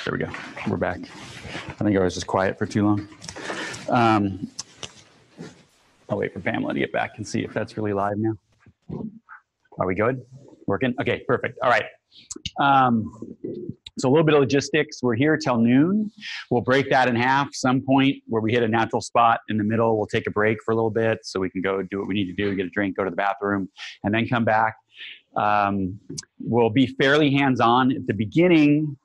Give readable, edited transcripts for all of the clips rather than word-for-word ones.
There we go. We're back. I think I was just quiet for too long. I'll wait for Pamela to get back and see if that's really live now. Are we good? Working? Okay, perfect. All right. So a little bit of logistics. We're here till noon. We'll break that in half. Some point where we hit a natural spot in the middle, we'll take a break for a little bit so we can go do what we need to do, get a drink, go to the bathroom, and then come back. We'll be fairly hands-on at the beginning.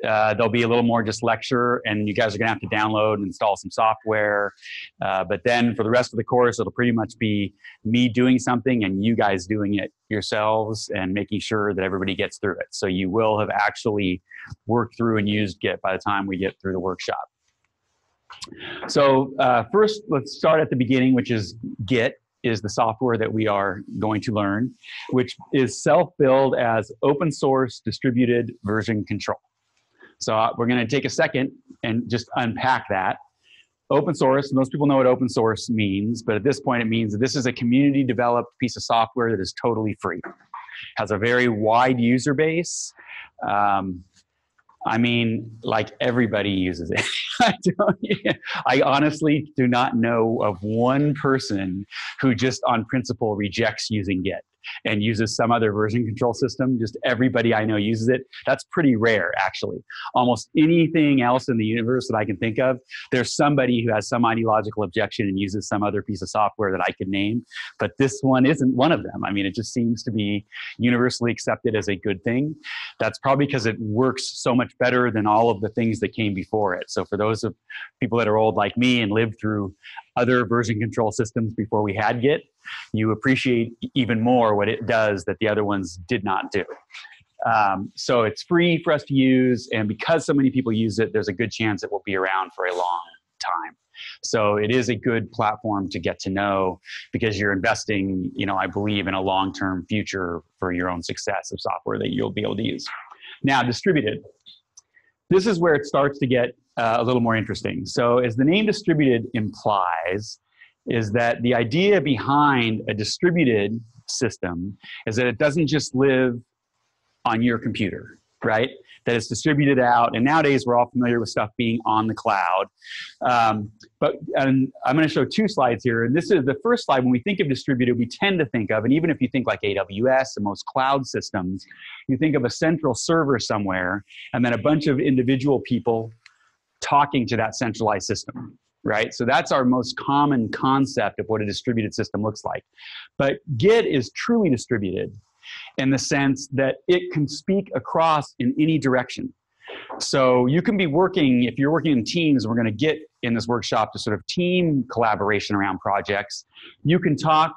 There'll be a little more just lecture, and you guys are gonna have to download and install some software. But then for the rest of the course, it'll pretty much be me doing something and you guys doing it yourselves and making sure that everybody gets through it. So you will have actually worked through and used Git by the time we get through the workshop. So first, let's start at the beginning, which is Git is the software that we are going to learn, which is self-billed as open source distributed version control. So we're going to take a second and just unpack that. Open source, most people know what open source means, but at this point it means that this is a community developed piece of software that is totally free. Has a very wide user base. I mean, like everybody uses it. I honestly do not know of one person who just on principle rejects using Git and uses some other version control system. Just everybody I know uses it. That's pretty rare, actually. Almost anything else in the universe that I can think of, there's somebody who has some ideological objection and uses some other piece of software that I could name, but this one isn't one of them. I mean, it just seems to be universally accepted as a good thing. That's probably because it works so much better than all of the things that came before it. So for those of people that are old like me and lived through other version control systems before we had Git, you appreciate even more what it does that the other ones did not do. So it's free for us to use, and because so many people use it, there's a good chance it will be around for a long time. So it is a good platform to get to know because you're investing, you know, I believe in a long-term future for your own success of software that you'll be able to use. Now, distributed. This is where it starts to get a little more interesting. So as the name distributed implies, is that the idea behind a distributed system is that it doesn't just live on your computer, right? That it's distributed out. And nowadays we're all familiar with stuff being on the cloud. And I'm going to show two slides here. And this is the first slide. When we think of distributed, we tend to think of, and even if you think like AWS and most cloud systems, you think of a central server somewhere and then a bunch of individual people talking to that centralized system. Right? So that's our most common concept of what a distributed system looks like. But Git is truly distributed in the sense that it can speak across in any direction. So you can be working, if you're working in teams, we're going to get in this workshop to sort of team collaboration around projects. You can talk,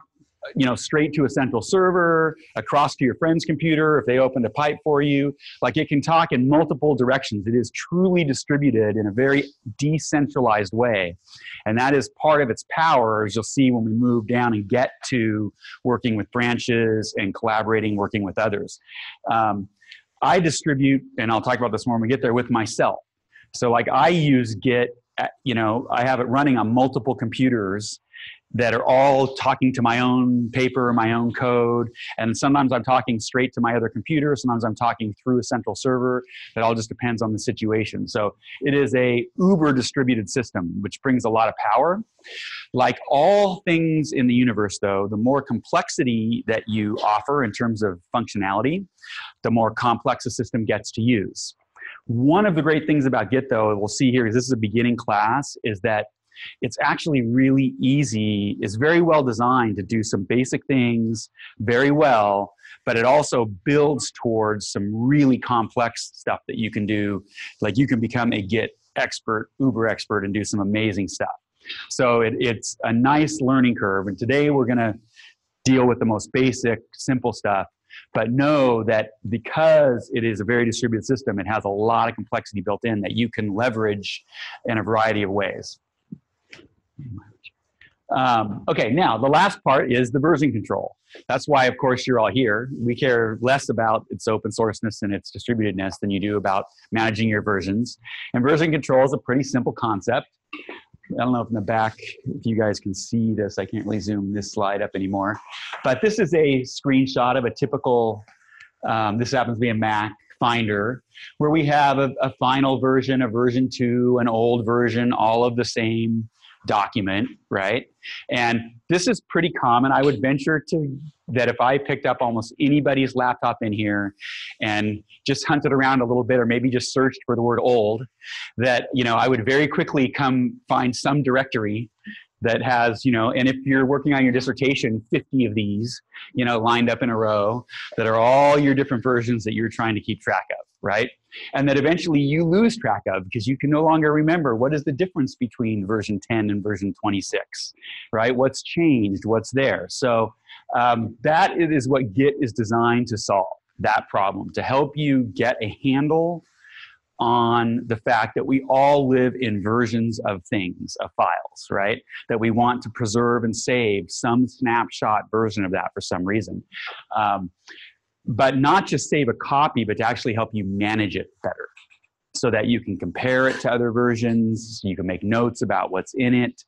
you know, straight to a central server, across to your friend's computer if they opened a pipe for you. Like it can talk in multiple directions. It is truly distributed in a very decentralized way. And that is part of its power, as you'll see when we move down and get to working with branches and collaborating, working with others. I distribute, and I'll talk about this more when we get there, with myself. So like I use Git, you know, I have it running on multiple computers that are all talking to my own paper, my own code. And sometimes I'm talking straight to my other computer. Sometimes I'm talking through a central server. It all just depends on the situation. So it is a uber distributed system, which brings a lot of power. Like all things in the universe, though, the more complexity that you offer in terms of functionality, the more complex a system gets to use. One of the great things about Git, though, we'll see here, is this is a beginning class, is that it's actually really easy. It's very well designed to do some basic things very well, but it also builds towards some really complex stuff that you can do. Like you can become a Git expert, uber expert, and do some amazing stuff. So it's a nice learning curve. And today we're going to deal with the most basic, simple stuff. But know that because it is a very distributed system, it has a lot of complexity built in that you can leverage in a variety of ways. Okay, now the last part is the version control. That's why, of course, you're all here. We care less about its open sourceness and its distributedness than you do about managing your versions. And version control is a pretty simple concept. I don't know if in the back, if you guys can see this, I can't really zoom this slide up anymore. But this is a screenshot of a typical, this happens to be a Mac Finder, where we have a final version, a version 2, an old version, all of the same document, right? And this is pretty common. I would venture to that if I picked up almost anybody's laptop in here and just hunted around a little bit, or maybe just searched for the word old, that, you know, I would very quickly come find some directory that has, you know, and if you're working on your dissertation, 50 of these, you know, lined up in a row that are all your different versions that you're trying to keep track of, right? And that eventually you lose track of because you can no longer remember what is the difference between version 10 and version 26, right? What's changed, what's there. So that is what Git is designed to solve, that problem, to help you get a handle on the fact that we all live in versions of things, of files, right? That we want to preserve and save some snapshot version of that for some reason. But not just save a copy, but to actually help you manage it better so that you can compare it to other versions, you can make notes about what's in it.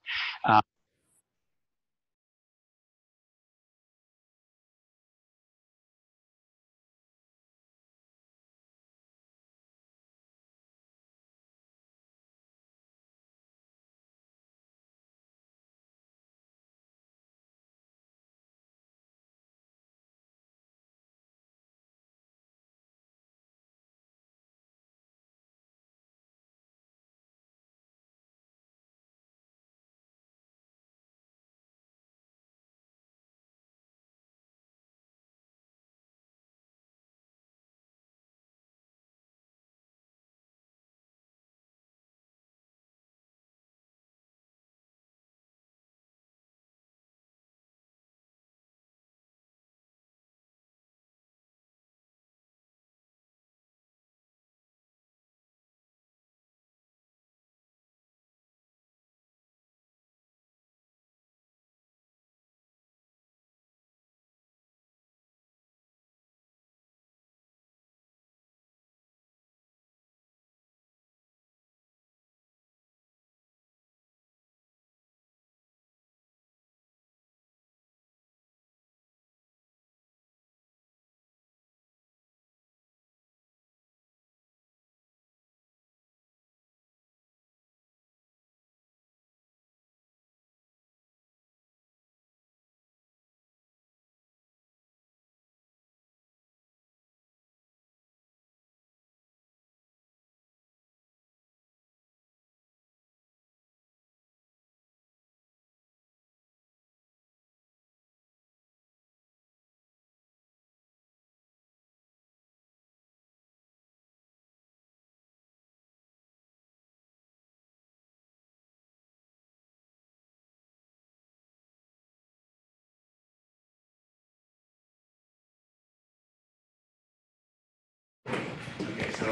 Okay, so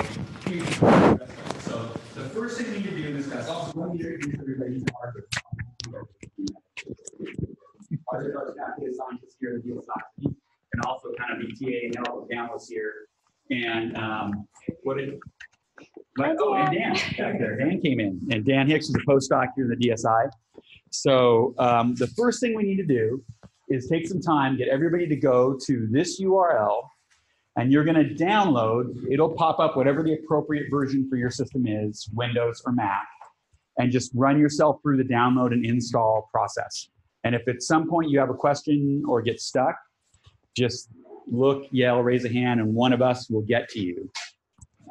the first thing we need to do in this class, also one year, everybody's Arthur is scientists here at the Git and also kind of be TA and help with analysts here. And what did, but, oh, and Dan back there. Dan came in, and Dan Hicks is a postdoc here in the DSI. So the first thing we need to do is take some time, get everybody to go to this URL, and you're going to download, it'll pop up whatever the appropriate version for your system is, Windows or Mac, and just run yourself through the download and install process. And if at some point you have a question or get stuck, just look, yell, raise a hand, and one of us will get to you.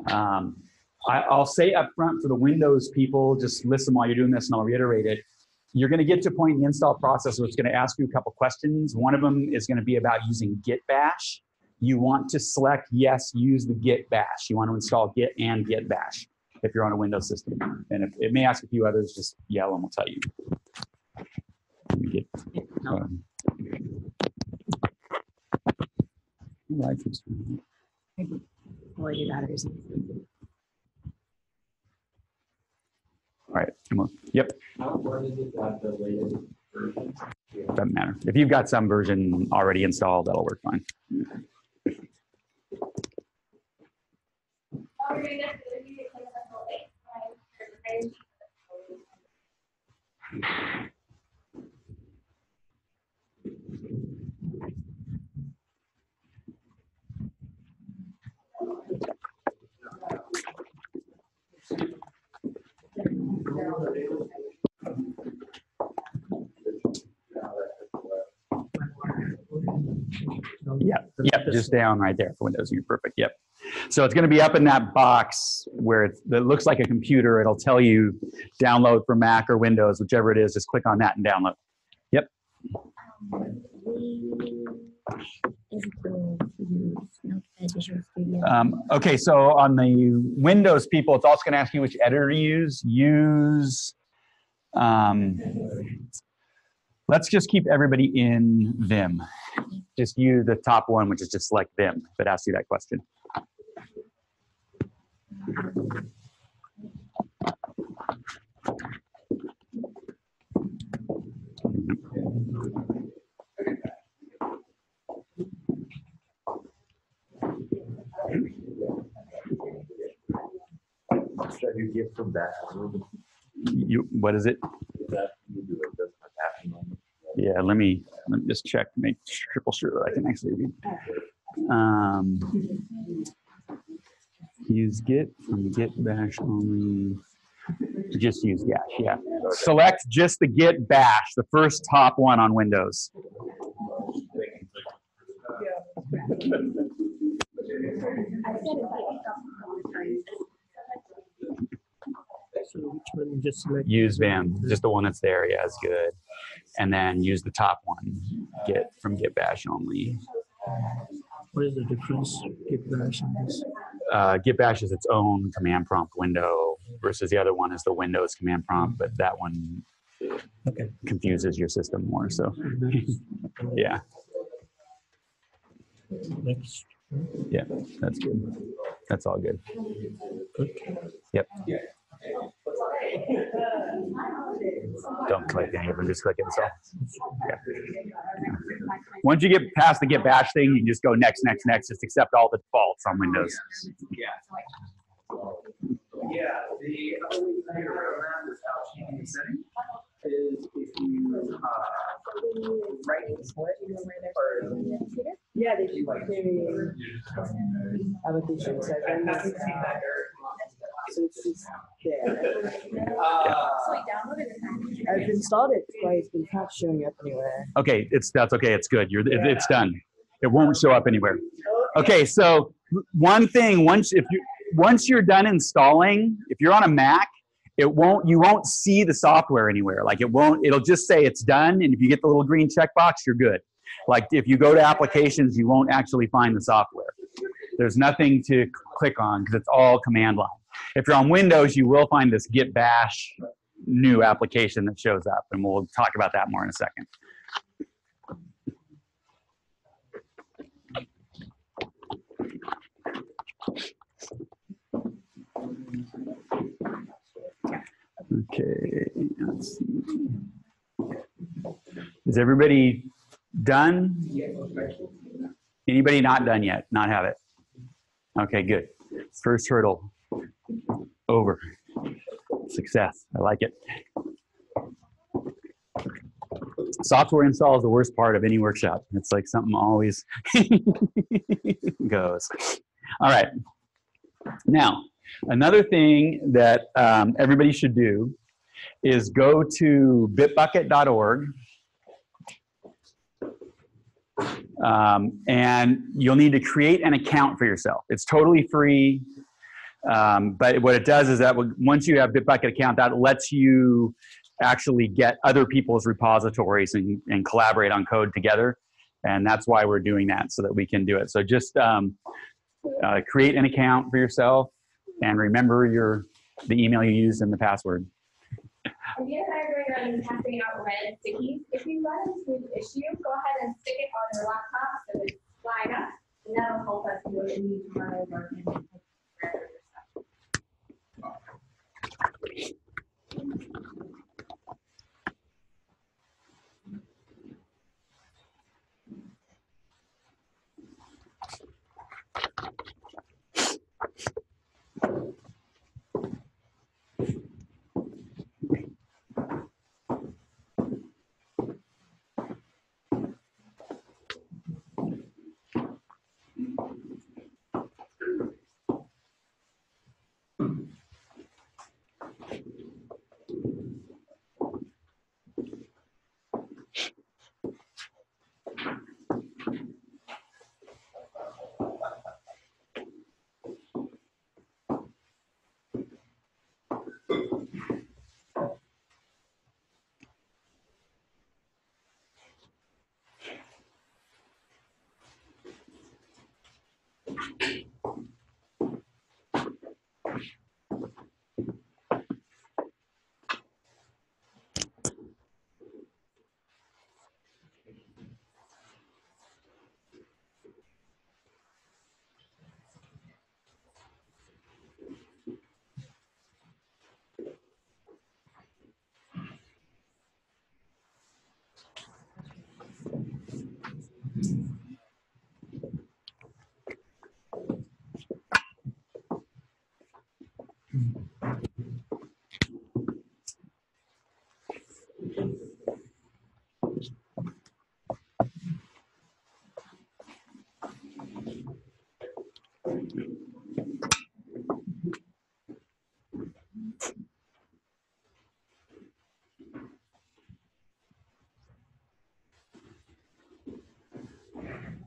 I'll say up front for the Windows people, just listen while you're doing this and I'll reiterate it. You're going to get to a point in the install process where it's going to ask you a couple questions. One of them is going to be about using Git Bash. You want to select, yes, use the Git Bash. You want to install Git and Git Bash if you're on a Windows system. And if it may ask a few others, just yell and we'll tell you. All right. Yep. What is it that the latest version? Doesn't matter. If you've got some version already installed, that'll work fine. Yep, just down right there for Windows. You're perfect. Yep. So it's going to be up in that box where it looks like a computer. It'll tell you download for Mac or Windows, whichever it is. Just click on that and download. Yep. Okay, so on the Windows people, it's also going to ask you which editor to use. Let's just keep everybody in Vim. Just use the top one, which is just select Vim, if it asks you that question. Should you get from that? What is it? Yeah, let me just check to make triple sure that I can actually read. Use Git from Git bash only. Just use Gash, yeah. Select just the Git bash, the first top one on Windows. So which one just select? Use Vim, just the one that's there, yeah, it's good. And then use the top one, Git from Git bash only. What is the difference? Git bash and this? Git bash is its own command prompt window versus the other one is the Windows command prompt, but that one confuses your system more. So, yeah. Next. Yeah, that's good. That's all good. Yep. Don't click any of them, just click install. Okay. Once you get past the Git bash thing, you can just go next, next, next. Just accept all the defaults on Windows. Yeah, the other way to get around that without changing the setting is if you right split or Yeah, they do like application section. So it's just there. I've installed it twice, but it's not showing up anywhere. Okay, that's okay. It's good. It's done. It won't show up anywhere. Okay, so one thing once you're done installing, if you're on a Mac, you won't see the software anywhere. Like it'll just say it's done, and if you get the little green checkbox, you're good. Like if you go to applications, you won't actually find the software. There's nothing to click on because it's all command line. If you're on Windows, you will find this Git bash new application that shows up, and we'll talk about that more in a second. Okay, let's see. Is everybody done? Anybody not done yet? Not have it? Okay, good. First hurdle over. Success. I like it. Software install is the worst part of any workshop. It's like something always goes. All right. Now, another thing that everybody should do is go to bitbucket.org and you'll need to create an account for yourself. It's totally free, but what it does is that once you have Bitbucket account, that lets you actually get other people's repositories and collaborate on code together. And that's why we're doing that, so that we can do it. So just create an account for yourself and remember the email you used and the password. If you guys are going around passing out red stickies, if you run into the issue, go ahead and stick it on your laptop so it's flying up, and that'll help us know that you need to run over and take care of your stuff.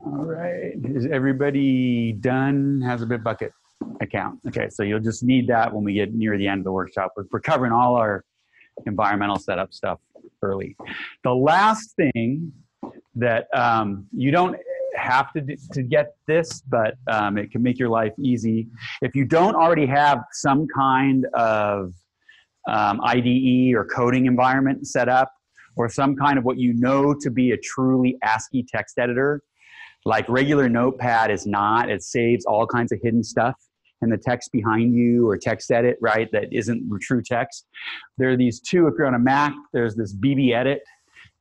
All right, is everybody done? Has a Bitbucket account? Okay, so you'll just need that when we get near the end of the workshop. We're covering all our environmental setup stuff early. The last thing that you don't have to get this, but it can make your life easy. If you don't already have some kind of IDE or coding environment set up, or some kind of what you know to be a truly ASCII text editor, like regular Notepad is not. It saves all kinds of hidden stuff in the text behind you, or text edit, right, that isn't true text. There are these two. If you're on a Mac, there's this BB Edit.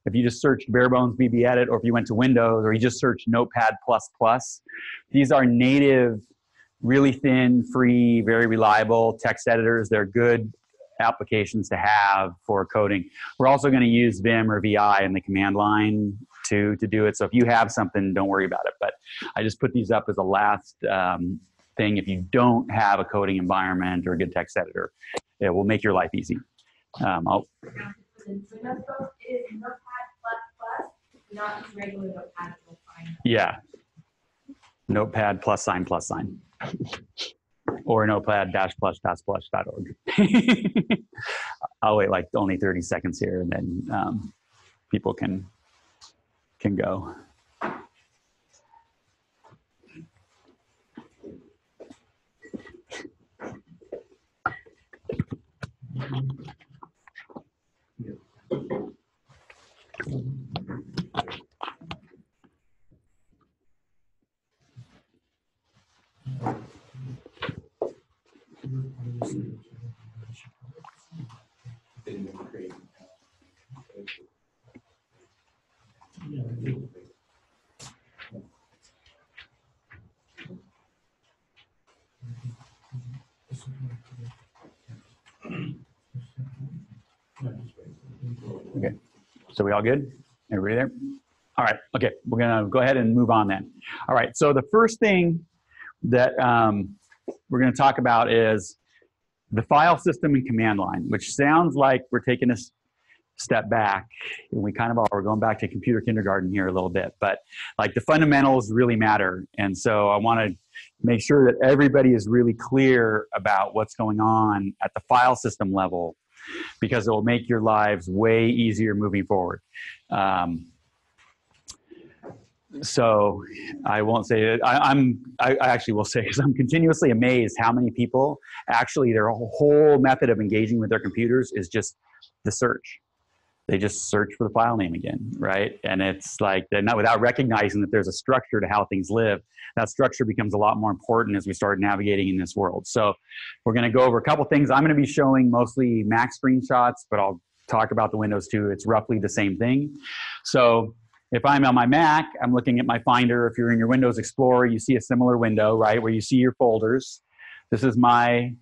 If you just searched bare bones BB Edit, or if you went to Windows, or you just searched Notepad++, these are native, really thin, free, very reliable text editors. They're good applications to have for coding. We're also going to use Vim or VI in the command line to do it. So if you have something, don't worry about it. But I just put these up as a last thing. If you don't have a coding environment or a good text editor, it will make your life easy. It is Notepad++, not just regular Notepad. Yeah. Notepad +sign. Or notepad-++.org. I'll wait like only 30 seconds here, and then people can go. Okay, so we all good? Everybody there? All right, okay, we're gonna go ahead and move on then. All right, so the first thing that we're gonna talk about is the file system and command line, which sounds like we're taking a step back, and we kind of are. We're going back to computer kindergarten here a little bit, but like the fundamentals really matter. And so I want to make sure that everybody is really clear about what's going on at the file system level, because it will make your lives way easier moving forward. So I won't say it. I actually will say, because I'm continuously amazed how many people actually, their whole method of engaging with their computers is just the search. They just search for the file name again, right? And it's like, they're not, without recognizing that there's a structure to how things live. That structure becomes a lot more important as we start navigating in this world. So we're going to go over a couple things. I'm going to be showing mostly Mac screenshots, but I'll talk about the Windows too. It's roughly the same thing. So if I'm on my Mac, I'm looking at my Finder. If you're in your Windows Explorer, you see a similar window, right, where you see your folders. This is my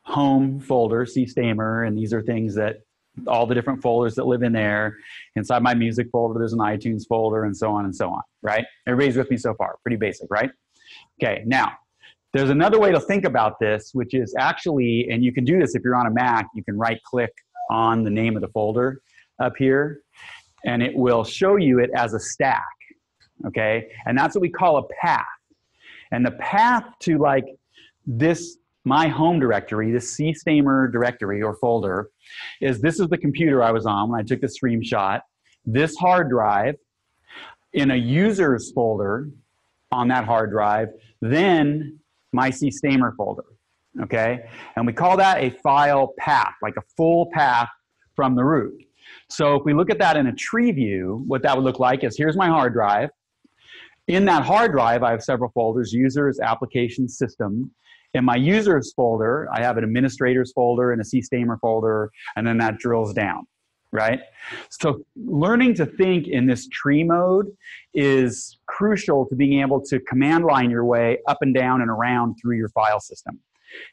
home folder, Stahmer, and these are things that, all the different folders that live in there. Inside my music folder, there's an iTunes folder, and so on, right? Everybody's with me so far. Pretty basic, right? Okay, now, there's another way to think about this, which is actually, and you can do this if you're on a Mac, you can right-click on the name of the folder up here, and it will show you it as a stack, okay? And that's what we call a path. And the path to like this, my home directory, this Stahmer directory or folder, this is the computer I was on when I took the screenshot. This hard drive in a users folder on that hard drive, then my Stahmer folder, okay? And we call that a file path, like a full path from the root. So if we look at that in a tree view, what that would look like is here's my hard drive. In that hard drive, I have several folders: users, applications, system. In my users folder, I have an administrators folder and a Stahmer folder, and then that drills down, right? So learning to think in this tree mode is crucial to being able to command line your way up and down and around through your file system.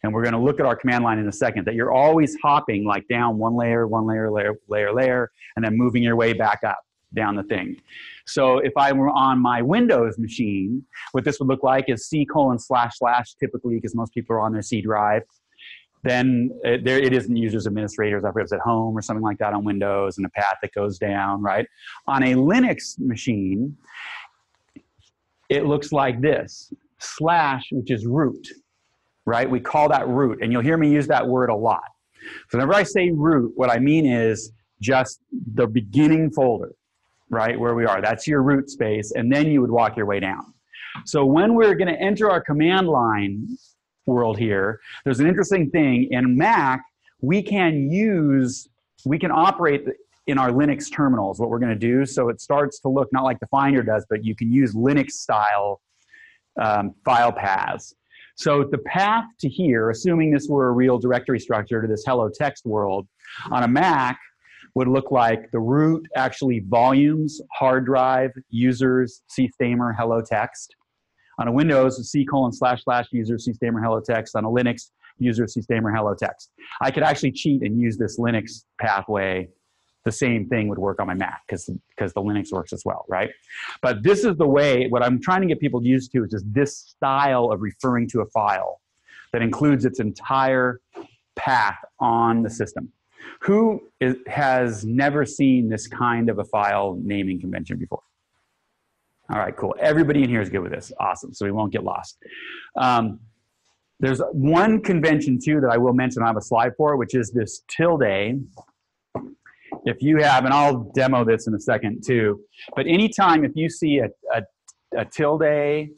And we're going to look at our command line in a second, that you're always hopping like down one layer, and then moving your way back up down the thing. So if I were on my Windows machine, what this would look like is C:// typically, because most people are on their C drive. Then there it isn't users, administrators. I forget if it's at home or something like that on Windows, and a path that goes down, right? On a Linux machine, it looks like this: / which is root, right? We call that root, and you'll hear me use that word a lot. So whenever I say root, what I mean is just the beginning folder, right, where we are. That's your root space, and then you would walk your way down. So when we're going to enter our command line world here, there's an interesting thing. In Mac, we can operate in our Linux terminals, what we're going to do. So it starts to look not like the Finder does, but you can use Linux-style file paths. So the path to here, assuming this were a real directory structure to this hello text world, on a Mac would look like the root, actually volumes, hard drive, users, Stahmer, hello text. On a Windows, C:// user, Stahmer, hello text. On a Linux, user, Stahmer, hello text. I could actually cheat and use this Linux pathway. The same thing would work on my Mac because the Linux works as well, right? But this is the way, what I'm trying to get people used to is just this style of referring to a file that includes its entire path on the system. Who has never seen this kind of a file naming convention before? All right, cool. Everybody in here is good with this. Awesome, so we won't get lost. There's one convention, too, that I will mention. I have a slide for, which is this tilde. If you have, and I'll demo this in a second, too, but anytime if you see a tilde,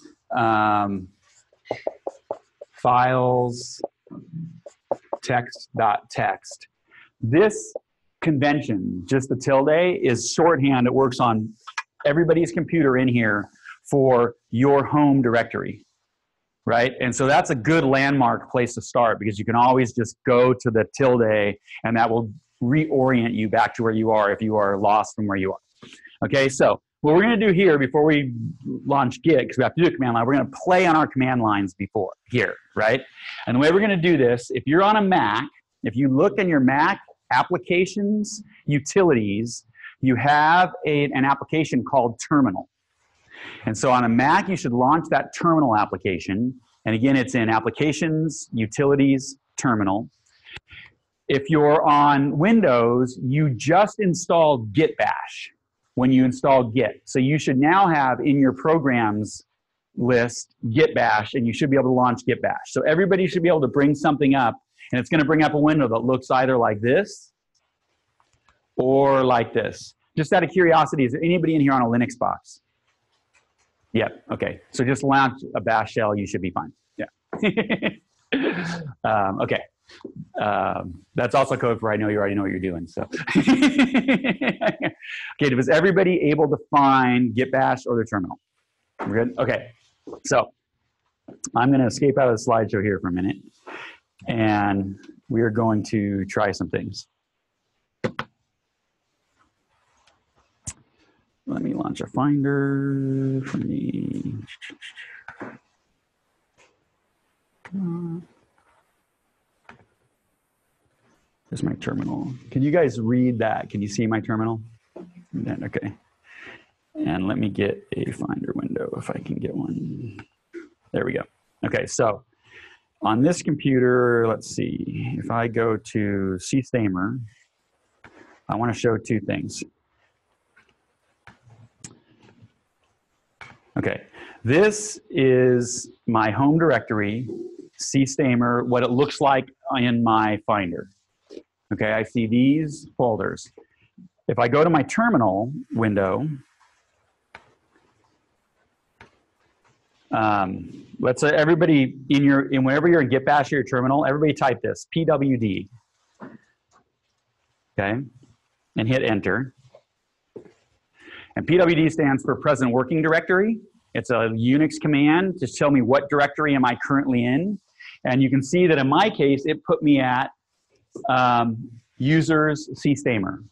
files, text.txt, this convention, just the tilde, is shorthand. It works on everybody's computer in here for your home directory, right? And so that's a good landmark place to start, because you can always just go to the tilde, and that will reorient you back to where you are if you are lost from where you are. Okay, so what we're going to do here before we launch Git, because we have to do a command line, we're going to play on our command lines before here, right? And the way we're going to do this, if you're on a Mac, if you look in your Mac applications, utilities, you have an application called Terminal. And so on a Mac, you should launch that Terminal application. And again, it's in Applications, Utilities, Terminal. If you're on Windows, you just installed Git Bash when you install Git. So you should now have in your programs list Git Bash, and you should be able to launch Git Bash. So everybody should be able to bring something up, and it's going to bring up a window that looks either like this or like this. Just out of curiosity, is there anybody in here on a Linux box? Yeah, okay. So just launch a bash shell, you should be fine. Yeah. Okay. That's also code for I know you already know what you're doing. So, okay, was everybody able to find Git Bash or their terminal? We're good? Okay. So I'm going to escape out of the slideshow here for a minute, and we're going to try some things. Let me launch a Finder for me. There's my terminal. Can you guys read that? Can you see my terminal? Okay. And let me get a Finder window if I can get one. There we go. Okay, so on this computer, let's see. If I go to Stahmer, I want to show two things. Okay, this is my home directory, Stahmer, what it looks like in my Finder. Okay, I see these folders. If I go to my terminal window, Let's say everybody whenever you're in Git Bash or your terminal, everybody type this, pwd, okay, and hit enter. And pwd stands for present working directory. It's a Unix command to tell me what directory am I currently in. And you can see that in my case, it put me at users C Stahmer,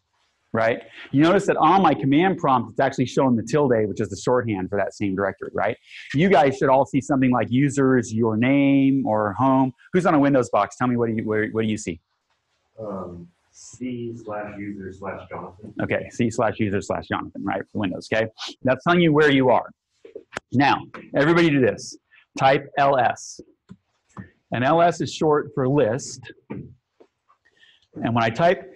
right? You notice that on my command prompt, it's actually showing the tilde, which is the shorthand for that same directory, right? You guys should all see something like users, your name, or home. Who's on a Windows box? Tell me what do you see? C/user/Jonathan. Okay, C/user/Jonathan, right, for Windows, okay? That's telling you where you are. Now, everybody do this. Type ls. And ls is short for list. And when I type,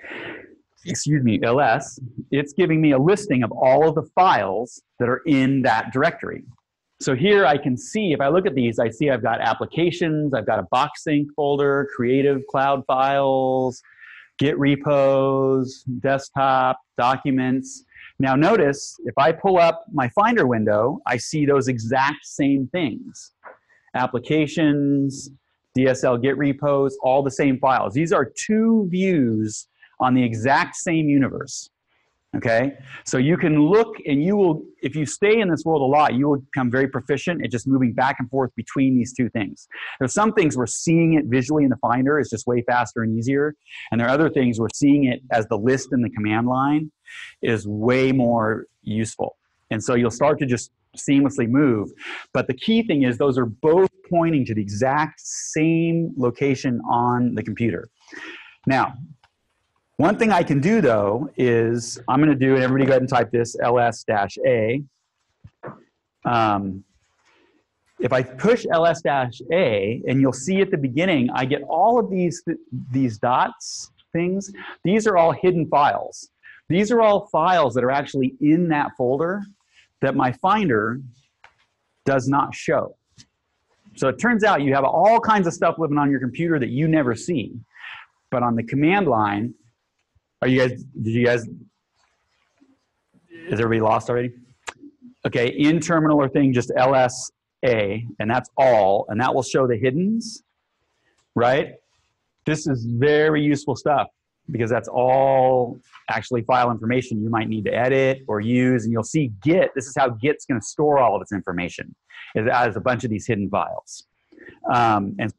ls, it's giving me a listing of all of the files that are in that directory. So here I can see, if I look at these, I see I've got applications, I've got a BoxSync folder, Creative Cloud files, Git repos, desktop, documents. Now notice, if I pull up my Finder window, I see those exact same things. Applications, DSL Git repos, all the same files. These are two views on the exact same universe. Okay, so you can look and you will, if you stay in this world a lot, you will become very proficient at just moving back and forth between these two things. There's some things where seeing it visually in the Finder is just way faster and easier. And there are other things where seeing it as the list in the command line is way more useful. And so you'll start to just seamlessly move. But the key thing is those are both pointing to the exact same location on the computer. Now, one thing I can do, though, is I'm going to do, and everybody go ahead and type this, ls-a. If I push ls-a, and you'll see at the beginning, I get all of these dots things. These are all hidden files. These are all files that are actually in that folder that my Finder does not show. So it turns out you have all kinds of stuff living on your computer that you never see. But on the command line, is everybody lost already? Okay, in terminal or thing, just ls-a, and that's all, and that will show the hiddens, right? This is very useful stuff because that's all actually file information you might need to edit or use, and you'll see Git, this is how Git's gonna store all of its information, is as a bunch of these hidden files. And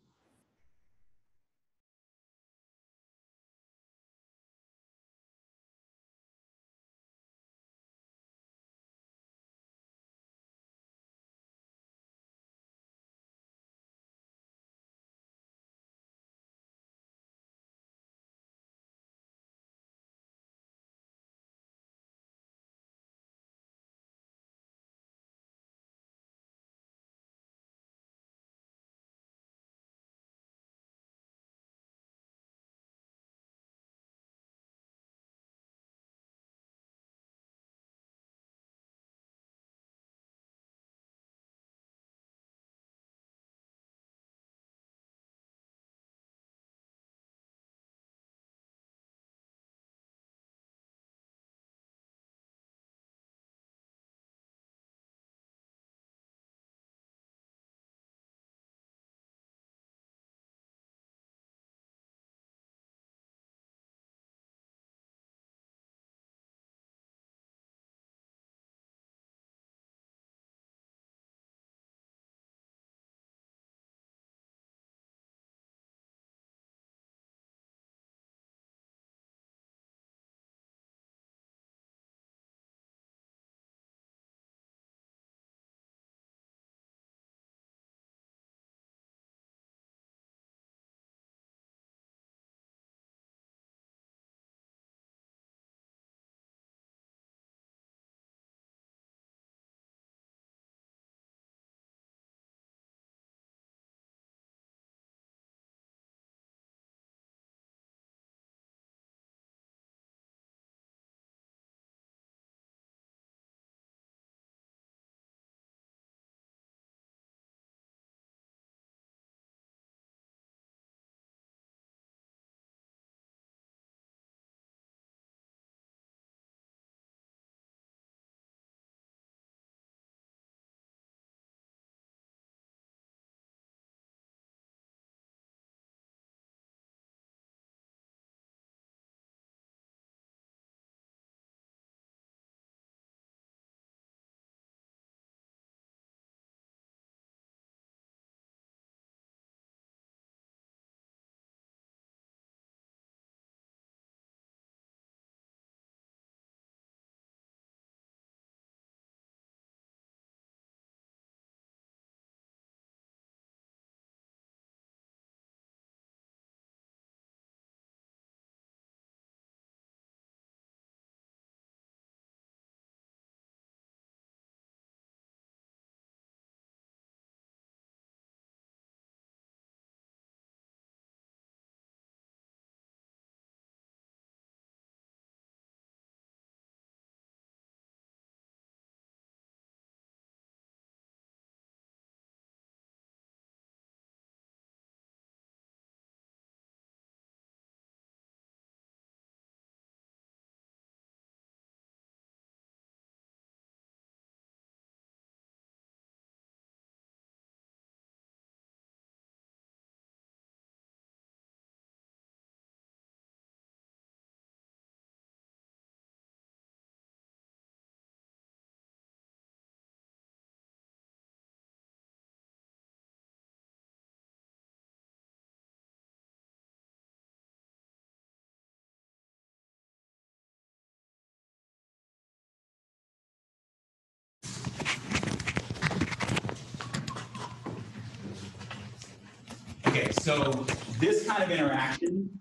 Okay, so this kind of interaction,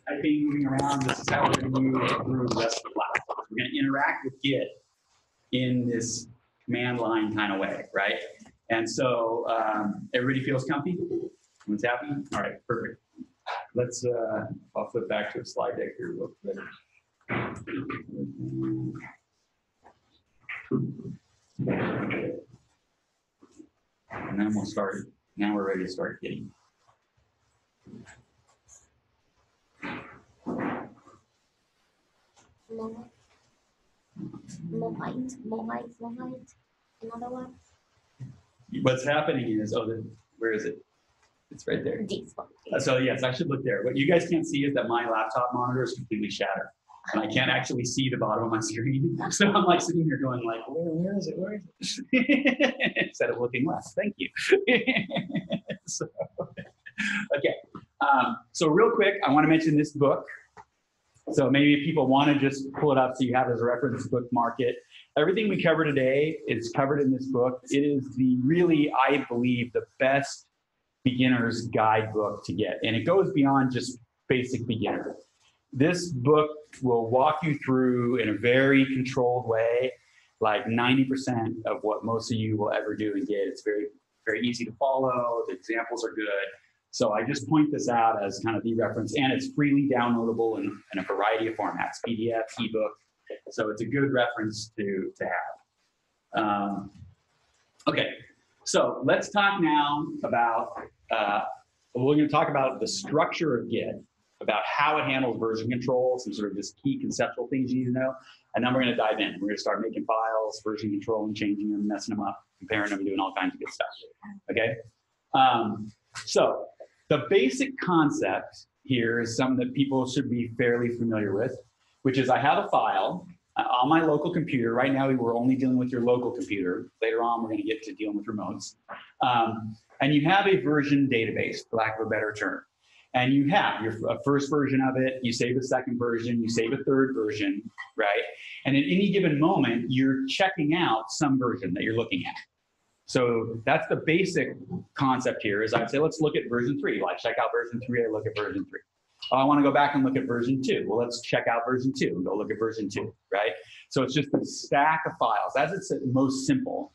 typing, moving around, this is how we're going to move through the rest of the class. We're going to interact with Git in this command line kind of way, right? And so everybody feels comfy? What's happening? All right, perfect. Let's, I'll flip back to a slide deck here real quick. And then we'll start. Now we're ready to start getting. More light. In other words, What's happening is, where is it? It's right there. So yes, I should look there. What you guys can't see is that my laptop monitor is completely shattered. And I can't actually see the bottom of my screen. So I'm like sitting here going like, where is it? Where is it? Instead of looking left. Thank you. So, okay. So real quick, I want to mention this book. So maybe if people want to just pull it up so you have it as a reference, bookmark it. Everything we cover today is covered in this book. It is really, I believe, the best beginner's guidebook to get. And it goes beyond just basic beginner. This book will walk you through in a very controlled way, like 90% of what most of you will ever do in Git. It's very, very easy to follow. The examples are good. So I just point this out as kind of the reference, and it's freely downloadable in a variety of formats, PDF, ebook. So it's a good reference to have. Okay, so let's talk now about, we're going to talk about the structure of Git, about how it handles version control, some sort of just key conceptual things you need to know. And then we're going to dive in. We're going to start making files, version control, and changing them, messing them up, comparing them, doing all kinds of good stuff. Okay? So the basic concept here is something that people should be fairly familiar with, which is I have a file on my local computer. Right now, we're only dealing with your local computer. Later on, we're going to get to dealing with remotes. And you have a version database, for lack of a better term. And you have your first version of it, you save a second version, you save a third version, right? And at any given moment, you're checking out some version that you're looking at. So that's the basic concept here is I'd say, let's look at version 3. Well, I check out version 3, I look at version 3. Oh, I want to go back and look at version 2. Well, let's check out version 2 and go look at version 2, right? So it's just a stack of files. That's its most simple.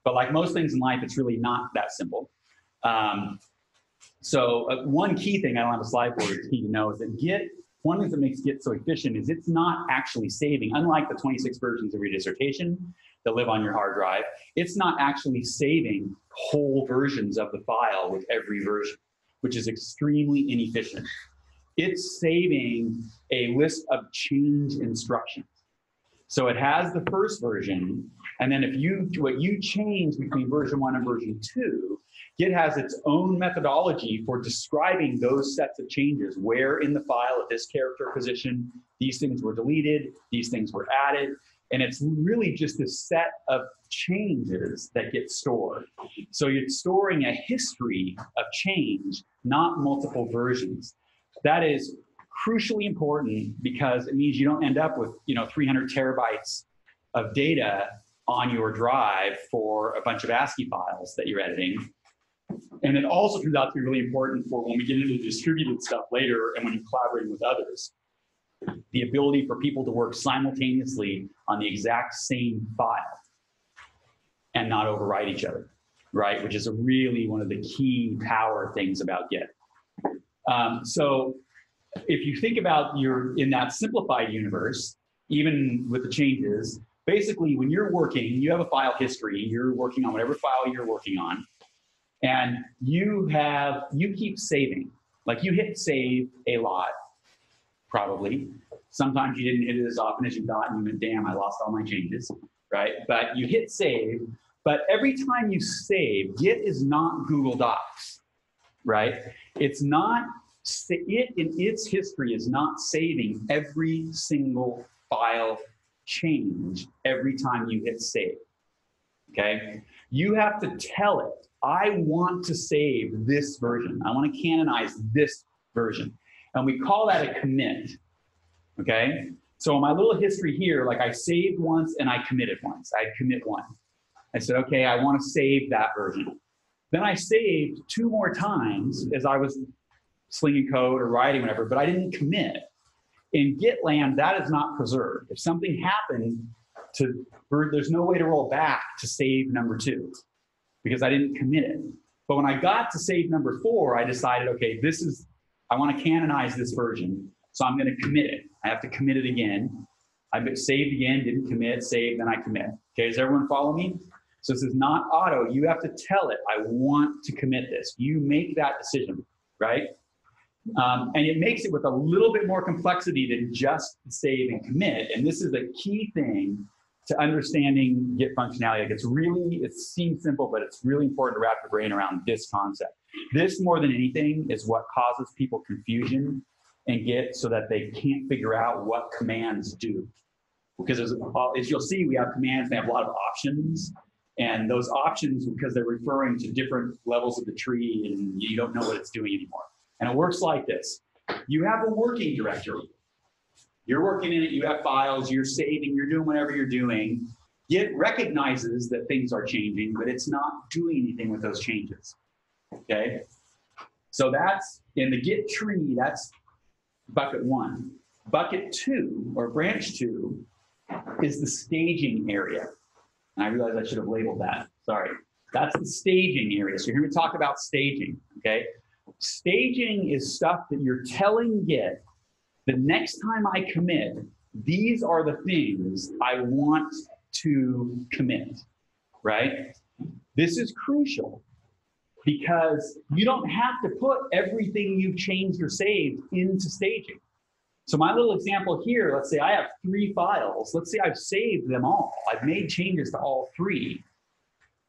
But like most things in life, it's really not that simple. So one key thing, I don't have a slide for it, it's key to know, is that Git, one thing that makes Git so efficient is it's not actually saving, unlike the 26 versions of your dissertation that live on your hard drive, it's not actually saving whole versions of the file with every version, which is extremely inefficient. It's saving a list of change instructions. So it has the first version, and then what you change between version 1 and version 2, Git has its own methodology for describing those sets of changes, where in the file at this character position, these things were deleted, these things were added, and it's really just a set of changes that get stored. So you're storing a history of change, not multiple versions. That is crucially important because it means you don't end up with 300 terabytes of data on your drive for a bunch of ASCII files that you're editing. And it also turns out to be really important for when we get into distributed stuff later and when you're collaborating with others. The ability for people to work simultaneously on the exact same file and not overwrite each other, right? Which is really one of the key power things about Git. So if you think about in that simplified universe, even with the changes, basically when you're working, you have a file history, you're working on whatever file you're working on, and you keep saving. Like you hit save a lot, probably. Sometimes you didn't hit it as often as you thought, and you went, damn, I lost all my changes, right? But you hit save, but every time you save, Git is not Google Docs, right? It's not, it in its history is not saving every single file change every time you hit save, okay? You have to tell it, I want to save this version. I want to canonize this version. And we call that a commit, okay? So in my little history here, like I saved once and I committed once. I commit one. I said, okay, I want to save that version. Then I saved 2 more times as I was slinging code or writing whatever, but I didn't commit. In Git land, that is not preserved. If something happened there's no way to roll back to save number 2 because I didn't commit it. But when I got to save number 4, I decided, okay, I want to canonize this version, so I'm going to commit it. I have to commit it again. I saved again, didn't commit, saved, then I commit. Okay, does everyone follow me? So this is not auto. You have to tell it, I want to commit this. You make that decision, right? And it makes it with a little bit more complexity than just save and commit. And this is a key thing to understanding Git functionality. Like it seems simple, but it's really important to wrap your brain around this concept. This, more than anything, is what causes people confusion in Git so that they can't figure out what commands do. Because as you'll see, we have commands, they have a lot of options. And those options, because they're referring to different levels of the tree, and you don't know what it's doing anymore. And it works like this. You have a working directory. You're working in it, you have files, you're saving, you're doing whatever you're doing. Git recognizes that things are changing, but it's not doing anything with those changes, okay? So that's, in the Git tree, that's bucket 1. Bucket 2, or branch 2, is the staging area. And I realize I should have labeled that, sorry. That's the staging area. So you're going to talk about staging, okay? Staging is stuff that you're telling Git, the next time I commit, these are the things I want to commit, right? This is crucial because you don't have to put everything you've changed or saved into staging. So my little example here, let's say I have 3 files. Let's say I've saved them all. I've made changes to all 3.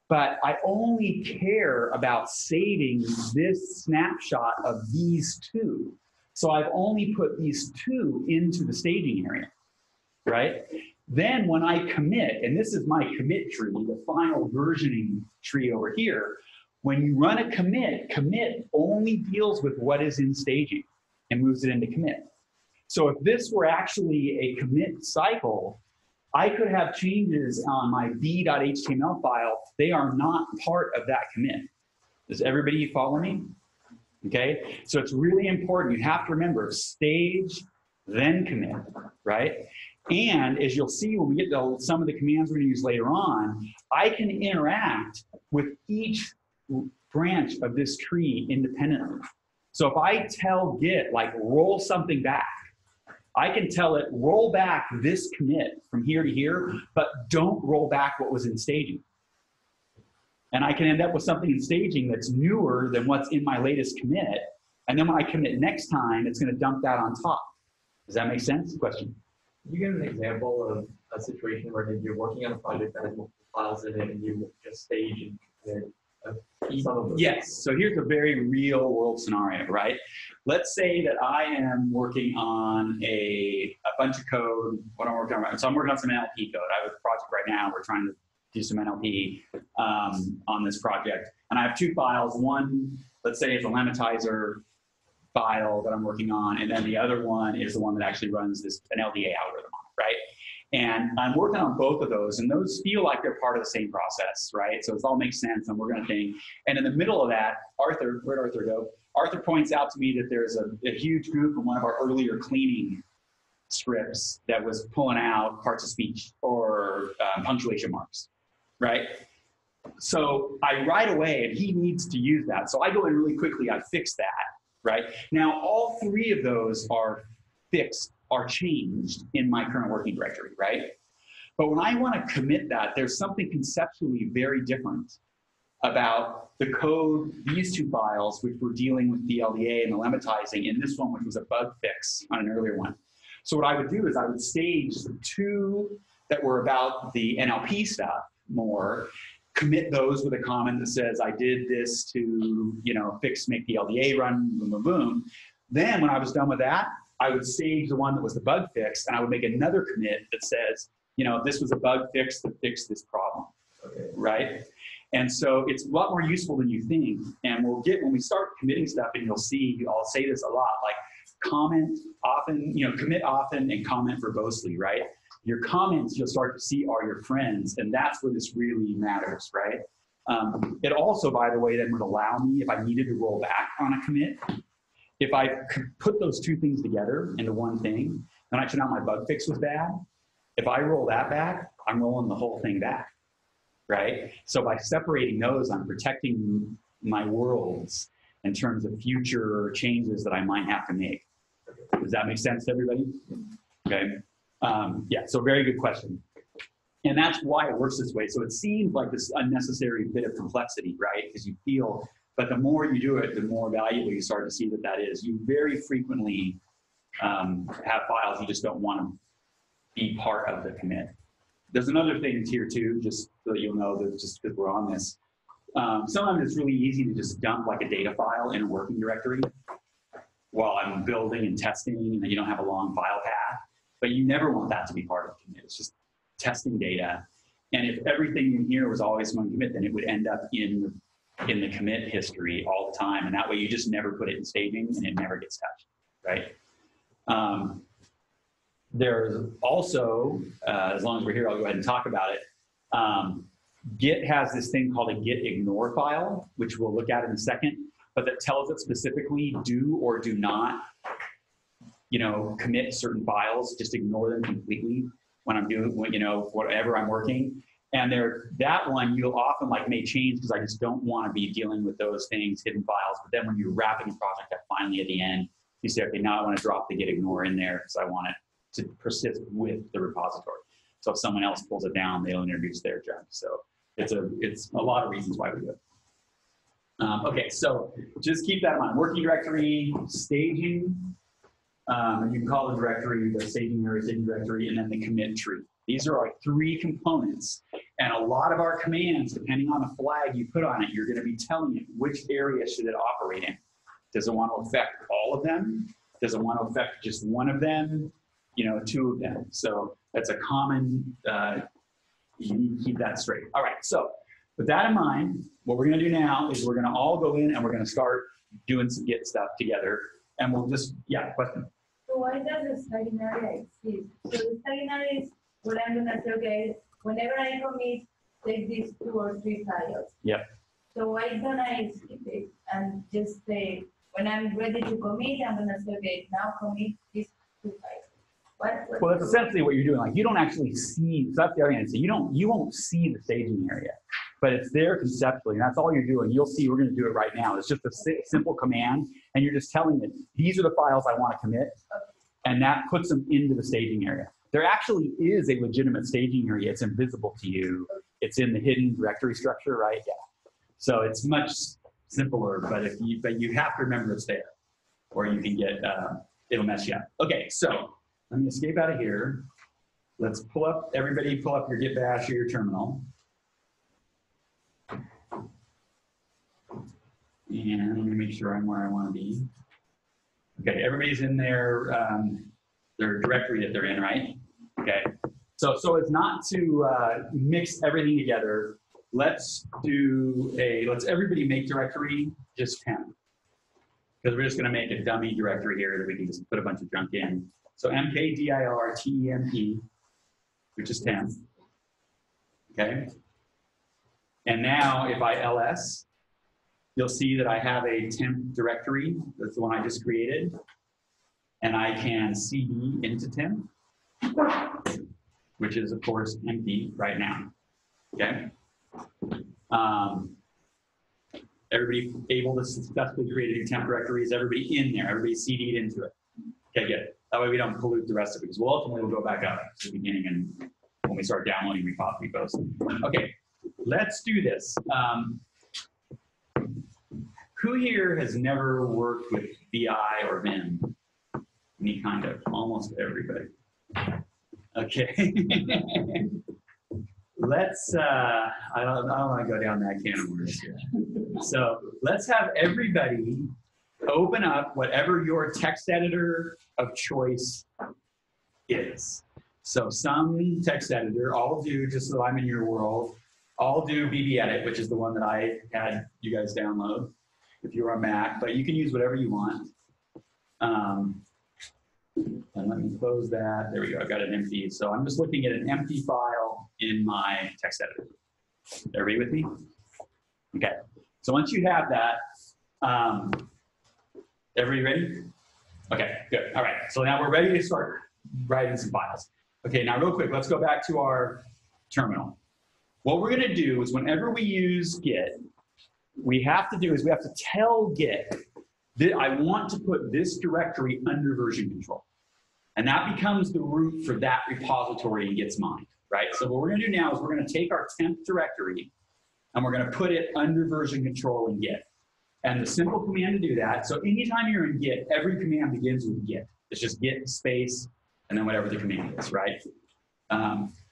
But I only care about saving this snapshot of these 2. So I've only put these 2 into the staging area, right? Then when I commit, and this is my commit tree, the final versioning tree over here, when you run a commit, commit only deals with what is in staging and moves it into commit. So if this were actually a commit cycle, I could have changes on my b.html file. They are not part of that commit. Does everybody follow me? Okay, so it's really important. You have to remember, stage, then commit, right? And as you'll see when we get to some of the commands we're going to use later on, I can interact with each branch of this tree independently. So if I tell Git, like, roll something back, I can tell it, roll back this commit from here to here, but don't roll back what was in staging. And I can end up with something in staging that's newer than what's in my latest commit. And then when I commit next time, it's going to dump that on top. Does that make sense? Question? Can you give an example of a situation where maybe you're working on a project that has multiple files in it and you just stage and commit some of those? Yes. So here's a very real world scenario, right? Let's say that I am working on a bunch of code. What I'm working on right now. So I'm working on some NLP code. I have a project right now. We're trying to do some NLP on this project. And I have 2 files. One, let's say, is a lematizer file that I'm working on. And then the other one is the one that actually runs an LDA algorithm on it, right? And I'm working on both of those. And those feel like they're part of the same process, right? So it all makes sense. I'm working on a thing. And in the middle of that, Arthur, where'd Arthur go? Arthur points out to me that there's a huge group in one of our earlier cleaning scripts that was pulling out parts of speech or punctuation marks, right? So I right away, and he needs to use that. So I go in really quickly, I fix that, right? Now, all 3 of those are fixed, are changed in my current working directory, right? But when I want to commit that, there's something conceptually very different about the code, these 2 files, which were dealing with the LDA and the lemmatizing, and this one, which was a bug fix on an earlier one. So what I would do is I would stage the 2 that were about the NLP stuff more, commit those with a comment that says, I did this to, make the LDA run, boom, boom, boom. Then when I was done with that, I would stage the one that was the bug fix, and I would make another commit that says, this was a bug fix to fix this problem, right? And so it's a lot more useful than you think. And when we start committing stuff, and you'll see, I'll say this a lot, like comment often, commit often and comment verbosely, right? Your comments you'll start to see are your friends, and that's where this really matters, right? It also, by the way, then would allow me, if I needed to roll back on a commit, if I could put those two things together into one thing, then I turned out my bug fix was bad. If I roll that back, I'm rolling the whole thing back, right? So by separating those, I'm protecting my worlds in terms of future changes that I might have to make. Does that make sense to everybody? Okay. Yeah, so very good question. And that's why it works this way. So it seems like this unnecessary bit of complexity, right? Because you feel, but the more you do it, the more valuable you start to see that that is. You very frequently have files you just don't want to be part of the commit. There's another thing in tier 2, just so that you'll know that just because we're on this. Sometimes it's really easy to just dump like a data file in a working directory while I'm building and testing, and you don't have a long file path. But you never want that to be part of the commit. It's just testing data. And if everything in here was always one commit, then it would end up in the commit history all the time. And that way you just never put it in staging and it never gets touched, right? There's also, as long as we're here, I'll go ahead and talk about it. Git has this thing called a Git Ignore File, which we'll look at in a second, but that tells it specifically do or do not, commit certain files, just ignore them completely when I'm doing, whatever I'm working. And that one you'll often may change because I just don't want to be dealing with those things, hidden files. But then when you're wrapping a project up finally at the end, you say, okay, now I want to drop the Git Ignore in there because I want it to persist with the repository. So if someone else pulls it down, they'll introduce their junk. So it's a lot of reasons why we do it. Okay, so just keep that in mind. Working directory, staging, and you can call the directory the staging area, staging directory, and then the commit tree. These are our 3 components. And a lot of our commands, depending on the flag you put on it, you're going to be telling it which area should it operate in. Does it want to affect all of them? Does it want to affect just one of them? 2 of them. So that's a common, you need to keep that straight. All right, so with that in mind, what we're going to do now is we're going to all go in and we're going to start doing some Git stuff together. And we'll just, yeah, question. So why does the staging area exist? So the staging area is what I'm going to say, okay, whenever I commit, take these 2 or 3 files. Yep. So why don't I skip it and just say, when I'm ready to commit, I'm going to say, okay, now commit these 2 files. Well, that's essentially what you're doing. You don't actually see, so that's the other thing. So you won't see the staging area, but it's there conceptually, and that's all you're doing. You'll see, we're going to do it right now. It's just a simple command, and you're just telling it, these are the files I want to commit, and that puts them into the staging area. There actually is a legitimate staging area. It's invisible to you. It's in the hidden directory structure, right? Yeah. So it's much simpler, but you have to remember it's there, or you can get, it'll mess you up. Okay, so let me escape out of here. Let's everybody pull up your Git Bash or your terminal. And let me make sure I'm where I want to be. Okay, everybody's in their directory that they're in, right? Okay, so it's not to mix everything together. Let's everybody make directory just temp. Because we're just going to make a dummy directory here that we can just put a bunch of junk in. So mkdir temp, which is temp. Okay. And now if I ls, you'll see that I have a temp directory. That's the one I just created. And I can cd into temp, which is, of course, empty right now. Okay. Everybody able to successfully create a new temp directory? Is everybody in there? Everybody CD'd into it? Okay, good. That way we don't pollute the rest of it, because ultimately we'll go back up to the beginning and when we start downloading repos. Okay, let's do this. Who here has never worked with VI or Vim? Any kind of, almost everybody. Okay. Let's, I don't want to go down that can of worms here. So let's have everybody open up whatever your text editor of choice is. So some text editor, I'll do, just so I'm in your world, I'll do BBEdit, which is the one that I had you guys download if you're on Mac, but you can use whatever you want. And let me close that. There we go. I've got it empty. So I'm just looking at an empty file in my text editor. Everybody with me? Okay, so once you have that, everybody ready? Okay, good. All right, so now we're ready to start writing some files. Okay, now real quick, let's go back to our terminal. What we're gonna do is whenever we use Git, we have to tell Git that I want to put this directory under version control. And that becomes the root for that repository in Git's mind, right? So what we're gonna do now is we're gonna take our temp directory and we're gonna put it under version control in Git. And the simple command to do that, so anytime you're in Git, every command begins with Git. It's just Git space and then whatever the command is, right?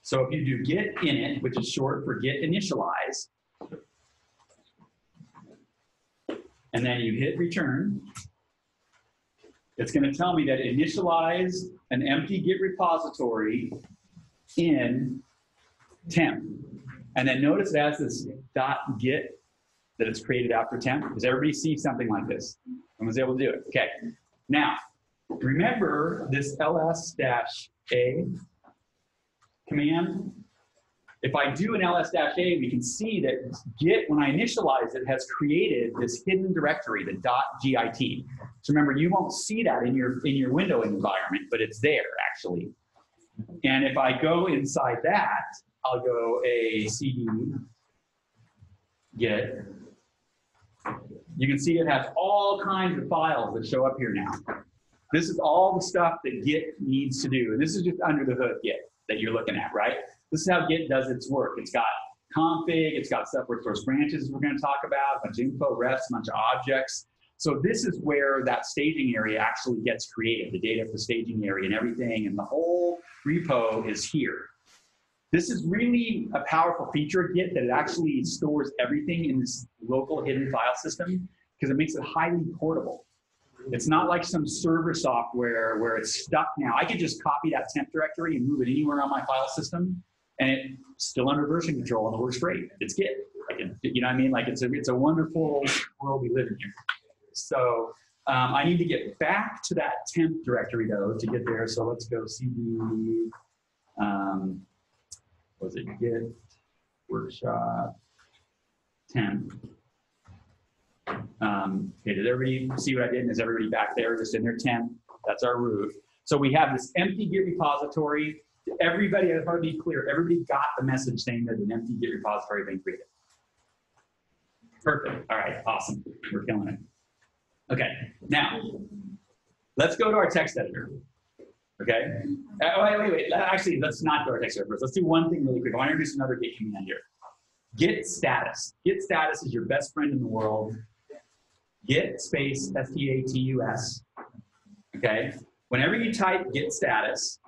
So if you do Git init, which is short for Git initialize, and then you hit return, it's going to tell me that initialize an empty Git repository in temp. And then notice it has this .git that it's created after temp. Does everybody see something like this? Everyone's able to do it. Okay. Now, remember this ls-a command? If I do an ls-a, we can see that Git, when I initialize it, has created this hidden directory, the .git. So remember, you won't see that in your window environment, but it's there actually. And if I go inside that, I'll go a cd git. You can see it has all kinds of files that show up here now. This is all the stuff that Git needs to do. And this is just under the hood Git that you're looking at, right? This is how Git does its work. It's got config, it's got separate source branches we're going to talk about, a bunch of info, refs, a bunch of objects. So this is where that staging area actually gets created, the data for staging area and everything, and the whole repo is here. This is really a powerful feature of Git, that it actually stores everything in this local hidden file system because it makes it highly portable. It's not like some server software where it's stuck now. I could just copy that temp directory and move it anywhere on my file system, and it's still under version control and it works great. It's Git. You know what I mean? Like it's a wonderful world we live in here. So I need to get back to that temp directory though to get there. So let's go cd, was it Git workshop temp. Okay, did everybody see what I did? And is everybody back there just in their temp? That's our root. So we have this empty Git repository. Everybody, I want to be clear, everybody got the message saying that an empty Git repository had been created. Perfect. All right, awesome. We're killing it. Okay, now let's go to our text editor. Okay. Wait. Actually, let's not go to our text editor first. Let's do one thing really quick. I want to introduce another Git command here. Git Status. Git Status is your best friend in the world. Git space status. Okay. Whenever you type Git Status,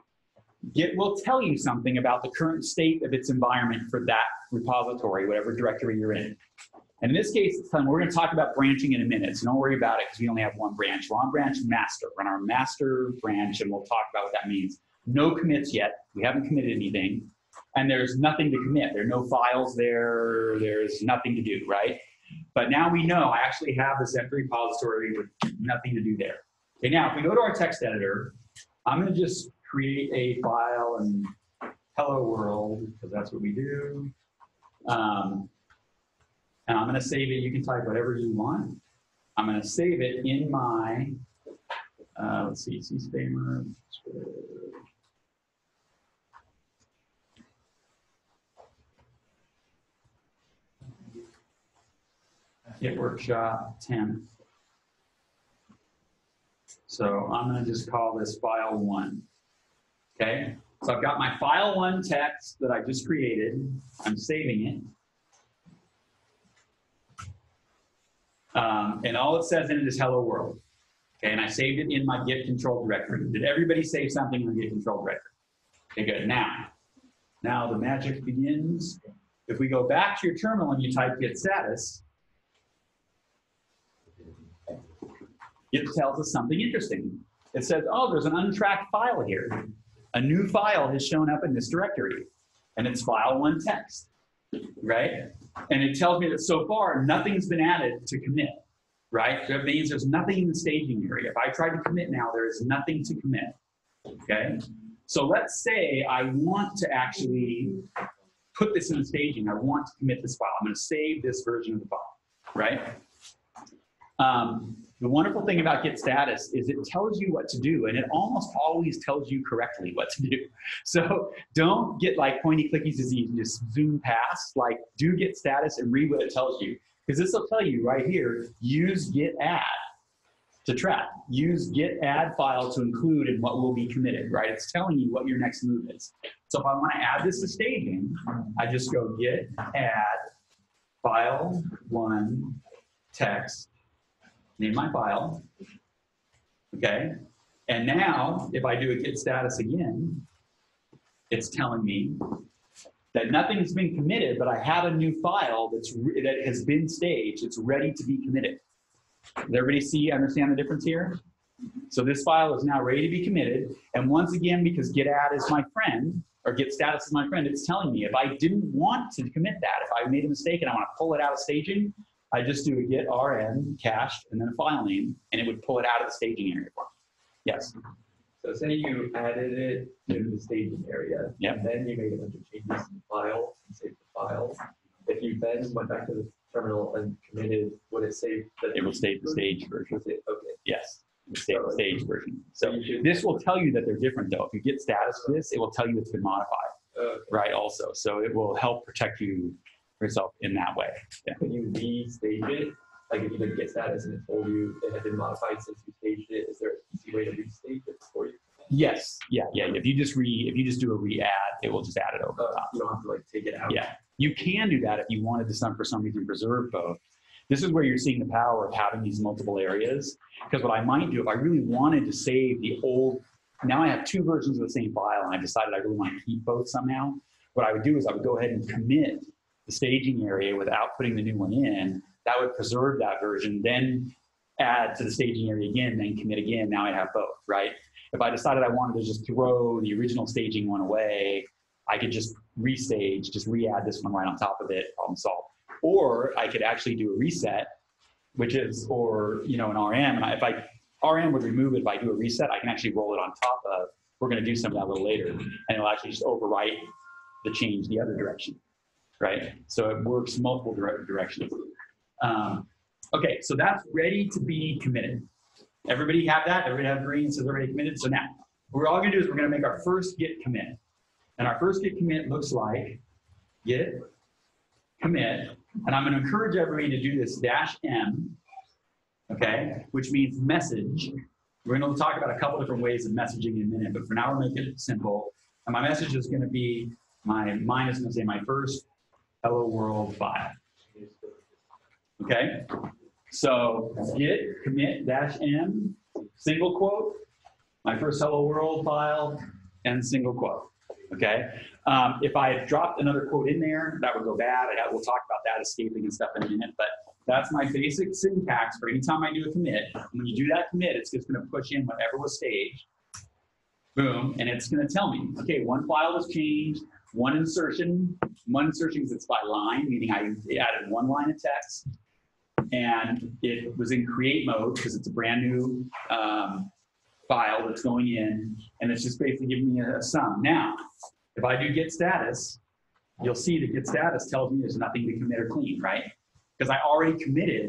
Git will tell you something about the current state of its environment for that repository, whatever directory you're in. And in this case, we're going to talk about branching in a minute, so don't worry about it because we only have one branch. We're on branch master. We're on our master branch, and we'll talk about what that means. No commits yet. We haven't committed anything. And there's nothing to commit. There are no files there. There's nothing to do, right? But now we know I actually have this empty repository with nothing to do there. Okay, now if we go to our text editor, I'm going to just create a file in hello world, because that's what we do. And I'm going to save it. You can type whatever you want. I'm going to save it in my, let's see, Stahmer. Git workshop temp. So I'm going to just call this file 1. Okay. So I've got my file 1 text that I just created. I'm saving it. And all it says in it is hello world. Okay, and I saved it in my Git control directory. Did everybody save something in the Git control directory? Okay, good. Now the magic begins. If we go back to your terminal and you type Git Status, it tells us something interesting. It says, oh, there's an untracked file here. A new file has shown up in this directory, and it's file 1 text, right? And it tells me that so far, nothing's been added to commit, right? That means there's nothing in the staging area. If I try to commit now, there is nothing to commit, okay? So let's say I want to actually put this in the staging. I want to commit this file. I'm going to save this version of the file, right? The wonderful thing about Git Status is it tells you what to do, and it almost always tells you correctly what to do. So don't get like pointy clicky disease and just zoom past. Like, do Git Status and read what it tells you, because this will tell you right here, use git add to track. Use git add file to include in what will be committed, right? It's telling you what your next move is. So if I want to add this to staging, I just go git add file one text, name my file, okay? And now, if I do a git status again, it's telling me that nothing's been committed, but I have a new file that has been staged. It's ready to be committed. Does everybody understand the difference here? So this file is now ready to be committed. And once again, because git add is my friend, or git status is my friend, it's telling me if I didn't want to commit that, if I made a mistake and I want to pull it out of staging, I just do a git rm cached and then a file name, and it would pull it out of the staging area for me. Yes. So say you added it to the staging area, Yep. and then you made a bunch of changes to the file and saved the file. If you then went back to the terminal and committed, would it save that? It will save the stage version. Okay. Yes. It will save the stage version. So You should- this will tell you that they're different though. If you get status for this, it will tell you it's been modified, Okay. right? Also. So it will help protect yourself in that way. Yeah. Can you restage it? Like if you did Git Status and it told you it had been modified since you staged it, is there an easy way to restage it for you? Yes. Yeah. If you just do a re-add, it will just add it over the top. You don't have to like take it out. Yeah. You can do that if you wanted to for some reason preserve both. This is where you're seeing the power of having these multiple areas. Because what I might do if I really wanted to save the old, now I have two versions of the same file and I decided I really want to keep both somehow. What I would do is I would go ahead and commit the staging area without putting the new one in. That would preserve that version, then add to the staging area again, then commit again. Now I have both, right? If I decided I wanted to just throw the original staging one away, I could just restage, just re-add this one right on top of it, problem solved. Or I could actually do a reset, which is, or an RM. And if RM would remove it, if I do a reset, I can actually roll it on top of, we're going to do some of that a little later, and it'll actually just overwrite the change the other direction, right? So it works multiple directions. Okay, so that's ready to be committed. Everybody have that? Everybody have green, so they're already committed? So now, what we're all going to do is we're going to make our first git commit. And our first git commit looks like git commit, and I'm going to encourage everybody to do this -m, okay, which means message. We're going to talk about a couple different ways of messaging in a minute, but for now we're making it simple. And my message is going to be, mine is going to say my first hello world file. Okay, so git commit -m, single quote, my first hello world file, and single quote. Okay, if I had dropped another quote in there, that would go bad. We'll talk about that escaping and stuff in a minute, but that's my basic syntax for any time I do a commit. When you do that commit, it's just going to push in whatever was staged. Boom, and it's going to tell me, okay, one file was changed, one insertion is it's by line, meaning I added one line of text, and it was in create mode because it's a brand new file that's going in, and it's just basically giving me a sum. Now, if I do git status, you'll see that git status tells me there's nothing to commit or clean, right? Because I already committed.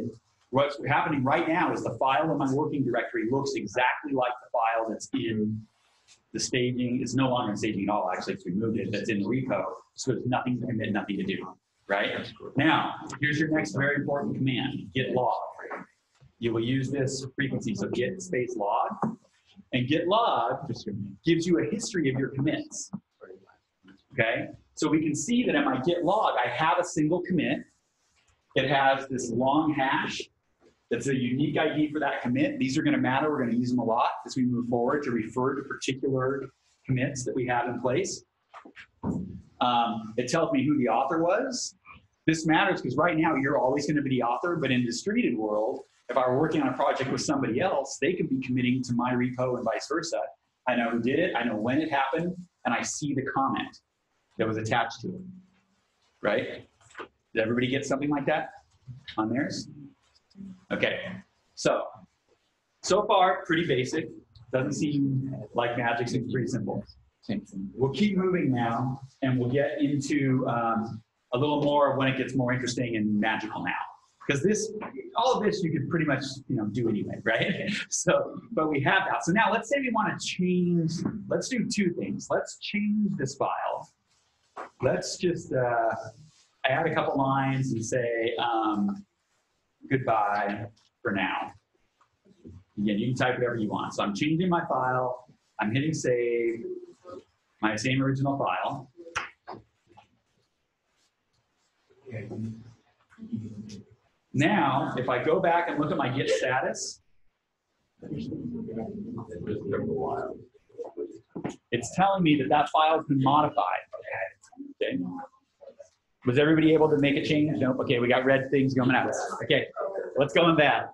What's happening right now is the file in my working directory looks exactly like the file that's in the staging. It's no longer in staging at all, actually, because we moved it. That's in the repo, so there's nothing to commit, nothing to do, right? Now, here's your next very important command, git log. You will use this frequency, so git space log. And git log gives you a history of your commits, okay? So we can see that in my git log, I have a single commit. It has this long hash that's a unique ID for that commit. These are going to matter. We're going to use them a lot as we move forward to refer to particular commits that we have in place. It tells me who the author was. This matters because right now you're always going to be the author, but in a distributed world, if I were working on a project with somebody else, they could be committing to my repo and vice versa. I know who did it, I know when it happened, and I see the comment that was attached to it, right? Did everybody get something like that on theirs? Okay, so far, pretty basic. Doesn't seem like magic, seems pretty simple. We'll keep moving now, and we'll get into a little more when it gets more interesting and magical now. Because all of this you could pretty much do anyway, right? So, but we have that. So now let's say we want to change. Let's do two things. Let's change this file. Let's just add a couple lines and say goodbye for now. Again, you can type whatever you want. So I'm changing my file. I'm hitting save. My same original file. Now, if I go back and look at my Git status, it's telling me that that file has been modified. Okay. Was everybody able to make a change? Nope. Okay, we got red things going out. Okay, let's go in bad.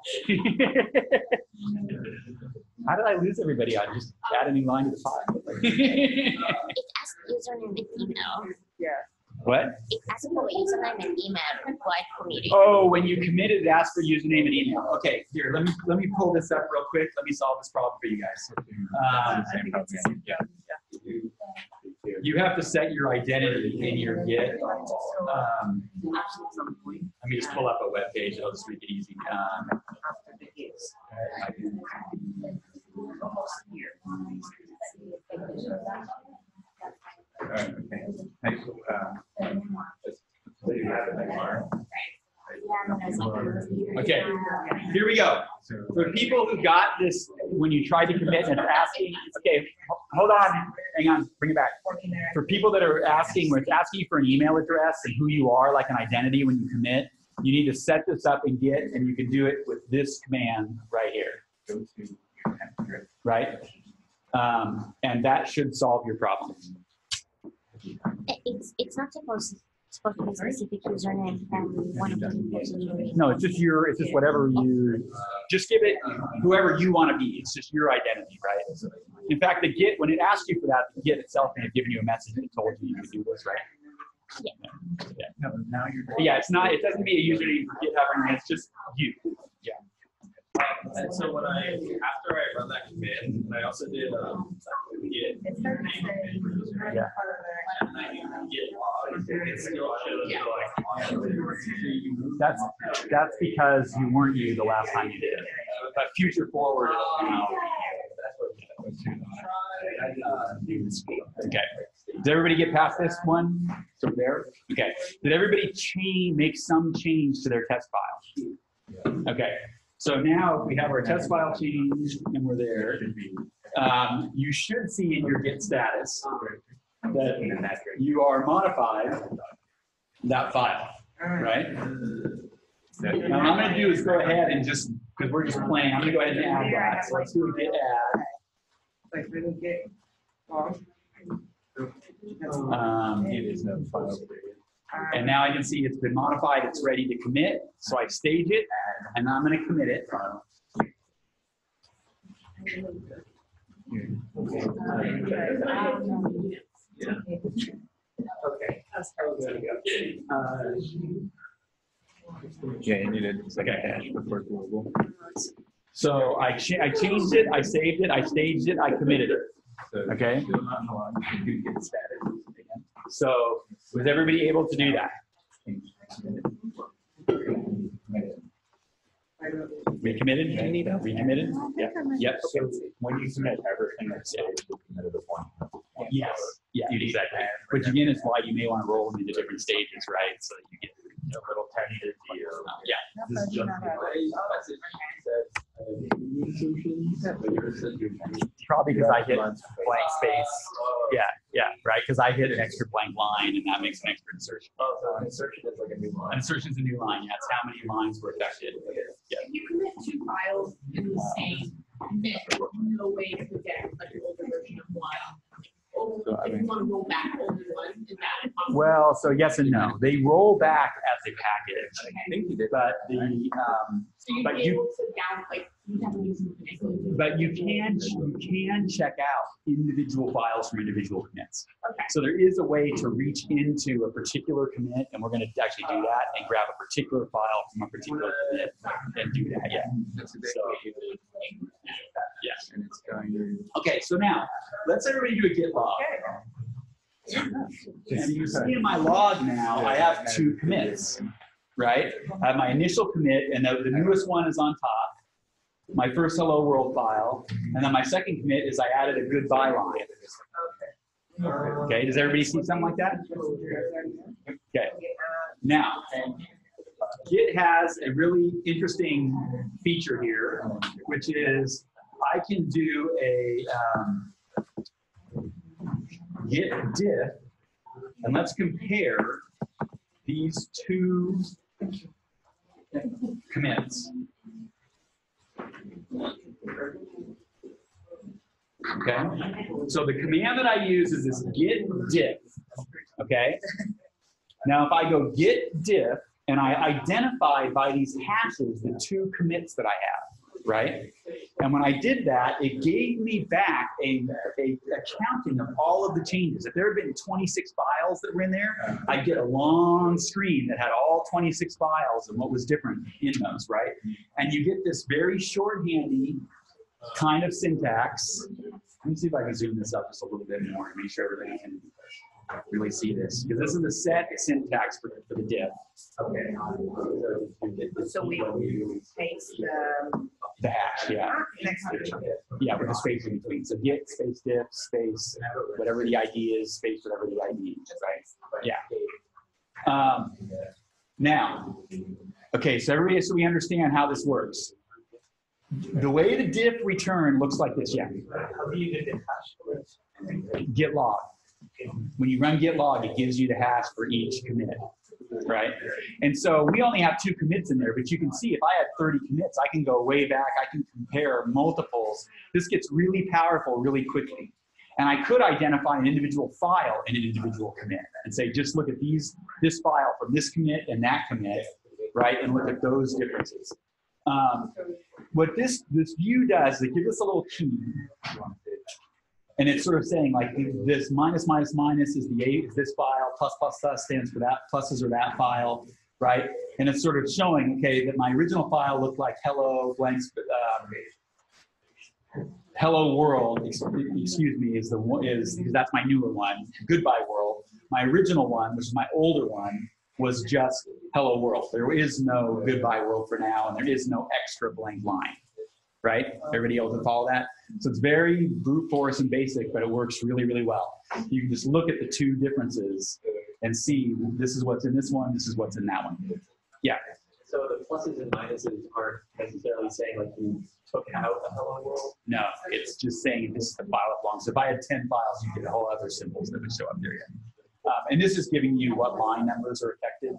How did I lose everybody? I just add a new line to the file. It asks username and email. Yeah. What? It asks for username and email while committing. Oh, when you committed, it asked for username and email. Okay, here, let me pull this up real quick. Let me solve this problem for you guys. You have to set your identity in your Git. Let me just pull up a web page. It'll just make it easy. Okay, here we go. For people who got this, when you tried to commit and it's asking, okay, hold on, hang on, bring it back. For people that are asking, where it's asking you for an email address and who you are, like an identity when you commit, you need to set this up in Git, and you can do it with this command right here. Right? And that should solve your problem. It's not supposed to be a specific username from one of the repositories. No, it's just whatever you, just give it whoever you want to be. It's just your identity, right? In fact, the Git, when it asks you for that, the Git itself may have given you a message that told you you could do this, right? Yeah. Yeah. No, now yeah, it's not, it doesn't be a username for GitHub, it's just you. Yeah. And so when after I run that commit, I also did Git. Yeah. It still shows That's because you weren't you the last time you did it. But future forward, okay. Did everybody get past this one? So there? Okay. Did everybody make some change to their test file? Okay. So now we have our test file changed and we're there. You should see in your Git status that you are modified that file, right? Now what I'm going to do is go ahead and just, because we're just playing, I'm going to go ahead and add that. So let's do a Git add. It is no file. And now I can see it's been modified, it's ready to commit. So I stage it, and I'm going to commit it. Okay. Yeah, you need a second hash before global. So I changed it, I saved it, I staged it, I committed it. Okay. So was everybody able to do that? We committed? We committed? Yeah. Yep. So when you submit everything that's saved, you committed the one. Yes. Yeah, exactly. Which again is why you may want to roll them into different stages, right? So that you get A little tentative view. yeah. This is just Probably because I hit blank space. Yeah, yeah, right. Because I hit an extra blank line, and that makes an extra insertion. Oh, so an insertion is like a new line. Insertion is a new line. Yeah, it's how many lines were affected. Yeah. If you commit two files in the same commit, no way to get like an older version of one. So, I If you mean- want to roll back older one, is that impossible? Well, so yes and no. They roll back as a package, I think you did. but the So you'd but be you able to down, like, you'd have to use them manually. but you can check out individual files from individual commits. Okay. So there is a way to reach into a particular commit, and we're going to actually do that and grab a particular file from a particular commit and do that. Yeah. That's exactly So, what you did. Yeah. And it's going. Okay, so now let's everybody do a Git log. And you see in my log now, I have 2 commits, right? I have my initial commit, and the newest one is on top. My first hello world file, and then my second commit is I added a goodbye line. Okay, does everybody see something like that? Okay. Now, Git has a really interesting feature here, which is I can do a Git diff, and let's compare these 2 commits. Okay, so the command that I use is this git diff. Okay, now if I go git diff and I identify by these hashes the 2 commits that I have, right? And when I did that, it gave me back a counting of all of the changes. If there had been 26 files that were in there, I'd get a long screen that had all 26 files and what was different in those, right? And you get this very shorthandy kind of syntax. Let me see if I can zoom this up just a little bit more to make sure everybody can really see this. Because this is the set syntax for the diff. Okay. So we paste The hash, yeah. next to each other. Yeah, with the space in between. So git space diff space whatever the ID is, space whatever the ID is, right? Yeah. Now, okay, so everybody, so we understand how this works. The way the diff return looks like this, yeah. How do you get the hash? Git log. When you run git log, it gives you the hash for each commit, right? And so we only have 2 commits in there, but you can see if I had 30 commits, I can go way back, I can compare multiples. This gets really powerful really quickly. And I could identify an individual file in an individual commit and say, just look at this file from this commit and that commit, right? And look at those differences. What this view does is it gives us a little key. And it's sort of saying like this minus minus minus is this file, plus plus plus stands for that, pluses are that file, right? And it's sort of showing, okay, that my original file looked like hello blanks, hello world, excuse me, is because that's my newer one. Goodbye world. My original one, which is my older one, was just hello world. There is no goodbye world for now, and there is no extra blank line. Right? Everybody able to follow that? So it's very brute force and basic, but it works really, really well. You can just look at the 2 differences and see this is what's in this one, this is what's in that one. Yeah. So the pluses and minuses aren't necessarily saying like you took out the hello world? No, it's just saying this is the file it belongs. So if I had 10 files, you get a whole other symbols that would show up there. And this is giving you what line numbers are affected.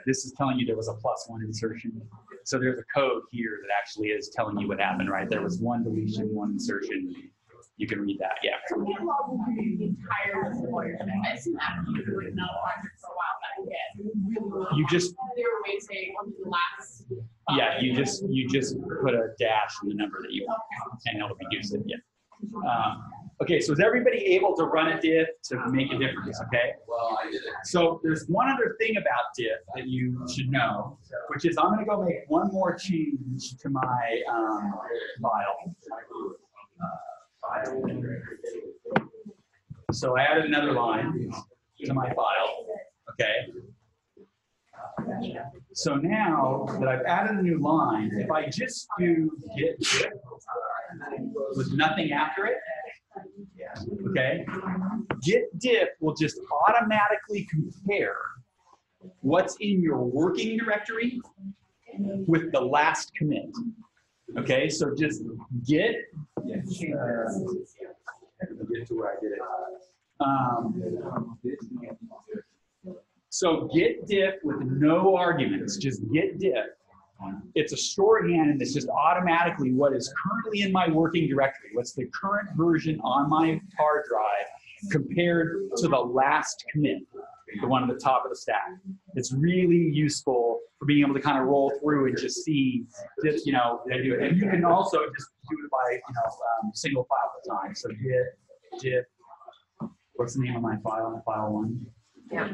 This is telling you there was a +1 insertion. So there's a code here that actually is telling you what happened, right? There was 1 deletion, 1 insertion. You can read that, yeah. The entire list of what you're saying. I assume after you do another project for a while that get You just, there were ways saying on the last. yeah, you just put a dash in the number that you want, and it'll reduce it, yeah. Okay, so is everybody able to run a diff to make a difference, okay? Well, I did it. So there's one other thing about diff that you should know, which is I'm gonna go make one more change to my file. So I added another line to my file, okay? So now that I've added a new line, if I just do git diff with nothing after it, okay, git diff will just automatically compare what's in your working directory with the last commit. Okay, so just get to where I did it. So git diff with no arguments, just git diff. It's a shorthand and it's just automatically what is currently in my working directory. What's the current version on my hard drive compared to the last commit, the one at the top of the stack. It's really useful for being able to kind of roll through and just see, you know, they do it. And you can also just do it by, you know, single file at a time. So git diff, what's the name of my file? File 1. Yeah.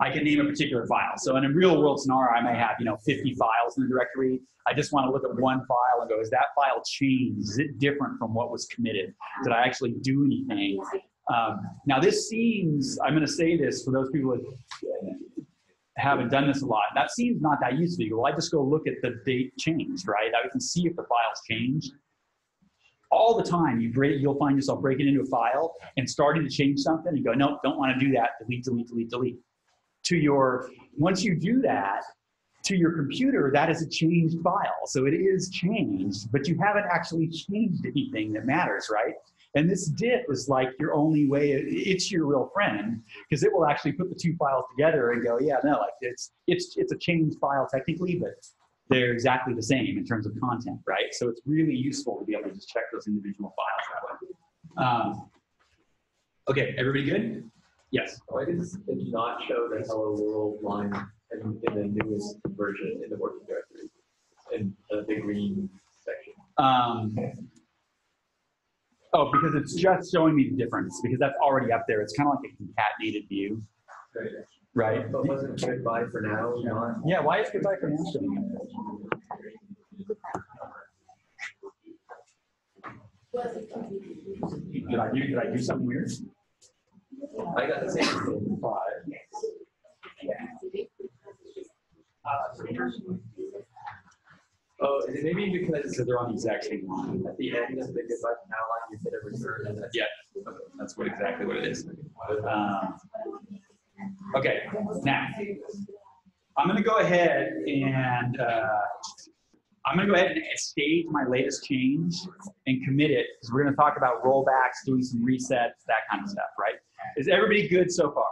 I can name a particular file. So in a real world scenario, I may have 50 files in the directory. I just want to look at one file and go, is that file changed? Is it different from what was committed? Did I actually do anything? Now this seems, I'm going to say this for those people that haven't done this a lot, that seems not that useful. Well, I just go look at the date changed, right? I can see if the file's changed. All the time, you'll find yourself breaking into a file and starting to change something and go, nope, don't want to do that, delete, delete, delete, delete. Once you do that, to your computer, that is a changed file. So it is changed, but you haven't actually changed anything that matters, right? And this diff is like your only way, it's your real friend, because it will actually put the two files together and go, yeah, no, like it's a changed file technically, but they're exactly the same in terms of content, right? So it's really useful to be able to just check those individual files that way. Okay, everybody good? Yes. Why does it not show the hello world line in the newest version in the working directory in the green section? Oh, because it's just showing me the difference, because that's already up there. It's kind of like a concatenated view, right? But wasn't goodbye for now not? Yeah, why is goodbye for now showing up? Did I do something weird? I got the same thing. Oh, is it maybe because They're on the exact same line. at the end of the goodbye for now line you hit a return and that's Yeah, that's exactly what it is. Okay, now I'm going to go ahead and stage my latest change and commit it, because we're going to talk about rollbacks, doing some resets, that kind of stuff, right? Is everybody good so far?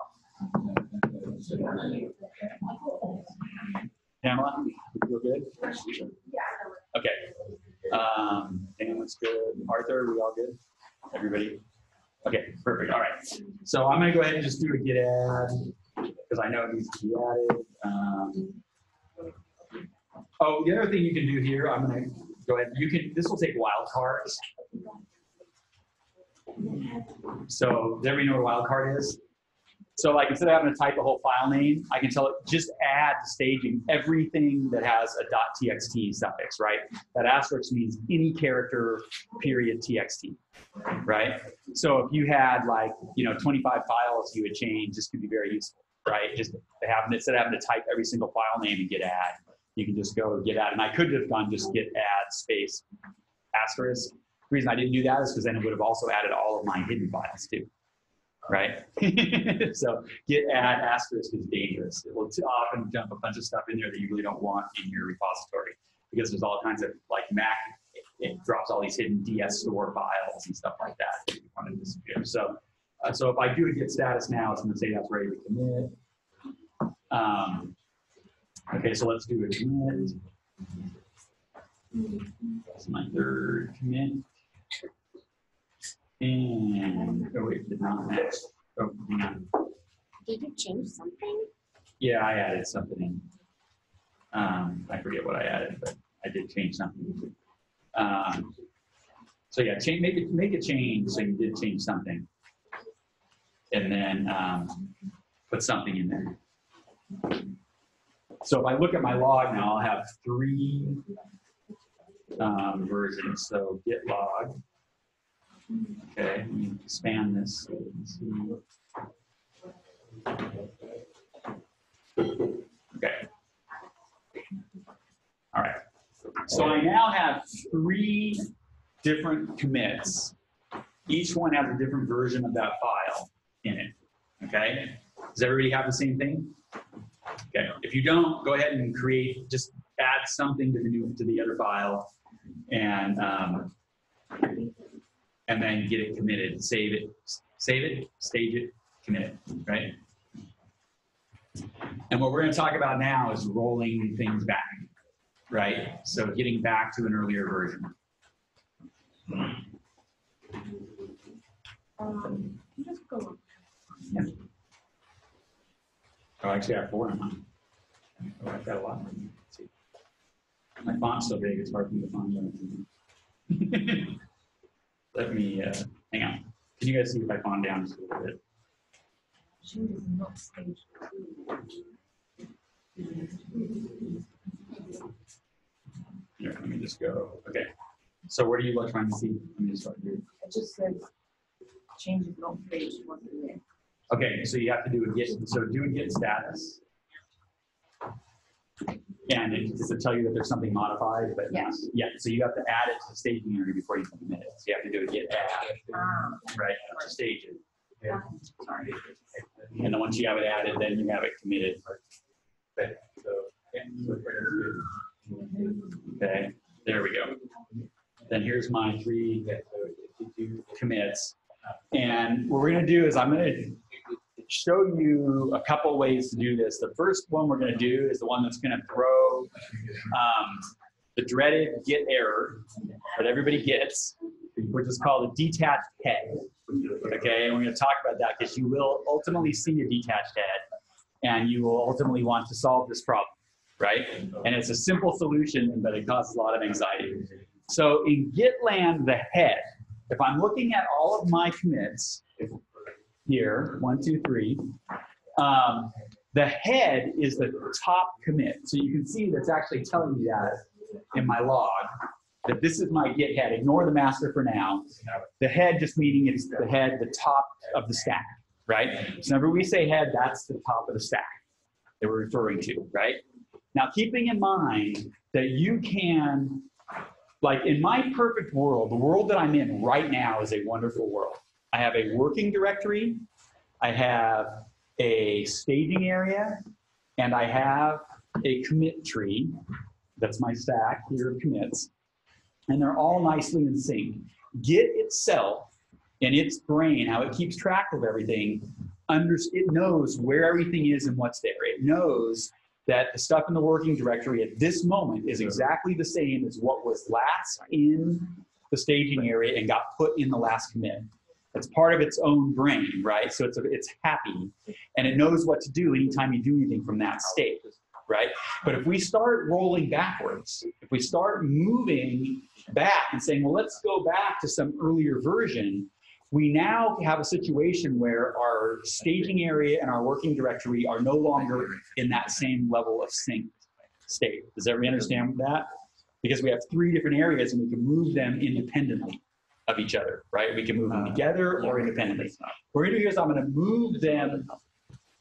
Pamela, you feel good? Okay. Dan looks good. Arthur, we all good? Everybody? Okay, perfect. All right. So I'm going to go ahead and just do a git add, because I know it needs to be added. Oh, the other thing you can do here, I'm going to go ahead. This will take wildcards. So does everybody know what a wildcard is? So like instead of having to type a whole file name, I can tell it just add to staging everything that has a .txt suffix, right? That asterisk means any character period txt, right? So if you had like 25 files you would change, this could be very useful, right? Just instead of having to type every single file name and git add, you can just go git add. And I could have gone just git add space asterisk. The reason I didn't do that is because then it would have also added all of my hidden files too. Right? So git add asterisk is dangerous. It will often dump a bunch of stuff in there that you really don't want in your repository, because there's all kinds of, like Mac, it drops all these hidden DS store files and stuff like that that you want to disappear. So if I do a git status now, it's going to say that's ready to commit. Okay, so let's do a commit. That's my third commit. And, oh wait, did not match. Oh, hang on. Did you change something? Yeah, I added something in. I forget what I added, but I did change something. So yeah, make a change so you did change something. And then put something in there. So if I look at my log now, I'll have 3 versions. So git log. Okay, let me expand this so you can see. Okay. All right. So I now have 3 different commits. Each one has a different version of that file in it. Okay. Does everybody have the same thing? Okay. If you don't, go ahead and just add something to the other file, and then get it committed. Save it, stage it, commit it, right? And what we're going to talk about now is rolling things back, right? So getting back to an earlier version. Just go. Yeah. Oh, actually, I have 4 of them. Oh, I've got a lot. Let's see. My font's so big, it's hard for me to find everything. Let me, hang on. Can you guys see if I font down just a little bit? Changes not staged. Here, let me just go. Okay. So where do you look trying to see? Let me just start here. It just says changes not staged wasn't there. Okay, so you have to do a Git. So do a Git status. And does it tell you that there's something modified? But Yes. yeah, so you have to add it to the staging area before you commit it. So you have to do a Git add, right, to stage it. Sorry. And then once you have it added, then you have it committed. Okay, there we go. Then here's my 3 commits. And what we're going to do is I'm going to show you a couple ways to do this. The first one we're going to do is the one that's going to throw the dreaded Git error that everybody gets, which is called a detached head. Okay, and we're going to talk about that because you will ultimately see a detached head, and you will ultimately want to solve this problem, right? And it's a simple solution, but it causes a lot of anxiety. So in Git land, the head, if I'm looking at all of my commits here, 1, 2, 3, the head is the top commit. So you can see that's actually telling me that in my log, that this is my Git head. Ignore the master for now. The head just meaning it's the head, the top of the stack, right? So whenever we say head, that's the top of the stack that we're referring to, right? Now, keeping in mind that you can, like in my perfect world, the world that I'm in right now is a wonderful world. I have a working directory, I have a staging area, and I have a commit tree. That's my stack here of commits. And they're all nicely in sync. Git itself, in its brain, how it keeps track of everything, it knows where everything is and what's there. It knows that the stuff in the working directory at this moment is exactly the same as what was last in the staging area and got put in the last commit. It's part of its own brain, right? So it's happy, and it knows what to do anytime you do anything from that state, right? But if we start rolling backwards, if we start moving back and saying, well, let's go back to some earlier version, we now have a situation where our staging area and our working directory are no longer in that same level of sync state. Does everybody understand that? Because we have 3 different areas and we can move them independently of each other, right? We can move them together or independently. What we're going to do here is I'm going to move them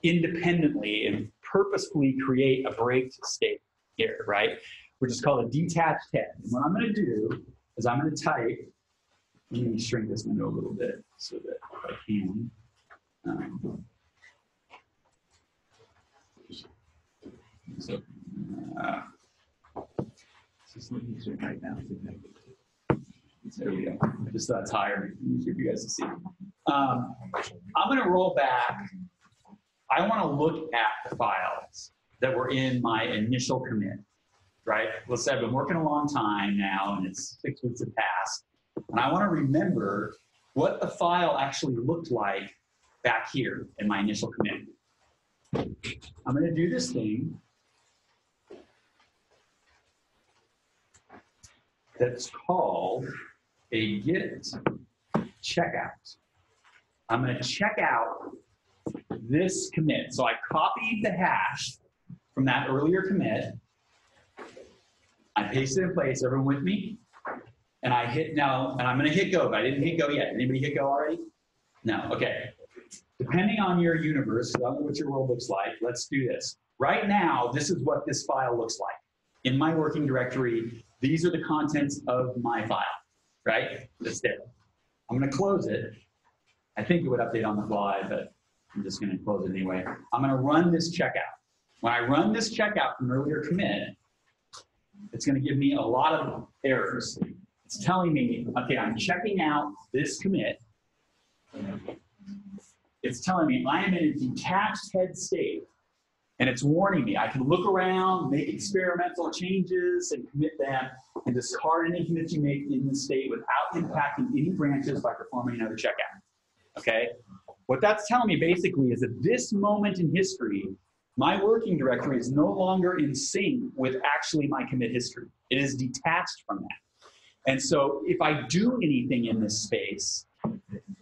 independently and purposefully create a break state here, right? Which is called a detached head. And what I'm going to do is I'm going to type, let me shrink this window a little bit so that I can. Just looking through it right now. There we go. Just so that's higher, easier for you guys to see. I'm going to roll back. I want to look at the files that were in my initial commit, right? Let's say I've been working a long time now, and it's 6 weeks have passed. And I want to remember what the file actually looked like back here in my initial commit. I'm going to do this thing that's called a Git Checkout. I'm going to check out this commit. So I copied the hash from that earlier commit. I pasted it in place. Everyone with me? And I hit now, and I'm going to hit go, but I didn't hit go yet. Anybody hit go already? No. Okay. Depending on your universe, I don't know what your world looks like. Let's do this. Right now, this is what this file looks like. In my working directory, these are the contents of my file, right? That's there. I'm going to close it. I think it would update on the fly, but I'm just going to close it anyway. I'm going to run this checkout. When I run this checkout from earlier commit, it's going to give me a lot of errors. It's telling me, okay, I'm checking out this commit. It's telling me I am in a detached head state. And it's warning me. I can look around, make experimental changes, and commit them, and discard any commits you make in this state without impacting any branches by performing another checkout. Okay? What that's telling me basically is at this moment in history, my working directory is no longer in sync with actually my commit history. It is detached from that. And so if I do anything in this space,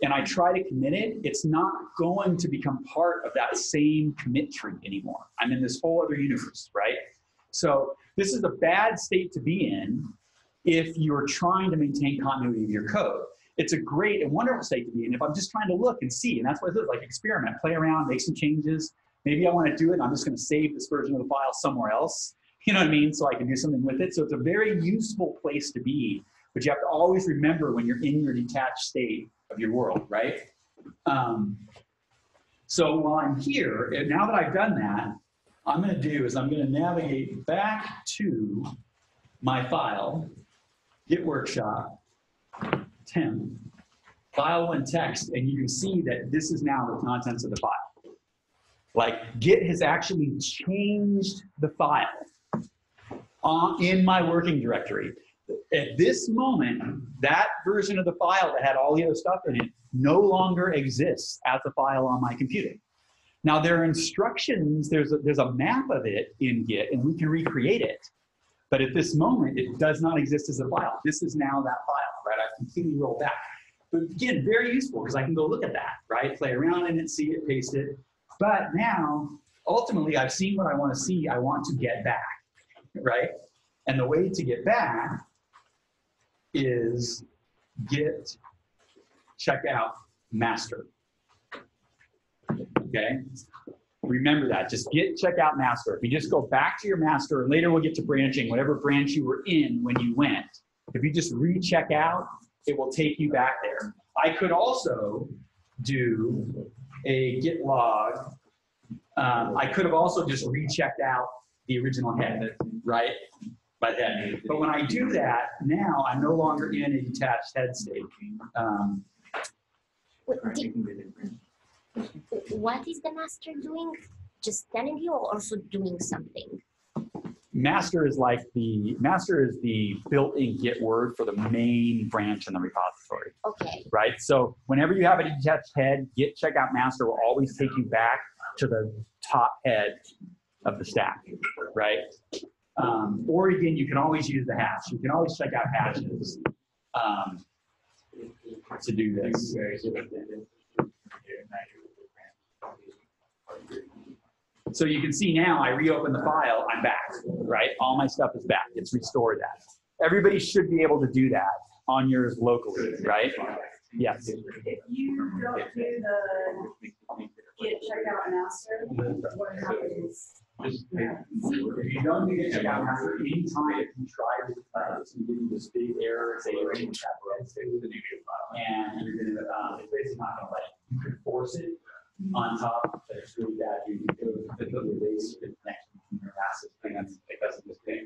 and I try to commit it, it's not going to become part of that same commit tree anymore. I'm in this whole other universe, right? So this is a bad state to be in if you're trying to maintain continuity of your code. It's a great and wonderful state to be in if I'm just trying to look and see, and that's what it is, like experiment, play around, make some changes. Maybe I want to do it, and I'm just going to save this version of the file somewhere else, you know what I mean, so I can do something with it. So it's a very useful place to be, but you have to always remember when you're in your detached state of your world, right? So while I'm here, and now that I've done that, I'm going to do is I'm going to navigate back to my file, Git Workshop, temp, file and text, and you can see that this is now the contents of the file. Like Git has actually changed the file in my working directory. At this moment, that version of the file that had all the other stuff in it no longer exists as a file on my computer. Now there are instructions, there's a map of it in Git, and we can recreate it. But at this moment, it does not exist as a file. This is now that file, right? I've completely rolled back. But again, very useful because I can go look at that, right? Play around in it, see it, paste it. But now, ultimately, I've seen what I want to see. I want to get back, right? And the way to get back is Git Checkout Master. Okay? Remember that. Just Git Checkout Master. If you just go back to your master, and later we'll get to branching, whatever branch you were in when you went, if you just recheck out, it will take you back there. I could also do a git log. I could have also just rechecked out the original head, right? But when I do that, now I'm no longer in a detached head state. What is the master doing? Just telling you, or also doing something? Master is the built-in Git word for the main branch in the repository. Okay. Right? So whenever you have a detached head, Git Checkout Master will always take you back to the top head of the stack, right? Or again, you can always use the hash. You can always check out hashes to do this. So you can see now I reopen the file, I'm back, right? All my stuff is back. It's restored that. Everybody should be able to do that on yours locally, right? Yes. If you don't do the Git Checkout Master, what happens? If you don't do Git Checkout Master, anytime if you try to do this big error, say you're in and you're going to, it's basically not going to let you. You can force it on top, but it's really bad. You can go to erase the connection between your massive things because of this thing.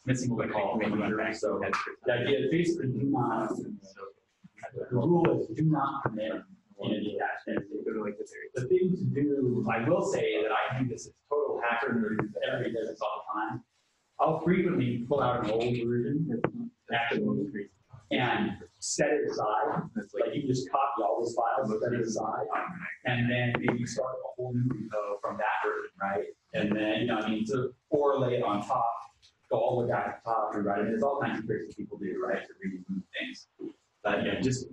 Missing what we call under. So the idea is basically do not, the rule is do not commit in a detached entity. The thing to do, I will say that I do this as total hacker move, that everybody does this all the time. I'll frequently pull out an old version, actually, and set it aside. Like you just copy all those files, set it aside, and then maybe start a whole new repo from that version, right? And then, you know, I mean, to overlay it on top, go all the way back to the top, rewrite it. There's all kinds of tricks that people do, right, to remove things. But yeah, just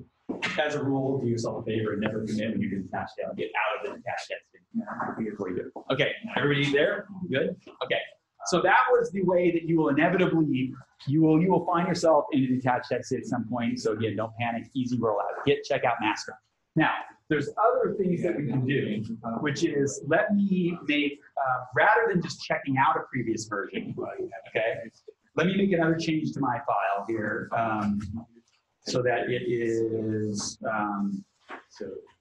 as a rule, do yourself a favor and never commit when you do detach down. Get out of the detached entity before you do. Okay, everybody there? Good? Okay. So that was the way that you will inevitably, you will find yourself in a detached entity at some point. So again, don't panic, easy rollout. Git Checkout Master. Now, there's other things that we can do, which is let me make, rather than just checking out a previous version, okay, let me make another change to my file here so that it is,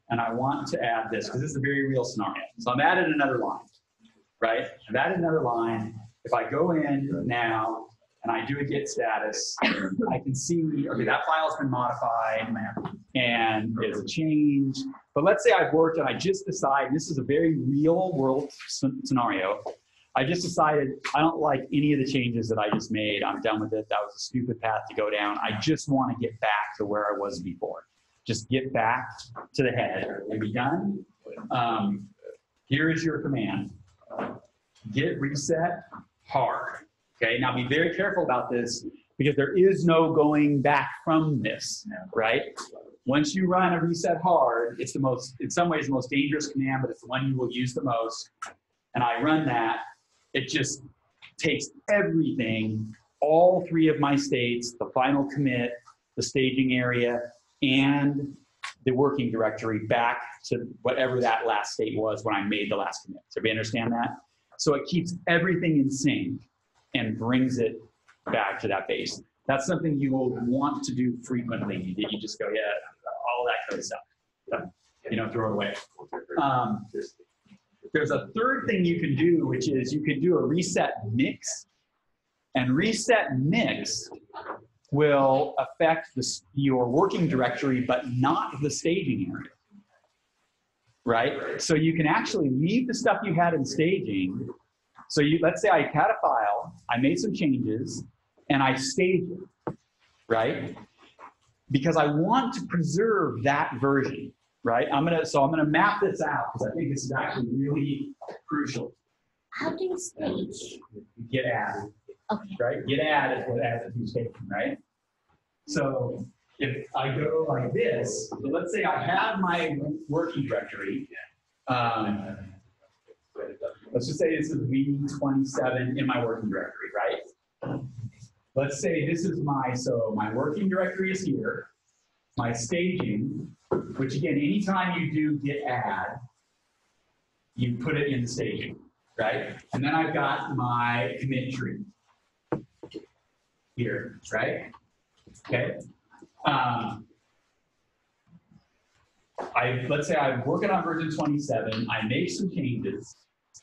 and I want to add this because this is a very real scenario. So I'm adding another line, right? I've added another line. If I go in now and I do a Git status, I can see, okay, that file has been modified and it's a change. But let's say I've worked and I just decide, this is a very real world scenario. I just decided I don't like any of the changes that I just made. I'm done with it. That was a stupid path to go down. I just want to get back to where I was before. Just get back to the head and be done. Here is your command. Git reset hard. Okay, now be very careful about this because there is no going back from this, right? Once you run a reset hard, it's the most, in some ways, the most dangerous command, but it's the one you will use the most. And I run that, it just takes everything, all three of my states, the final commit, the staging area, and the working directory back to whatever that last state was when I made the last commit. So we understand that? So it keeps everything in sync and brings it back to that base. That's something you will want to do frequently. You just go, yeah, all that kind of stuff. You know, throw it away. There's a third thing you can do, which is you can do a reset mix. And reset mix will affect your working directory, but not the staging area. Right? So you can actually leave the stuff you had in staging. So let's say I had a file, I made some changes, and I staged it, right? Because I want to preserve that version, right? So I'm gonna map this out because I think this is actually really crucial. How do you stage? Git add, Okay. right? Git add is what adds it to staging, right? So if I go like this, so let's say I have my working directory. Let's just say this is V27 in my working directory, right? Let's say this is so my working directory is here. My staging, which again, anytime you do git add, you put it in the staging, right? And then I've got my commit tree here, right? Okay. Let's say I'm working on version 27. I make some changes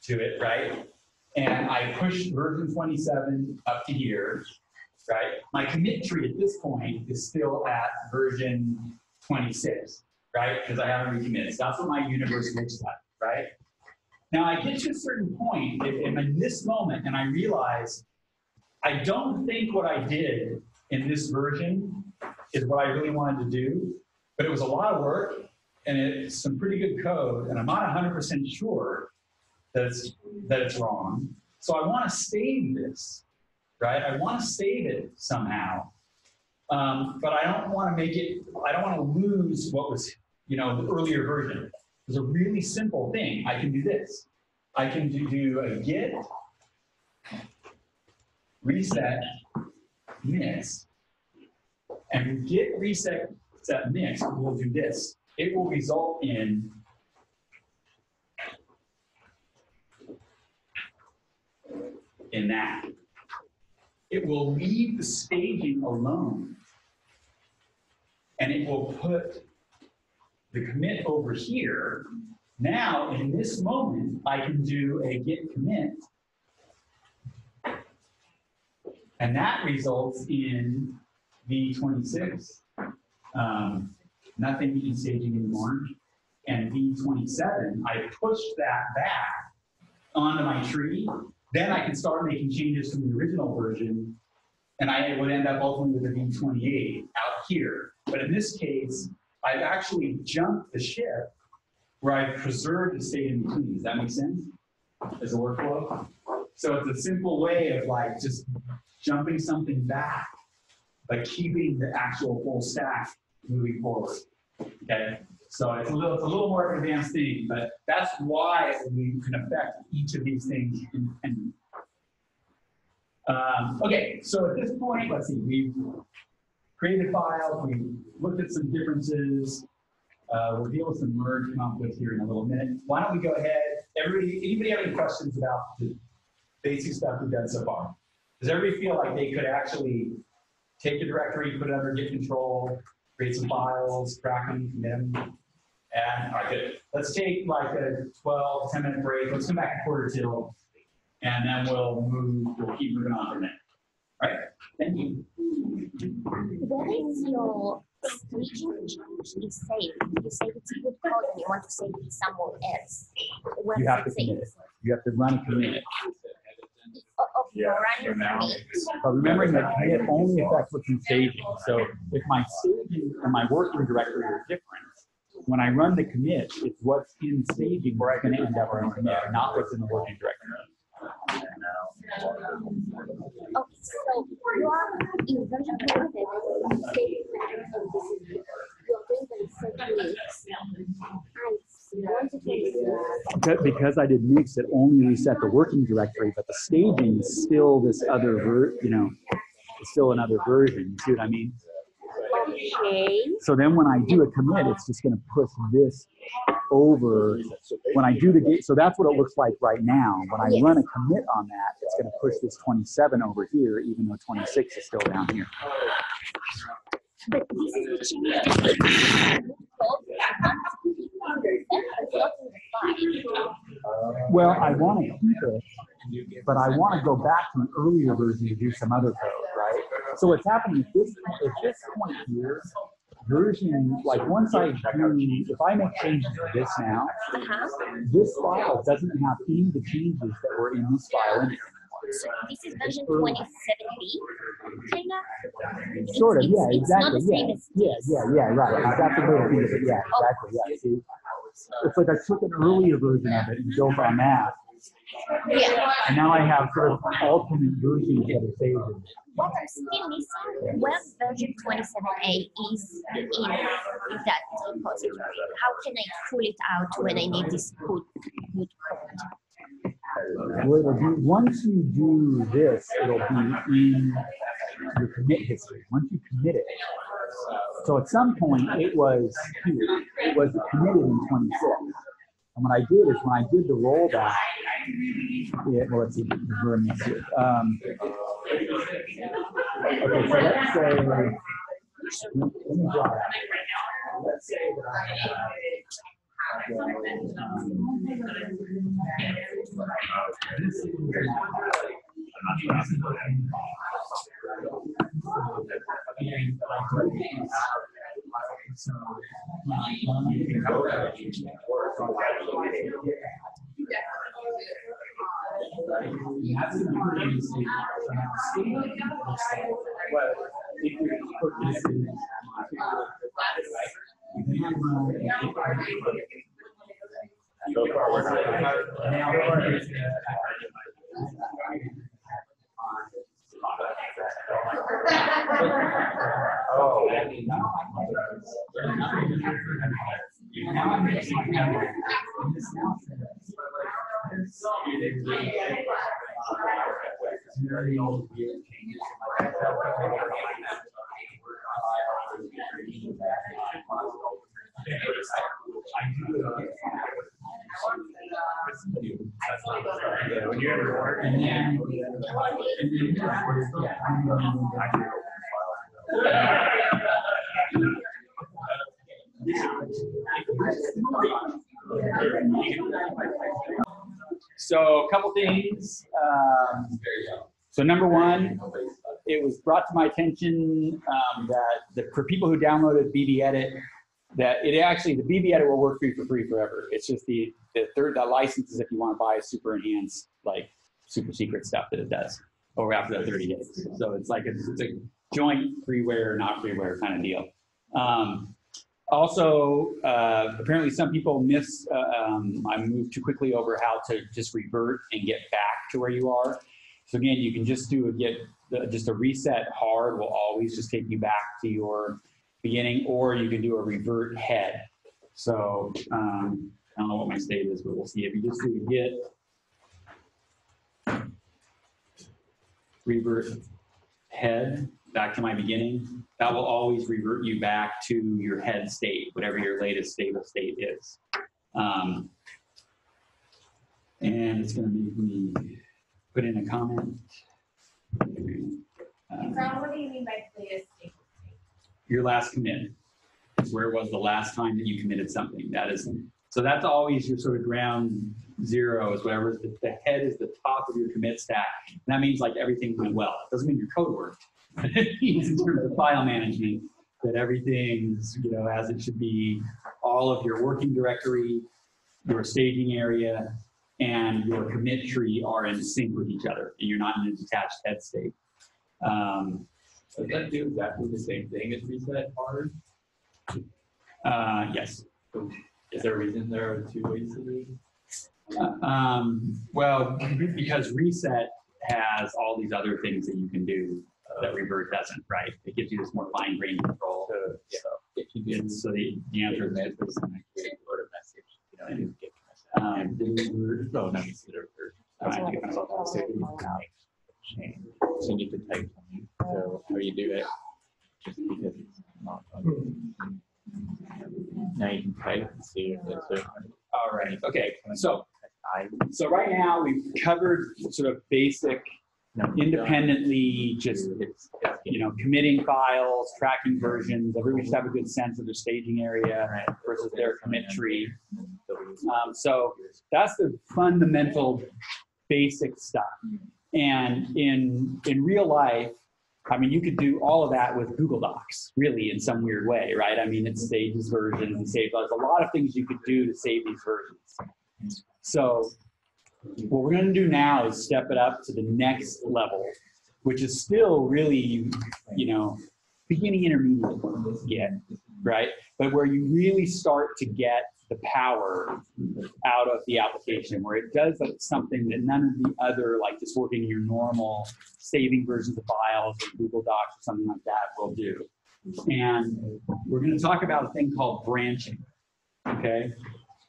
to it, right? And I push version 27 up to here, right? My commit tree at this point is still at version 26, right? Because I haven't recommitted. So that's what my universe looks like, right? Now I get to a certain point, and in this moment, and I realize I don't think what I did in this version is what I really wanted to do, but it was a lot of work, and it's some pretty good code, and I'm not 100% sure that it's wrong. So I want to save this, right? I want to save it somehow, but I don't want to I don't want to lose what was, the earlier version. It's a really simple thing. I can do this. I can do a git reset mix, and git reset mix will do this. It will result in that. It will leave the staging alone, and it will put the commit over here. Now, in this moment, I can do a git commit, and that results in V26, nothing in staging anymore, and V27, I push that back onto my tree. Then I can start making changes from the original version, and I would end up ultimately with a V28 out here. But in this case, I've actually jumped the ship where I've preserved the state in between. Does that make sense as a workflow? So it's a simple way of just jumping something back, but keeping the actual full stack moving forward. Okay? So it's a little more of an advanced thing, but that's why we can affect each of these things independently. Okay, so at this point, let's see, we've created files, we've looked at some differences, we'll deal with some merge conflicts here in a little minute. Why don't we go ahead, anybody have any questions about the basic stuff we've done so far? Does everybody feel like they could actually take a directory, put it under Git control, create some files, crack them, commit them? And all right, good. Let's take like a 12, 10-minute break. Let's come back a quarter till, and then we'll keep moving on from there. All right, thank you. What is your staging change is saved? You save it to good code and you want to save it somewhere else. Where You does have to it save? commit it. You have to run a commit. You're running commit. But remembering that commit only affects what's in staging. So if my staging and my working directory are different, when I run the commit, it's what's in staging where I'm going to end up running commit, not what's in the working directory. Okay, so you are in version 27, you are doing the mix. I want to do Because I did mix, it only reset the working directory, but the staging is still this other it's still another version. You see what I mean? okay. So then when I do a commit, it's just going to push this over. When I do the gate, so that's what it looks like right now. When I run a commit on that, it's going to push this 27 over here, even though 26 is still down here. But this is the change that Well, I want to keep it, but I want to go back to an earlier version to do some other code, right? So what's happening at this point here, version, like once I do, if I make changes to this now, this file doesn't have any of the changes that were in this file anymore. So this is version 27B, kind of? Sort of, yeah, it's exactly. Not the same as Right. That's a way to think of it. Yeah, exactly. Yeah. See, it's like I took an earlier version of it and built on that. Yeah. And now I have sort of alternate versions that are saved. What I'm still missing, where version 27A is in that repository. How can I pull it out when I need this good code? Well, it'll be, once you do this, it'll be in your commit history. Once you commit it. So at some point, it was here. It was committed in 26. And what I did is when I did the rollback, well, let's see, we're in this here. Okay, so let's say, let me draw that. Let's say that I have, So a couple things. So number one, it was brought to my attention that for people who downloaded BB Edit, that it actually, the BB Edit will work for you for free forever. It's just the licenses if you want to buy super enhanced, like super secret stuff that it does over after the 30 days. So it's like it's a joint freeware, not freeware kind of deal. Also, apparently some people miss, I moved too quickly over how to just revert and get back to where you are. So again, you can just do just a reset hard will always just take you back to your beginning, or you can do a revert head. So I don't know what my state is, but we'll see. If you just do git revert head back to my beginning, that will always revert you back to your head state, whatever your latest stable state is. And it's going to make me put in a comment. What do you mean by latest stable state? Your last commit. Where it was the last time that you committed something. That is, so that's always your sort of ground zero, is whatever the head is the top of your commit stack. And that means like everything went well. It doesn't mean your code worked. It means in terms of file management that everything's, you know, as it should be. All of your working directory, your staging area, and your commit tree are in sync with each other. And you're not in a detached head state. Does that do exactly the same thing as reset hard? Yes. Is there a reason there are two ways to do it? Well, because reset has all these other things that you can do that revert doesn't, right? It gives you this more fine-grained control. So So the answer is that person actually wrote a message. You know, and Git commit. No, not consider. Change. So you need to type something. So how you do it? Just because it's not. Now you can type and see if it's. All right. Okay. So right now we've covered sort of basic. Independently, just committing files, tracking versions. Everybody should have a good sense of their staging area versus their commit tree. So that's the fundamental, basic stuff. And in real life, I mean, you could do all of that with Google Docs, really, in some weird way, right? I mean, it stages versions and saves. There's a lot of things you could do to save these versions. So what we're going to do now is step it up to the next level, which is still really, beginning intermediate Git, right? But where you really start to get the power out of the application, where it does something that none of the other, like just working in your normal saving versions of files or Google Docs or something like that will do. And we're going to talk about a thing called branching, okay?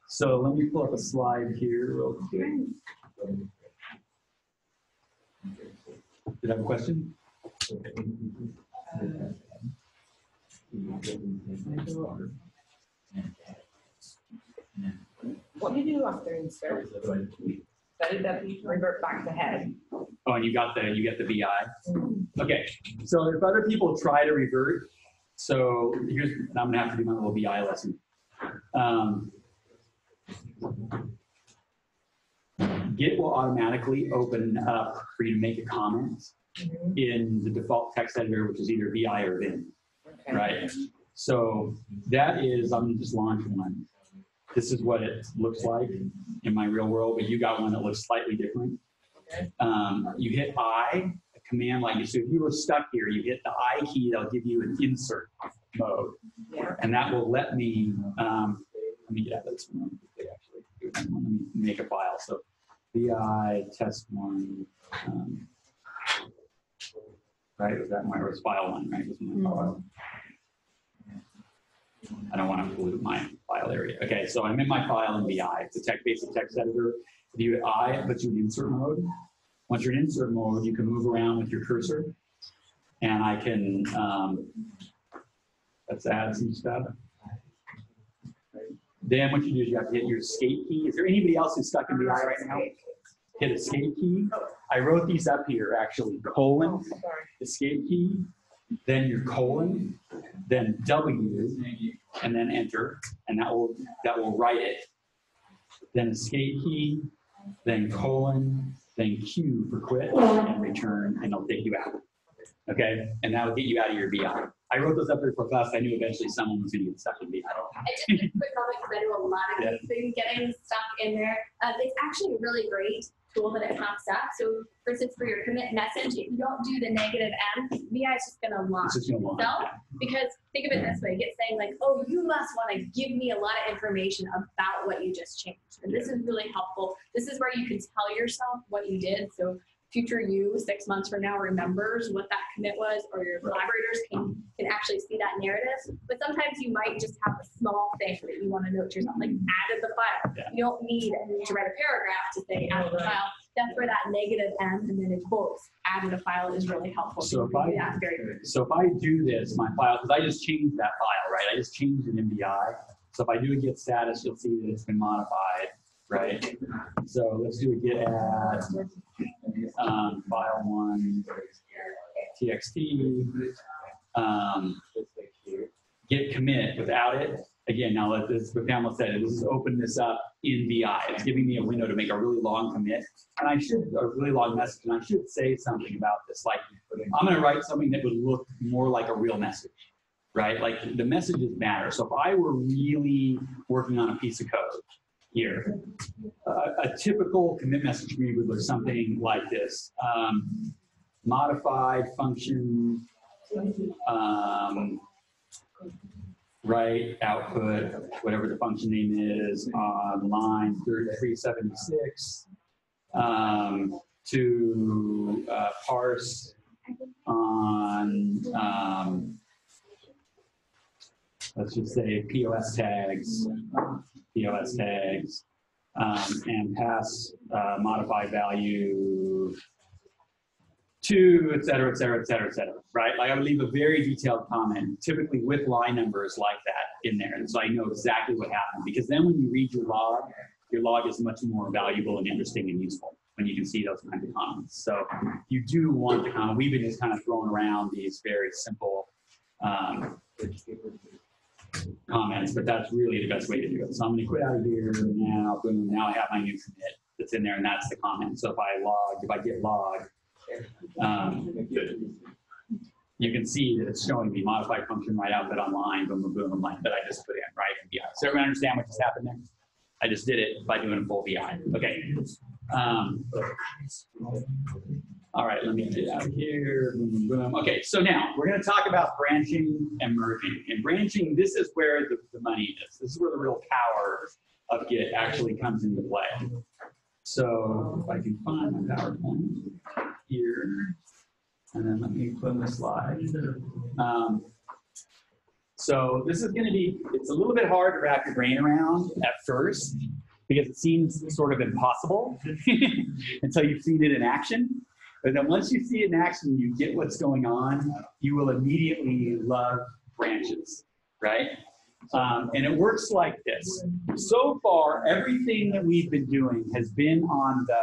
So let me pull up a slide here real quick. Did I have a question? What do you do after insert? That revert back to head. Oh, and you get the VI? Okay, so if other people try to revert, so here's, I'm gonna have to do my little VI lesson. Git will automatically open up for you to make a comment in the default text editor, which is either VI or Vim, right? So that is, I'm gonna just launch one. This is what it looks like in my real world, but you got one that looks slightly different. You hit I, a command like this. So if you were stuck here, you hit the I key, that'll give you an insert mode. And that will let me get out of this one. Let me make a file. So VI test one, right? Was that was file one, right? Was my file. I don't want to pollute my file area. Okay, so I'm in my file in VI. It's a basic text editor. If you hit I, it puts you in insert mode. Once you're in insert mode, you can move around with your cursor. And I can, let's add some stuff. Then what you do is you have to hit your escape key. Is there anybody else who's stuck in VI right now? Hit escape key. I wrote these up here, actually. Colon, escape key, then your colon, then W, and then enter, and that will write it. Then escape key, then colon, then Q for quit, and return, and it'll take you out. Okay, and that will get you out of your VI. I wrote those up there for class. I knew eventually someone was going to get stuck in VI. I just a quick comment because I know a lot of you've been getting stuck in there. It's actually a really great tool that it pops up. So for instance, for your commit message, if you don't do the -M, VI is just going to launch itself. Because think of it this way, Git's saying like, oh, you must want to give me a lot of information about what you just changed. And this is really helpful. This is where you can tell yourself what you did. So future you 6 months from now remembers what that commit was, or your collaborators can actually see that narrative. But sometimes you might just have a small thing that you want to note to yourself, like added the file. You don't need to write a paragraph to say added the file. That's where that -M and then in quotes added a file is really helpful. So if I do this, my file, because I just changed that file, right? I just changed it in VI. So if I do a Git status, you'll see that it's been modified, right? So let's do a Git add. File1 txt Git commit without it. Again, now what Pamela said, this is open this up in VI. It's giving me a window to make a really long commit, and a really long message, and I should say something about this. Like, I'm going to write something that would look more like a real message, right? Like the messages matter. So if I were really working on a piece of code here, a typical commit message read would look something like this. Modified function, write output, whatever the function name is, on line 376 to parse on let's just say POS tags, and pass modified value to, et cetera, et cetera, et cetera, et cetera, right? Like I would leave a very detailed comment, typically with line numbers like that in there. And so I know exactly what happened, because then when you read your log is much more valuable and interesting and useful when you can see those kinds of comments. So you do want the comment. We've been just kind of throwing around these very simple comments, but that's really the best way to do it. So I'm going to quit out of here now. Boom, now I have my new commit that's in there, and that's the comment. So if I git log, you can see that it's showing me modified function right output online, boom, boom, boom, like that I just put in, right, in VI. So everyone understand what just happened there? I just did it by doing a full VI. Okay. All right, let me get out of here. Boom, boom. Okay, so now we're going to talk about branching and merging. And branching, this is where the money is. This is where the real power of Git actually comes into play. So if I can find my PowerPoint here, and then let me put in the slide. So this is going to be, it's a little bit hard to wrap your brain around at first, because it seems sort of impossible until you've seen it in action. But then once you see it in action, you get what's going on, you will immediately love branches, right? And it works like this. So far, everything that we've been doing has been on the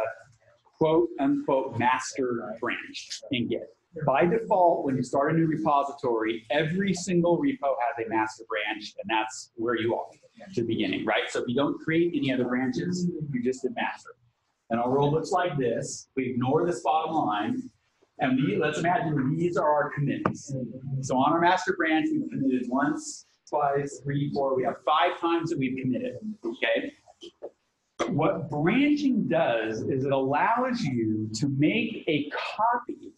quote unquote master branch in Git. By default, when you start a new repository, every single repo has a master branch, and that's where you are to the beginning, right? So if you don't create any other branches, you just did master. And our world looks like this. We ignore this bottom line, and let's imagine these are our commits. So on our master branch, we've committed once, twice, 3, 4. We have 5 times that we've committed, okay? What branching does is it allows you to make a copy,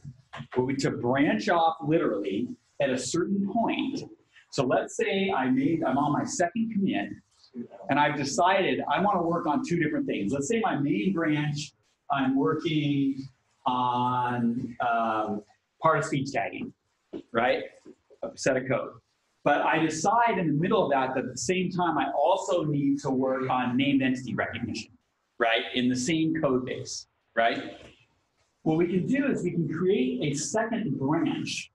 to branch off literally at a certain point. So let's say I'm on my second commit, and I've decided I want to work on 2 different things. Let's say my main branch, I'm working on part of speech tagging, right? A set of code. But I decide in the middle of that at the same time I also need to work on named entity recognition, right? In the same code base, right? What we can do is we can create a second branch,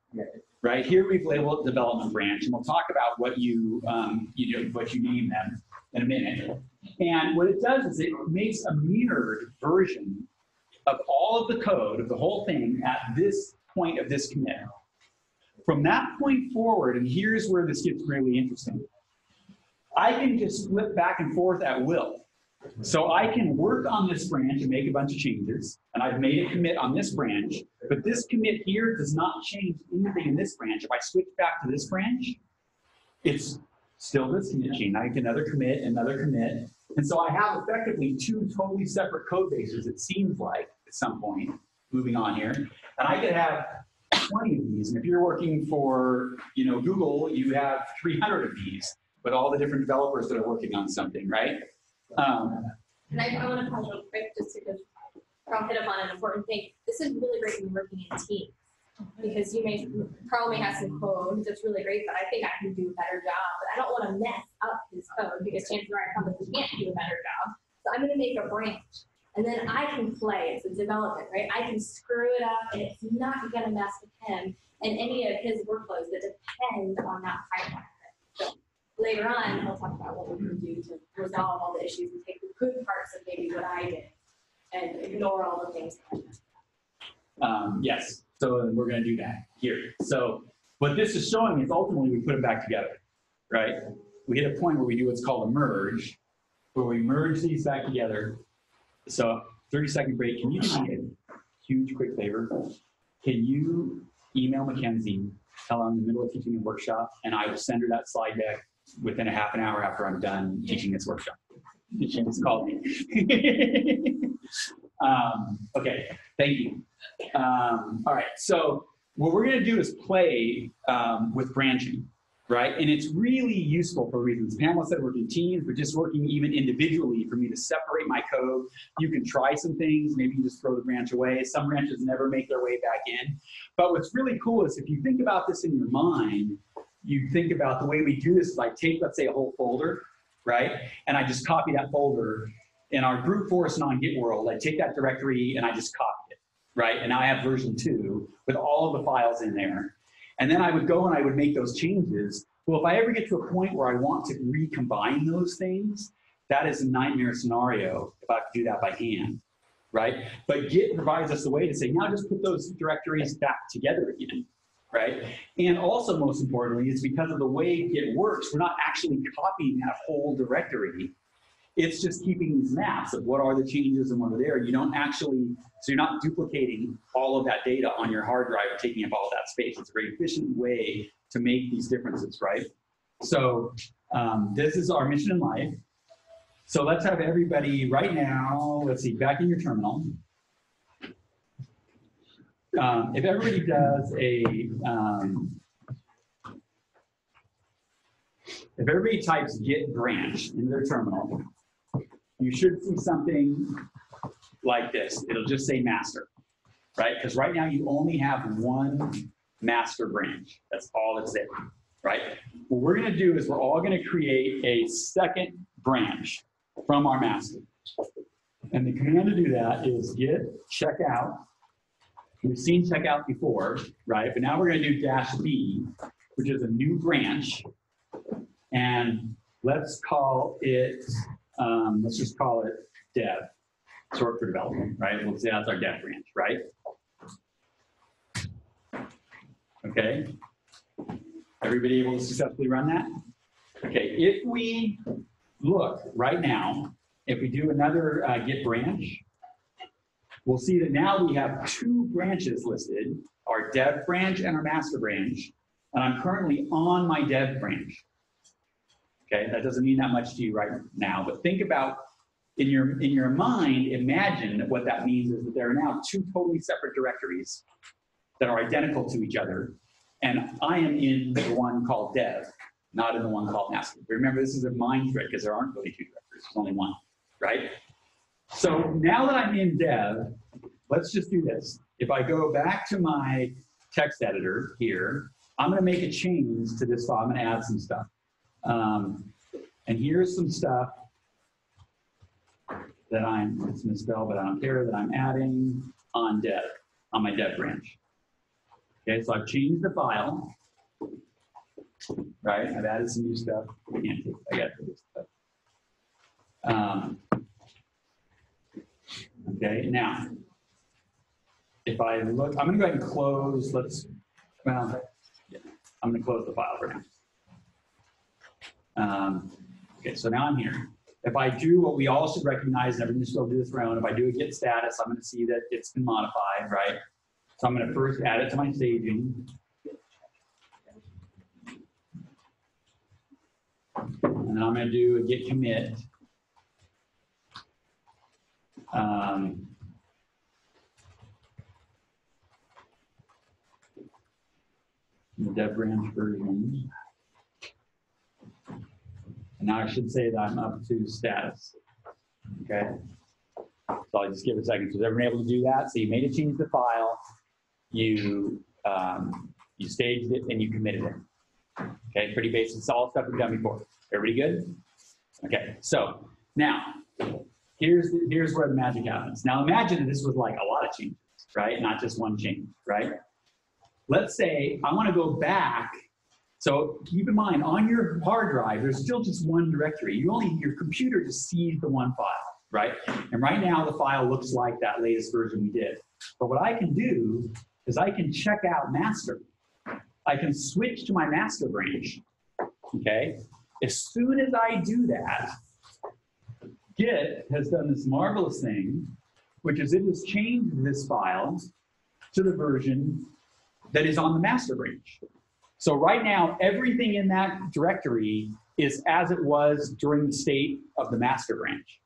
right? Here we've labeled it development branch, and we'll talk about what you name them in a minute. And what it does is it makes a mirrored version of all of the code of the whole thing at this point of this commit. From that point forward, and here's where this gets really interesting, I can just flip back and forth at will. So I can work on this branch and make a bunch of changes, and I've made a commit on this branch, but this commit here does not change anything in this branch. If I switch back to this branch, it's still this commit chain. I get another commit, and so I have effectively 2 totally separate code bases, it seems like, at some point, moving on here. And I could have 20 of these, and if you're working for Google, you have 300 of these, with all the different developers that are working on something, right? And I want to pause real quick just because Carl hit up on an important thing. This is really great when you're working in teams, because Carl may have some code that's really great, but I think I can do a better job. But I don't want to mess up his code, because chances are I probably can't do a better job. So I'm going to make a branch, and then I can play. It's a development, right? I can screw it up, and it's not going to mess with him and any of his workflows that depend on that pipeline. So later on, he'll talk about what we can do to resolve all the issues and take the good parts of maybe what I did and ignore all the things that I messed up. Yes, so we're going to do that here. So what this is showing is ultimately we put them back together, right? We hit a point where we do what's called a merge, where we merge these back together. So 30-second break. Can you do me a huge quick favor? Can you email Mackenzie, tell her I'm in the middle of teaching a workshop, and I will send her that slide deck within a half an hour after I'm done teaching this workshop. She just called me. Okay, thank you. All right, so what we're going to do is play with branching, right? And it's really useful for reasons. Pamela said working in teams, but just working even individually for me to separate my code. You can try some things. Maybe you just throw the branch away. Some branches never make their way back in. But what's really cool is if you think about this in your mind, you think about the way we do this is I take, let's say, a whole folder, right? And I just copy that folder. In our brute force non-Git world, I take that directory and I just copy it, right? And now I have version 2 with all of the files in there. And then I would go and I would make those changes. Well, if I ever get to a point where I want to recombine those things, that is a nightmare scenario if I have to do that by hand, right? But Git provides us a way to say, now just put those directories back together again, right? And also, most importantly, is because of the way Git works, we're not actually copying that whole directory. It's just keeping these maps of what are the changes and what are there. You don't actually, so you're not duplicating all of that data on your hard drive and taking up all that space. It's a very efficient way to make these differences, right? So this is our mission in life. So let's have everybody right now, let's see, back in your terminal. If everybody does if everybody types git branch in their terminal, you should see something like this. It'll just say master, right? Because right now you only have one master branch. That's all it's there, right? What we're going to do is we're all going to create a second branch from our master. And the command to do that is git checkout. We've seen checkout before, right? But now we're going to do -b, which is a new branch. And let's call it, let's just call it dev, sort for development, right? We'll say that's our dev branch, right? Okay. Everybody able to successfully run that? Okay, if we look right now, if we do another Git branch, we'll see that now we have 2 branches listed, our dev branch and our master branch, and I'm currently on my dev branch. Okay, that doesn't mean that much to you right now, but think about, in your mind, imagine that what that means is that there are now 2 totally separate directories that are identical to each other, and I am in the one called dev, not in the one called master. But remember, this is a mind trick because there aren't really 2 directories, there's only one, right? So now that I'm in dev, let's just do this. If I go back to my text editor here, I'm going to make a change to this file. I'm going to add some stuff. And here's some stuff that it's misspelled, but I don't care, that I'm adding on dev, on my dev branch. Okay, so I've changed the file, right? I've added some new stuff. I can't take, I got this stuff. Okay, now, if I look, I'm going to go ahead and close, I'm going to close the file for now. Okay, so now I'm here. If I do what we all should recognize, and everyone should still do this around, if I do a git status, I'm going to see that it's been modified, right? So I'm going to first add it to my staging. And then I'm going to do a git commit. The dev branch version. And now I should say that I'm up to status. Okay. So I'll just give it a second. So everyone able to do that? So you made a change to the file, you staged it, and you committed it. Okay, pretty basic. It's all stuff we've done before. Everybody good? Okay. So now here's where the magic happens. Now imagine that this was like a lot of changes, right? Not just one change, right? Let's say I want to go back. So keep in mind, on your hard drive, there's still just one directory. Your computer just sees the one file, right? And right now the file looks like that latest version we did. But what I can do is I can check out master. I can switch to my master branch, okay? As soon as I do that, Git has done this marvelous thing, which is it has changed this file to the version that is on the master branch. So right now, everything in that directory is as it was during the state of the master branch.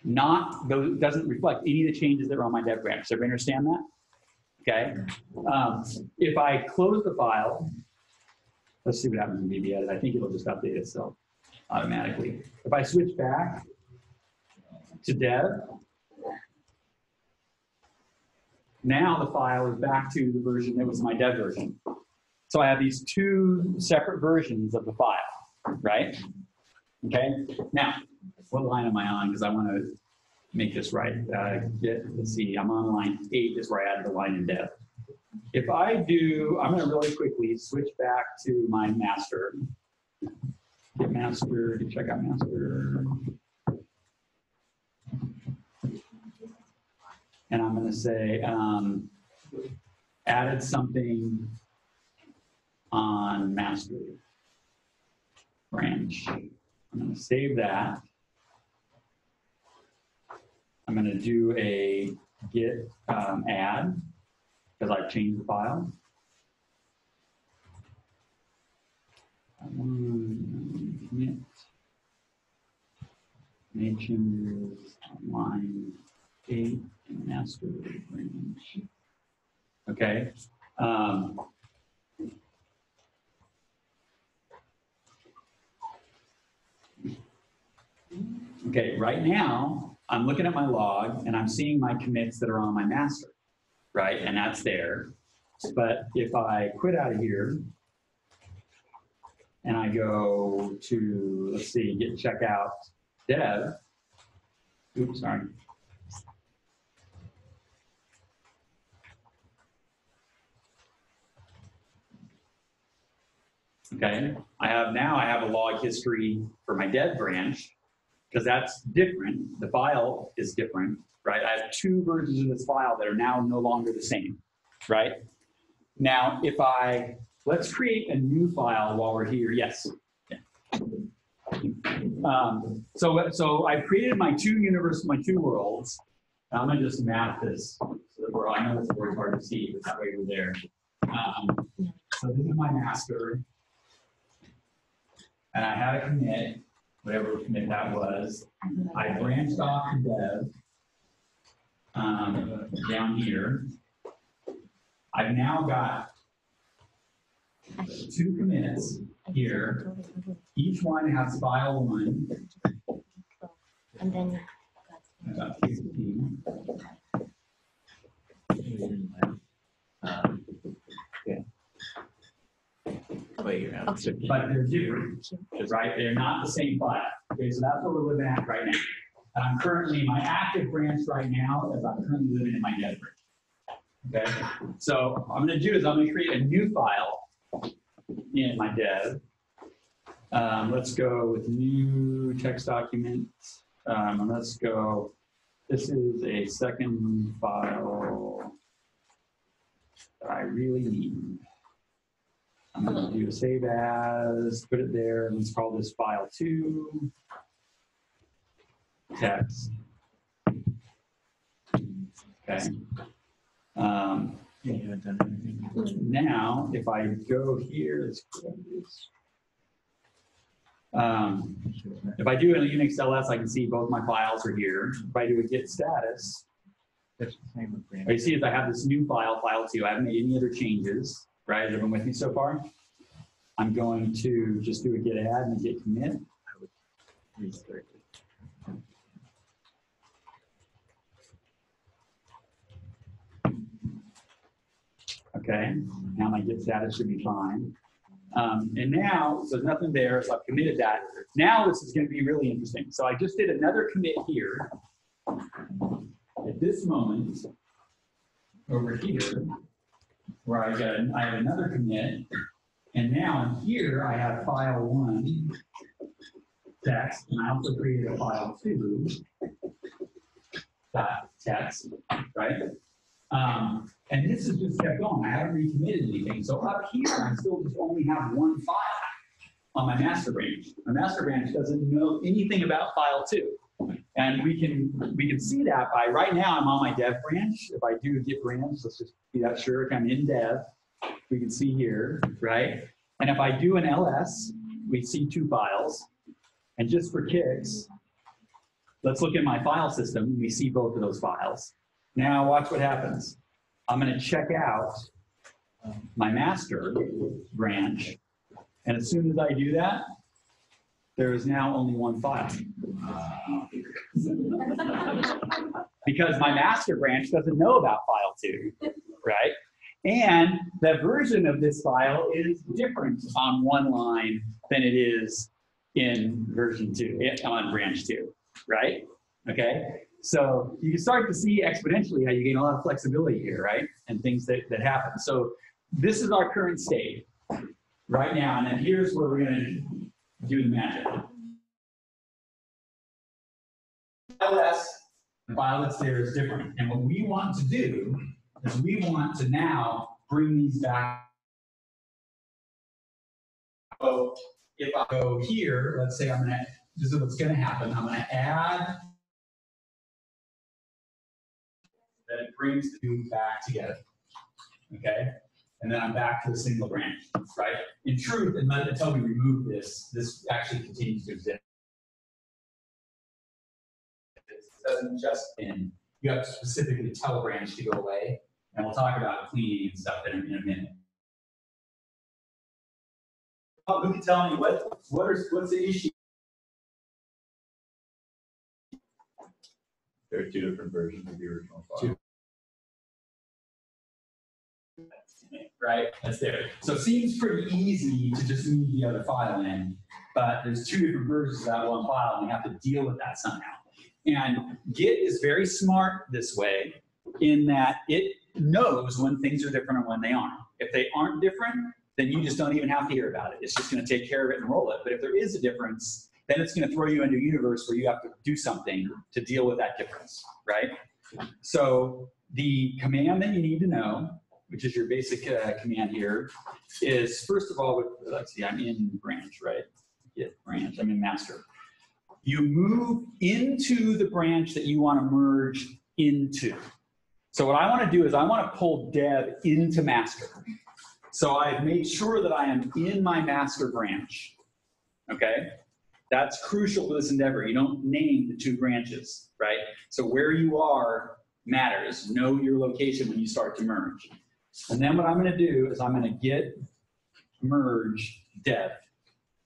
Doesn't reflect any of the changes that are on my dev branch. Does everybody understand that? Okay. If I close the file, let's see what happens in BB Edit. I think it'll just update itself automatically. If I switch back to dev, now the file is back to the version that was my dev version. So I have these two separate versions of the file, right? Okay. Now, what line am I on? Because I want to make this right. Let's see, I'm on line 8 is where I added the line in dev. If I do, I'm going to really quickly switch back to my master. Git master, Git Checkout Master. And I'm going to say, added something on master branch. I'm going to save that. I'm going to do a git add because I've changed the file. Commit. Make changes on line 8 in master branch. Okay. Okay, right now, I'm looking at my log and I'm seeing my commits that are on my master, right? And that's there. But if I quit out of here and I go to, let's see, Git Checkout Dev, oops, sorry. Okay, I have a log history for my dev branch because that's different. The file is different, right? I have two versions of this file that are now no longer the same, right? Now, let's create a new file while we're here. Yes. Yeah. So I created my two worlds. I'm gonna just map this so that I know this word's hard to see, but that way we're there. So this is my master. And I had a commit, whatever commit that was. I branched off to dev down here. I've now got two commits here. Each one has file 1. And then I got 16. But they're different, right? They're not the same file. Okay, so that's what we're living at right now. And I'm currently, my active branch right now is I'm currently living in my dev branch. Okay, so what I'm going to do is I'm going to create a new file in my dev. Let's go with new text document. Let's go, this is a second file that I really need. I'm going to do a save as, put it there, and let's call this file 2 text. Okay. Now, if I go here, let's grab this. If I do a Unix LS, I can see both my files are here. If I do a Git Status, what you see is I have this new file, file 2. I haven't made any other changes. Right, is everyone with me so far? I'm going to just do a git add and a git commit. I would restart it. Okay, now my git status should be fine. And now, so there's nothing there, so I've committed that. Now this is going to be really interesting. So I just did another commit here. At this moment, over here, where I have another commit, and now in here I have file 1 text, and I also created a file 2 text, right? And this has just kept going. I haven't recommitted anything. So up here, I still just only have one file on my master branch. My master branch doesn't know anything about file 2. And we can see that by right now I'm on my dev branch. If I do git branch, let's just be that sure I'm in dev. We can see here, right? And if I do an ls, we see 2 files. And just for kicks, let's look at my file system. We see both of those files. Now watch what happens. I'm going to check out my master branch. And as soon as I do that, there is now only one file. Because my master branch doesn't know about file 2, right? And the version of this file is different on one line than it is in version 2, on branch 2, right? Okay, so you can start to see exponentially how you gain a lot of flexibility here, right? And things that happen. So this is our current state right now, and then here's where we're going to do the magic. The file that's there is different, and what we want to do is we want to now bring these back. So if I go here, let's say this is what's going to happen. I'm going to add that it brings the two back together, okay? And then I'm back to a single branch, right? In truth, until we remove this actually continues to exist. It doesn't just in, you have to specifically tell a branch to go away, and we'll talk about cleaning and stuff in a minute. Who can tell me what's the issue? There are 2 different versions of the original file. Right, that's there. So it seems pretty easy to just move the other file in, but there's 2 different versions of that one file, and we have to deal with that somehow. And Git is very smart this way in that it knows when things are different and when they aren't. If they aren't different, then you just don't even have to hear about it. It's just going to take care of it and roll it. But if there is a difference, then it's going to throw you into a universe where you have to do something to deal with that difference, right? So the command that you need to know, which is your basic command here, is first of all, let's see, I'm in branch, right? Git branch, I'm in master. You move into the branch that you want to merge into. So what I want to do is I want to pull dev into master. So I've made sure that I am in my master branch, okay? That's crucial for this endeavor. You don't name the 2 branches, right? So where you are matters. Know your location when you start to merge. And then what I'm going to do is I'm going to git merge dev,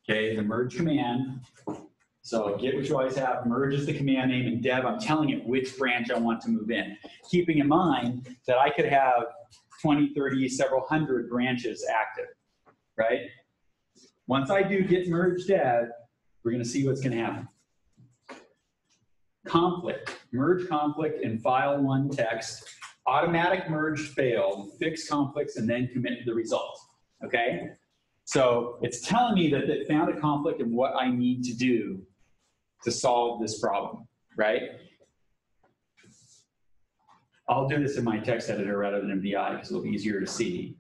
okay? The merge command. So git, which you always have, merge is the command name, and dev, I'm telling it which branch I want to move in. Keeping in mind that I could have 20, 30, several hundred branches active, right? Once I do git merge dev, we're going to see what's going to happen. Conflict, merge conflict in file 1 text, automatic merge failed, fix conflicts, and then commit the result, okay? So it's telling me that it found a conflict and what I need to do to solve this problem, right? I'll do this in my text editor rather than in VI because it'll be easier to see.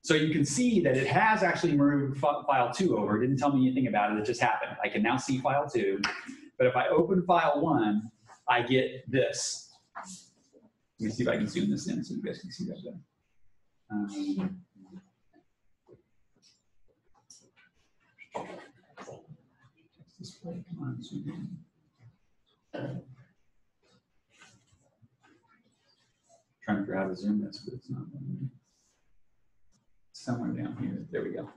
So you can see that it has actually moved file 2 over. It didn't tell me anything about it. It just happened. I can now see file 2. But if I open file 1, I get this. Let me see if I can zoom this in so you guys can see that better. Display, come on, zoom in. Trying to figure out how to zoom this, but it's not. Somewhere down here. There we go.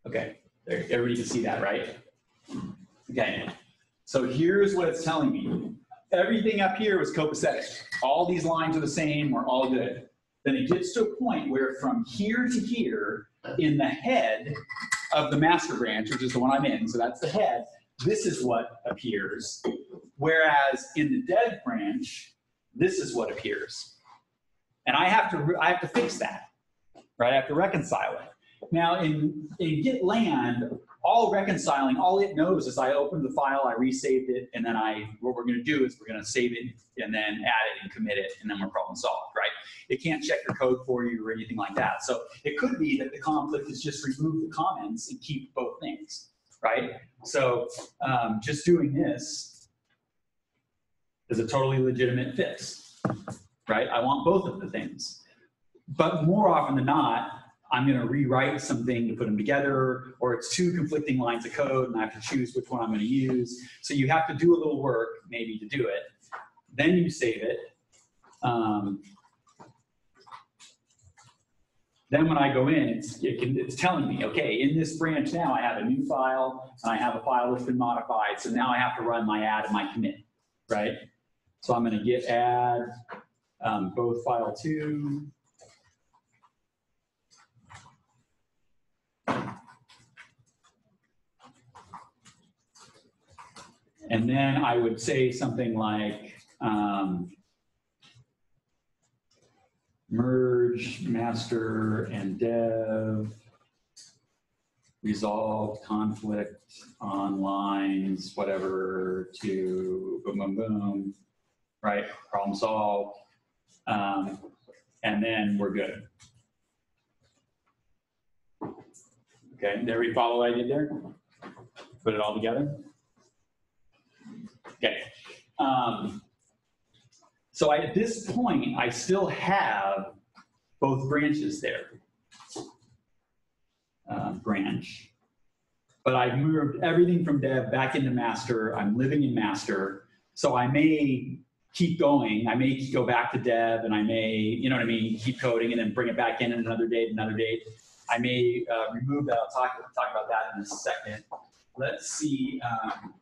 Okay, there, everybody can see that, right? Okay, so here's what it's telling me. Everything up here was copacetic. All these lines are the same, we're all good. Then it gets to a point where from here to here, in the head of the master branch, which is the one I'm in, so that's the head, this is what appears. Whereas in the dev branch, this is what appears. And I have to fix that, right? I have to reconcile it. Now in git land, all reconciling, all it knows is I opened the file, I resaved it, and then what we're going to do is we're going to save it and then add it and commit it, and then we're problem solved, right? It can't check your code for you or anything like that. So it could be that the conflict is just remove the comments and keep both things, right? So just doing this is a totally legitimate fix, right? I want both of the things. But more often than not, I'm going to rewrite something to put them together, or it's 2 conflicting lines of code and I have to choose which one I'm going to use. So you have to do a little work maybe to do it. Then you save it. Then when I go in, it's telling me, okay, in this branch now I have a new file and I have a file that's been modified. So now I have to run my add and my commit, right? So I'm going to git add both file 2. And then I would say something like merge master and dev, resolve conflict on lines, whatever, to boom, boom, boom, right? Problem solved. And then we're good. Okay, did everybody follow what I did there? Put it all together? Okay. So at this point, I still have both branches there. Branch. But I've moved everything from dev back into master. I'm living in master. So I may keep going. I may go back to dev, and I may, you know what I mean, keep coding and then bring it back in another date, I may remove that. I'll talk about that in a second. Let's see.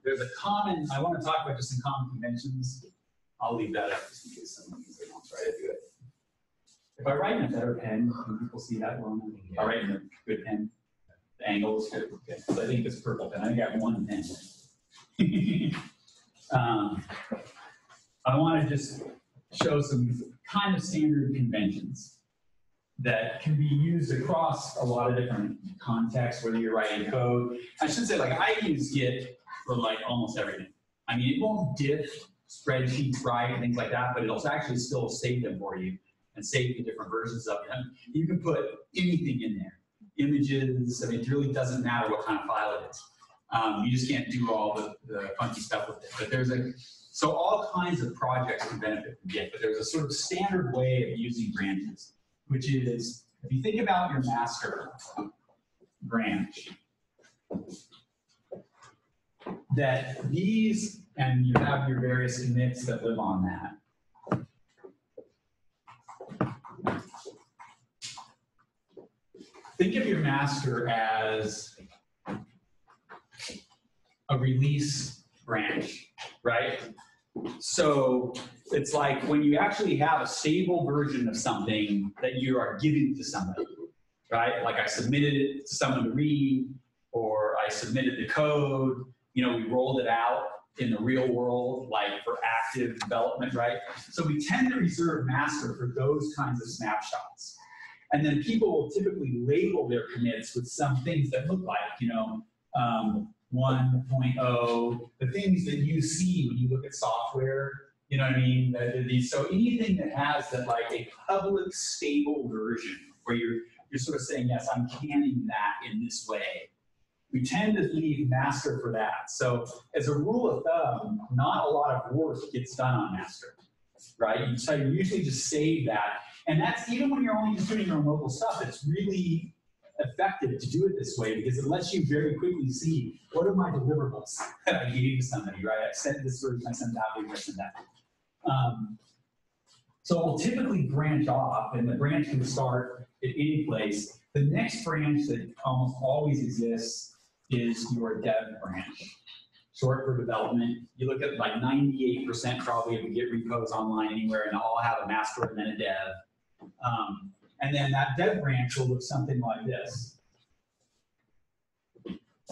There's a common, I want to talk about just some common conventions. I'll leave that up just in case someone needs to try to do it. If I write in a better pen, can people see that one? I'll write in a good pen. The angle is good. Okay. So I think it's purple pen. I got one pen. I want to just show some kind of standard conventions that can be used across a lot of different contexts, whether you're writing code. I should say, like, I use Git for like almost everything. I mean, it won't diff spreadsheets, right, and things like that, but it'll actually still save them for you and save the different versions of them. You can put anything in there. Images, I mean, it really doesn't matter what kind of file it is. You just can't do all the funky stuff with it. But so all kinds of projects can benefit from Git, but there's a sort of standard way of using branches, which is, if you think about your master branch, that these, and you have your various commits that live on that. Think of your master as a release branch, right? So it's like when you actually have a stable version of something that you are giving to somebody, right? Like I submitted it to someone to read, or I submitted the code, you know, we rolled it out in the real world, like for active development, right? So we tend to reserve master for those kinds of snapshots. And then people will typically label their commits with some things that look like, you know, 1.0, the things that you see when you look at software, you know what I mean? So anything that has that, like a public stable version where you're sort of saying, yes, I'm canning that in this way. We tend to leave master for that. So as a rule of thumb, not a lot of work gets done on master, right? So you usually just save that. And that's even when you're only just doing your own local stuff, it's really effective to do it this way because it lets you very quickly see what are my deliverables that I gave to somebody, right? I sent this version, I sent that version, I sent that. So we'll typically branch off, and the branch can start at any place. The next branch that almost always exists is your dev branch, short for development. You look at like 98% probably of the Git repos online anywhere, and all have a master and then a dev. And then that dev branch will look something like this,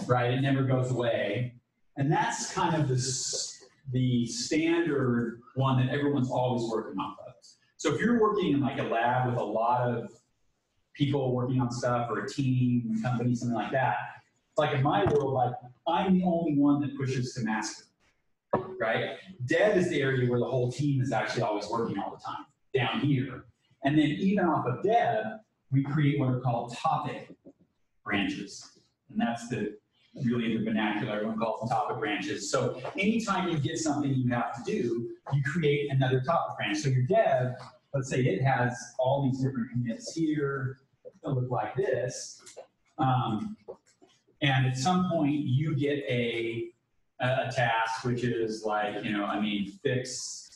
right? It never goes away. And that's kind of the standard one that everyone's always working off of. So if you're working in like a lab with a lot of people working on stuff, or a team, a company, something like that, it's like in my world, like I'm the only one that pushes to master, right? Dev is the area where the whole team is actually always working all the time, down here. And then even off of dev, we create what are called topic branches. And that's really the vernacular, everyone calls them topic branches. So anytime you get something you have to do, you create another topic branch. So your dev, let's say it has all these different commits here that look like this. And at some point you get a task, which is like, you know, I mean, fix,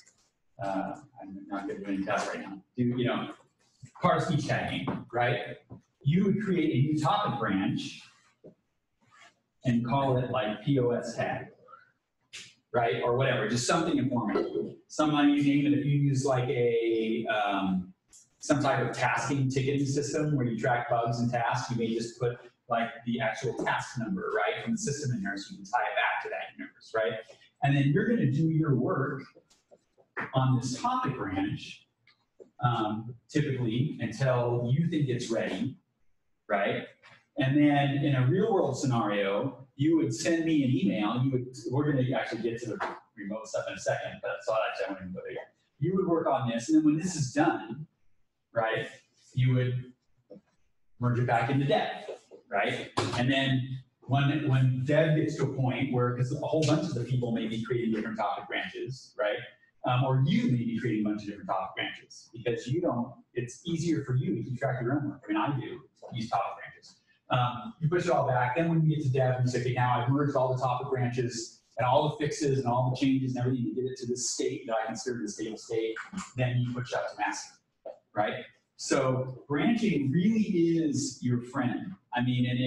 I'm not going to do any tests right now. Do, you know, parse speech tagging, right? You would create a new topic branch and call it like POS tag. right? Or whatever, just something informative. Sometimes you name it, if you use like a, some type of tasking ticketing system where you track bugs and tasks, you may just put like the actual task number, right, from the system in there so you can tie it back to that universe, right? And then you're gonna do your work on this topic branch, typically until you think it's ready, right? And then in a real world scenario, you would send me an email, we're gonna actually get to the remote stuff in a second, but so actually I wouldn't go there. You would work on this, and then when this is done, right, you would merge it back into dev, right? And then when dev gets to a point where, because a whole bunch of the people may be creating different topic branches, right? Or you may be creating a bunch of different topic branches because you don't, it's easier for you to keep track of your own work. I mean, I do use topic branches. You push it all back, then when you get to dev and you say, okay, now I've merged all the topic branches and all the fixes and all the changes and everything to get it to this state that I consider the stable state, then you push out to master, right? So branching really is your friend. I mean, and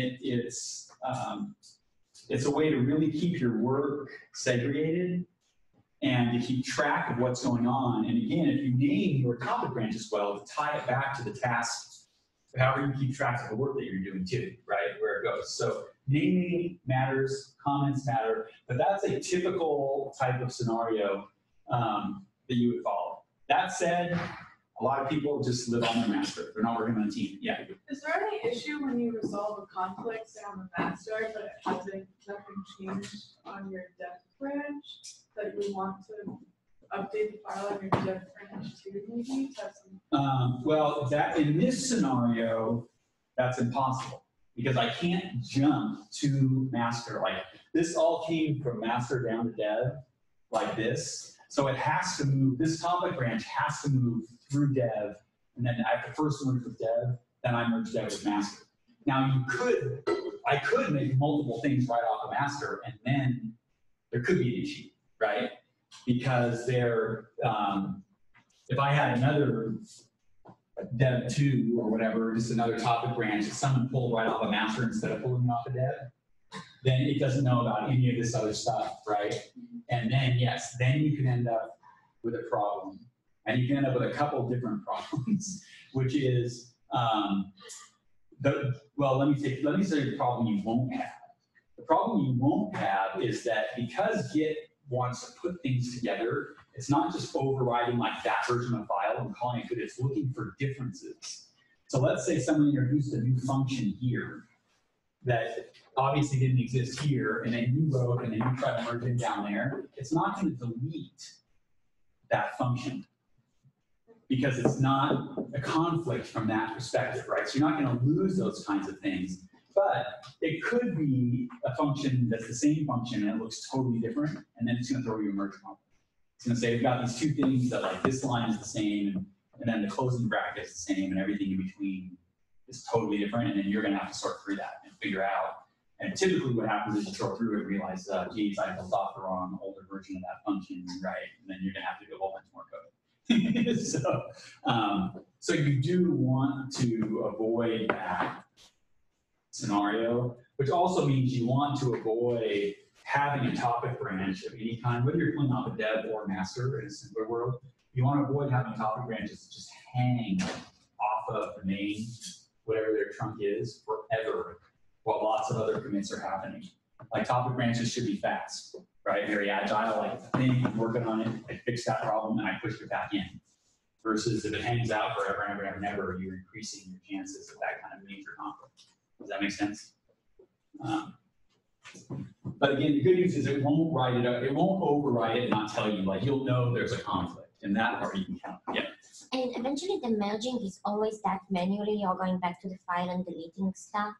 it's a way to really keep your work segregated and to keep track of what's going on. And again, if you name your topic branches well, to tie it back to the task, however you keep track of the work that you're doing too, right, where it goes. So naming matters, comments matter, but that's a typical type of scenario that you would follow. That said, a lot of people just live on their master. They're not working on a team. Yeah. Is there any issue when you resolve a conflict, say on the master, but it hasn't nothing changed on your dev branch that you want to update the file on your dev branch too, maybe to have some? Well, that in this scenario, that's impossible because I can't jump to master. Like this all came from master down to dev like this. So it has to move, this topic branch has to move through dev, and then I have to first merge with dev, then I merge dev with master. Now I could make multiple things right off of master, and then there could be an issue, right? Because if I had another dev 2 or whatever, just another topic branch that someone pulled right off of master instead of pulling it off of dev, then it doesn't know about any of this other stuff, right? And then, yes, then you can end up with a problem. And you can end up with a couple different problems, which is, well, let me say the problem you won't have. The problem you won't have is that because Git wants to put things together, it's not just overriding like that version of the file and calling it good, it's looking for differences. So let's say someone introduced a new function here that obviously didn't exist here, and then you wrote, and then you try to merge it down there, it's not going to delete that function because it's not a conflict from that perspective, right? So you're not going to lose those kinds of things, but it could be a function that's the same function and it looks totally different, and then it's going to throw you a merge conflict. It's going to say, we've got these two things that like this line is the same, and then the closing bracket is the same, and everything in between is totally different, and then you're going to have to sort through that and figure out. And typically what happens is you sort through it and realize, geez, I built off the wrong older version of that function, right? And then you're going to have to do a whole bunch more code. So you do want to avoid that scenario, which also means you want to avoid having a topic branch of any kind, whether you're pulling off a dev or master in a simpler world. You want to avoid having topic branches just hang off of the main, whatever their trunk is, forever, while lots of other commits are happening. Like topic branches should be fast, right? Very agile, like it's a thing, I'm working on it, I fixed that problem, and I pushed it back in. Versus if it hangs out forever and ever and ever, you're increasing your chances of that kind of major conflict. Does that make sense? But again, the good news is it won't write it up, it won't override it and not tell you, like you'll know there's a conflict. And that part you can count, yeah. And eventually the merging is always that manually, you're going back to the file and deleting stuff,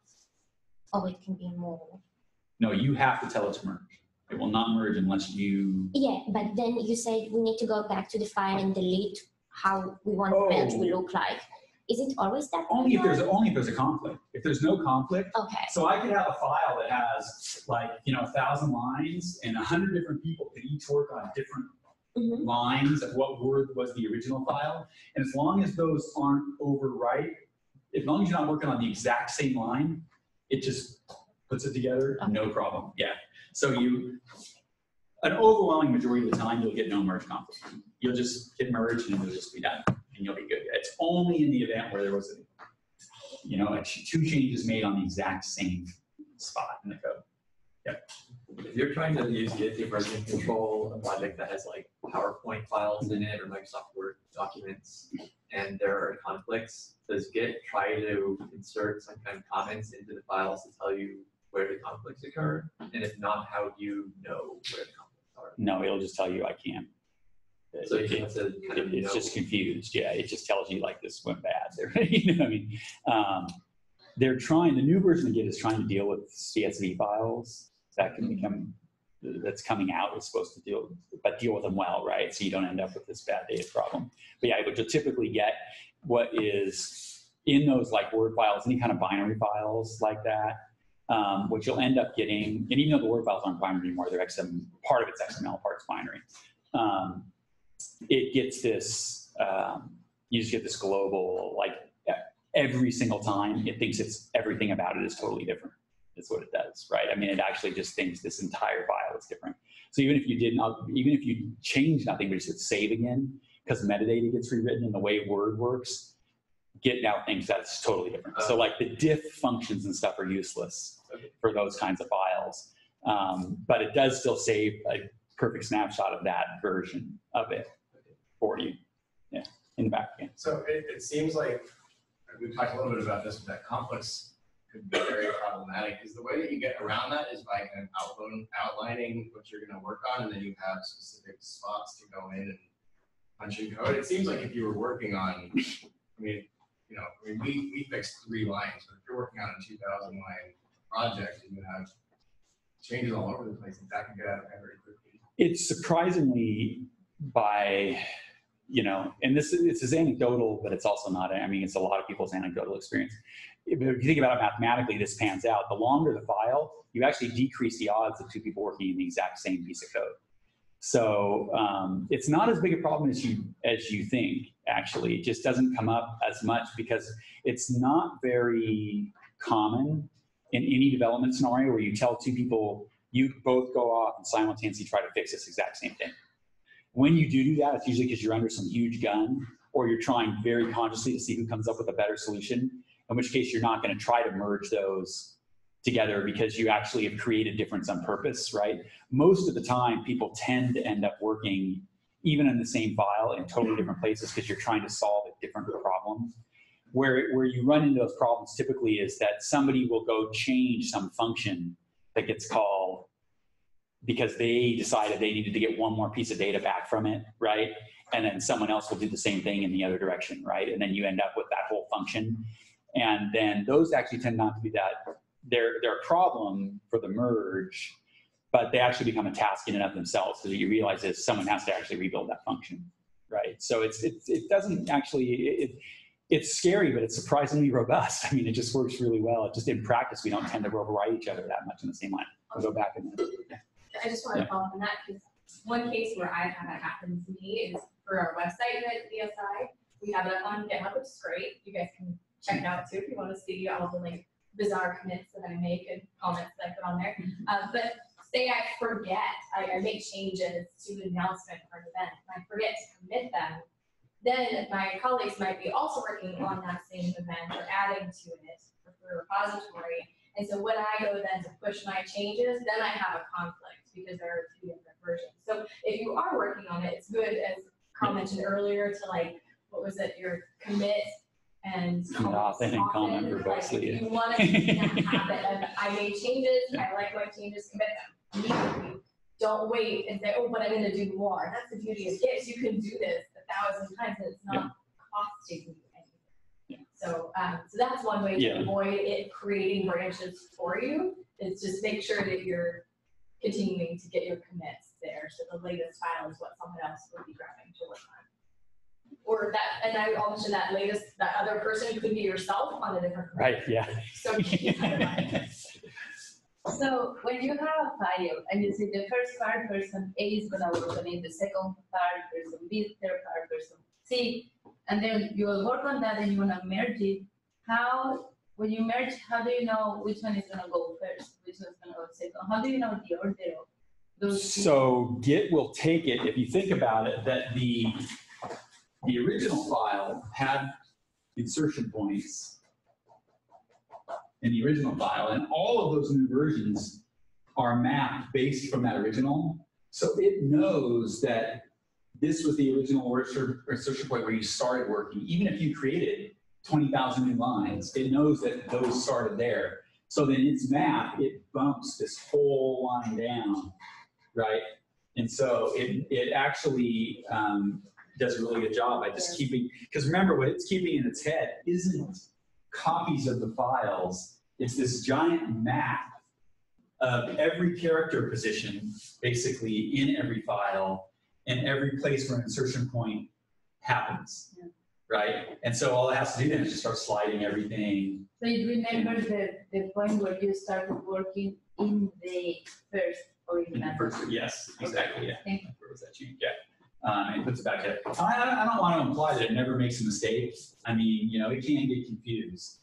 or it can be more. No, you have to tell it to merge. It will not merge unless you. Yeah, but then you said we need to go back to the file and delete how we want the merge will look like. Is it always that? Only if there's a conflict. If there's no conflict. Okay. So I could have a file that has like 1,000 lines and 100 different people could each work on different lines of what word was the original file. And as long as those aren't overwrite, as long as you're not working on the exact same line, it just puts it together, no problem. Yeah. So an overwhelming majority of the time, you'll get no merge conflict. You'll just get merged and you'll just be done, and you'll be good. It's only in the event where there was, two changes made on the exact same spot in the code. Yep. If you're trying to use Git version control, a project that has like PowerPoint files in it or Microsoft Word documents, and there are conflicts, does Git try to insert some kind of comments into the files to tell you where the conflicts occur? And if not, how do you know where the conflicts are? No, it'll just tell you I can't. So you have to kind of it's just confused. Yeah, it just tells you like this went bad. You know what I mean? They're trying, the new version of Git is trying to deal with CSV files that can become, that's coming out. It's supposed to deal with them well, right? So you don't end up with this bad data problem. But yeah, what you'll typically get, what is in those like Word files, any kind of binary files like that, what you'll end up getting, and even though the Word files aren't binary anymore, they're XML, part of it's XML, part is binary. It gets this, you just get this global, like every single time it thinks everything about it is totally different. That's what it does, right? I mean, it actually just thinks this entire file is different. So even if you change nothing, but just hit save again, because metadata gets rewritten in the way Word works, Git now thinks that's totally different. So like the diff functions and stuff are useless for those kinds of files. But it does still save a perfect snapshot of that version of it for you. Yeah, in the back end. So it seems like we talked a little bit about this, but that complex could be very problematic. Is the way that you get around that is by kind of outlining what you're going to work on, and then you have specific spots to go in and punch in code. It seems like if you were working on, we fixed 3 lines, but if you're working on a 2,000 line project and you have changes all over the place, that can get out of hand very quickly. It's surprisingly by, and this is anecdotal, but it's also not, I mean, it's a lot of people's anecdotal experience. If you think about it mathematically, this pans out. The longer the file, you actually decrease the odds of 2 people working in the exact same piece of code. So it's not as big a problem as you think, actually. It just doesn't come up as much because it's not very common in any development scenario where you tell 2 people, you both go off and simultaneously try to fix this exact same thing. When you do that, it's usually because you're under some huge gun or you're trying very consciously to see who comes up with a better solution, in which case you're not going to try to merge those together because you actually have created difference on purpose, right? Most of the time, people tend to end up working even in the same file in totally different places because you're trying to solve a different problem. Where you run into those problems typically is that somebody will go change some function that gets called because they decided they needed to get one more piece of data back from it, right? And then someone else will do the same thing in the other direction, right? And then you end up with that whole function. And then those actually tend not to be that, they're a problem for the merge, but they actually become a task in and of themselves because you realize is someone has to actually rebuild that function, right? So it doesn't actually, it's scary, but it's surprisingly robust. I mean, it just works really well. Just in practice, we don't tend to overwrite each other that much in the same line. I'll go back and I just want to follow up on that because one case where I've had that happen to me is for our website at VSI. We have it on GitHub, which is great. You guys can check it out too if you want to see all the bizarre commits that I make and comments that I put on there. But say I forget, I make changes to an announcement or an event, and I forget to commit them, then my colleagues might be also working on that same event or adding to it for the repository. And so when I go then to push my changes, then I have a conflict because there are 2 different versions. So if you are working on it, it's good, as Carl mentioned earlier, to what was it, your commit and comment verbosely. If you want to see that happen, I made changes, I like my changes, commit them immediately. Don't wait and say, oh, but I'm going to do more. That's the beauty of Git. You can do this 1,000 times and it's not costing you anything. Yeah. So that's one way to avoid it creating branches for you, is just make sure that you're continuing to get your commits there. So the latest file is what someone else would be grabbing to work on. Or that, and I'll mention that that other person could be yourself on a different commit. Right, yeah. So keep that in mind. So when you have a file and you see the first part, person A is going to work on it, the second part, person B, third part, person C, and then you will work on that and you want to merge it. When you merge, how do you know which one is going to go first, which one is going to go second? How do you know the order of those. So Git will take it, if you think about it, that the original file had insertion points in the original file, and all of those new versions are mapped based from that original. So it knows that this was the original insertion point where you started working. Even if you created 20,000 new lines, it knows that those started there. So then its map, it bumps this whole line down, right? And so it actually does a really good job by just keeping, because remember what it's keeping in its head isn't copies of the files, it's this giant map of every character position, basically in every file, and every place where an insertion point happens, right? And so all it has to do then is just start sliding everything. So you remember the point where you started working in the first original? Yes, exactly, yeah. Thank you. Where was that change? Yeah. And it puts it back there. I don't want to imply that it never makes a mistake. I mean, you know, it can get confused,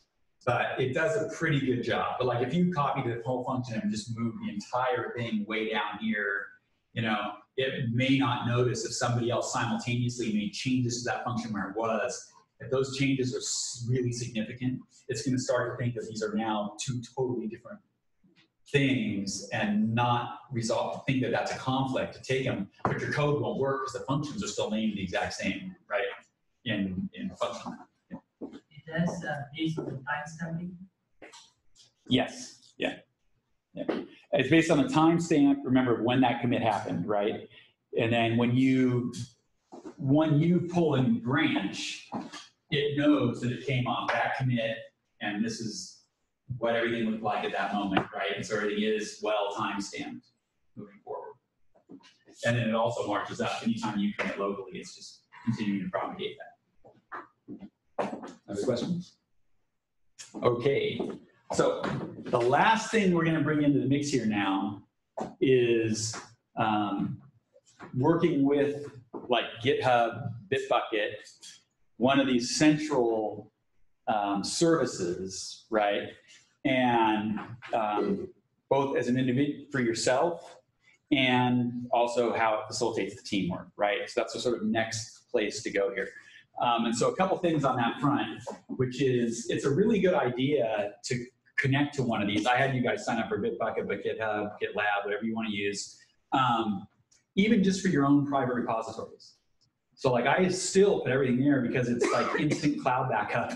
but it does a pretty good job. But like if you copy the whole function and just move the entire thing way down here, you know, it may not notice if somebody else simultaneously made changes to that function where it was. If those changes are really significant, it's going to start to think that these are now two totally different things and not think that that's a conflict to take them, but your code won't work because the functions are still named the exact same, right? In function. It does based on the timestamping. Yes, yeah. It's based on the timestamp, remember when that commit happened, right? And then when you pull a new branch, it knows that it came off that commit, and this is what everything looked like at that moment, right? And so everything is well timestamped moving forward. And then it also marches up. Anytime you commit locally, it's just continuing to propagate that. Other questions? Okay. So the last thing we're going to bring into the mix here now is working with like GitHub, Bitbucket, one of these central services, right? And both as an individual for yourself and also how it facilitates the teamwork, right? So that's the sort of next place to go here. And so a couple things on that front, which is it's a really good idea to connect to one of these. I had you guys sign up for Bitbucket, but GitHub, GitLab, whatever you want to use, even just for your own private repositories. So like I still put everything there because it's like instant cloud backup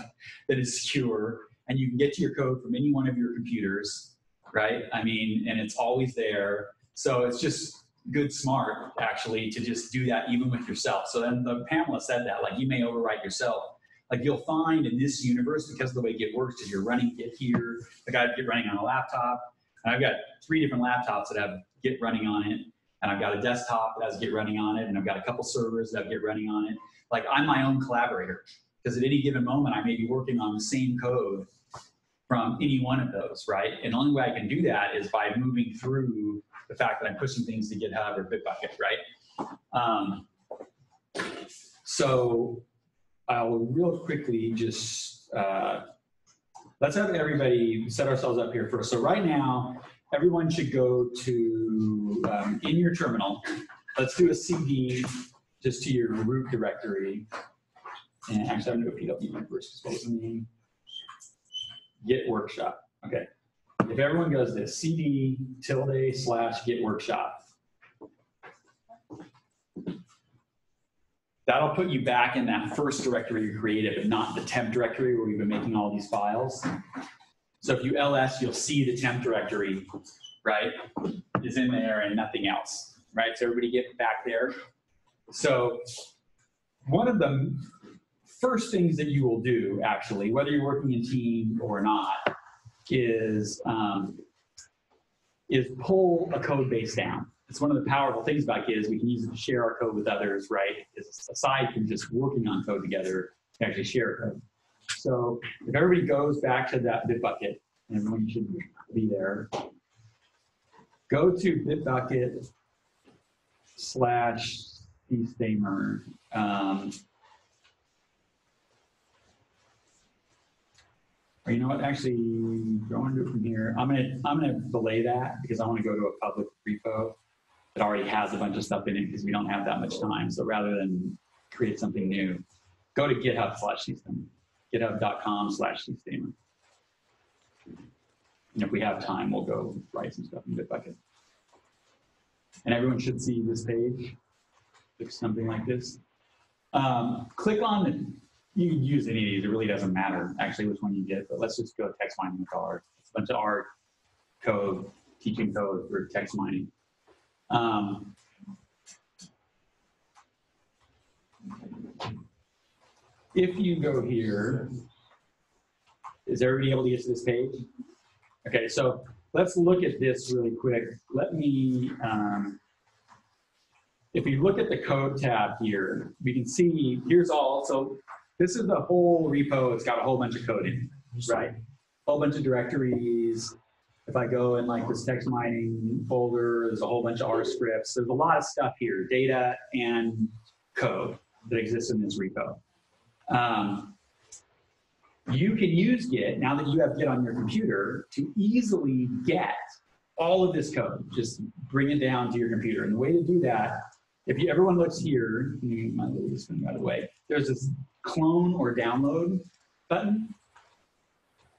that is secure, and you can get to your code from any one of your computers, right? I mean, and it's always there. So it's just good smart actually to just do that even with yourself. So then Pamela said that, like you may overwrite yourself. Like you'll find in this universe, because of the way Git works, is you're running Git here, I got Git running on a laptop, and I've got 3 different laptops that have Git running on it, and I've got a desktop that has Git running on it, and I've got a couple servers that have Git running on it. Like I'm my own collaborator, because at any given moment I may be working on the same code from any one of those, right? And the only way I can do that is by moving through the fact that I'm pushing things to GitHub or Bitbucket, right? So I'll real quickly just, let's have everybody set ourselves up here first. So right now, everyone should go to, in your terminal, let's do a CD just to your root directory. And actually I'm gonna go PWM first, because what was the name? Git Workshop, okay. If everyone goes to cd/git workshop, that'll put you back in that first directory you created, but not the temp directory where we've been making all these files. So if you ls, you'll see the temp directory, right, is in there and nothing else, right? So everybody get back there. So one of the first things that you will do, actually, whether you're working in team or not, is pull a code base down. It's one of the powerful things about Git is we can use it to share our code with others, right? It's aside from just working on code together, to actually share code. So if everybody goes back to that Bitbucket, and everyone should be there, go to Bitbucket/Stahmer. Or you know what? Actually, going to do it from here. I'm gonna delay that because I want to go to a public repo. that already has a bunch of stuff in it because we don't have that much time. So rather than create something new, go to GitHub/Stahmer, github.com/Stahmer. And if we have time, we'll go write some stuff in Bitbucket. And everyone should see this page. Looks something like this. Click on it. You can use any of these. It really doesn't matter actually which one you get, but let's just go text mining with R. It's a bunch of R code, teaching code for text mining. If you go here, is everybody able to get to this page? Okay, so let's look at this really quick. Let me, if you look at the code tab here, we can see here's all. So this is the whole repo. It's got a whole bunch of code in it, right? A whole bunch of directories. If I go in like this text mining folder, there's a whole bunch of R scripts. There's a lot of stuff here, data and code that exists in this repo. You can use Git, now that you have Git on your computer, to easily get all of this code. Just bring it down to your computer. And the way to do that, if you, everyone looks here, my little spin right away, there's this clone or download button.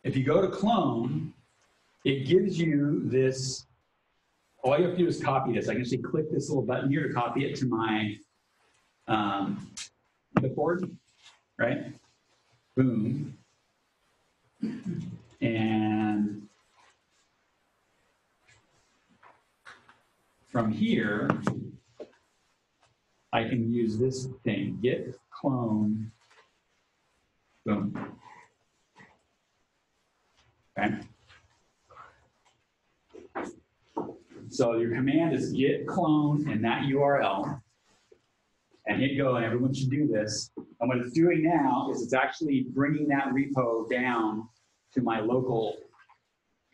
If you go to clone, it gives you this, all you have to do is copy this. I can actually click this little button here to copy it to my clipboard, right? Boom. And from here, I can use this thing, git clone, boom. Okay. So your command is git clone and that URL, and hit go, and everyone should do this. And what it's doing now is it's actually bringing that repo down to my local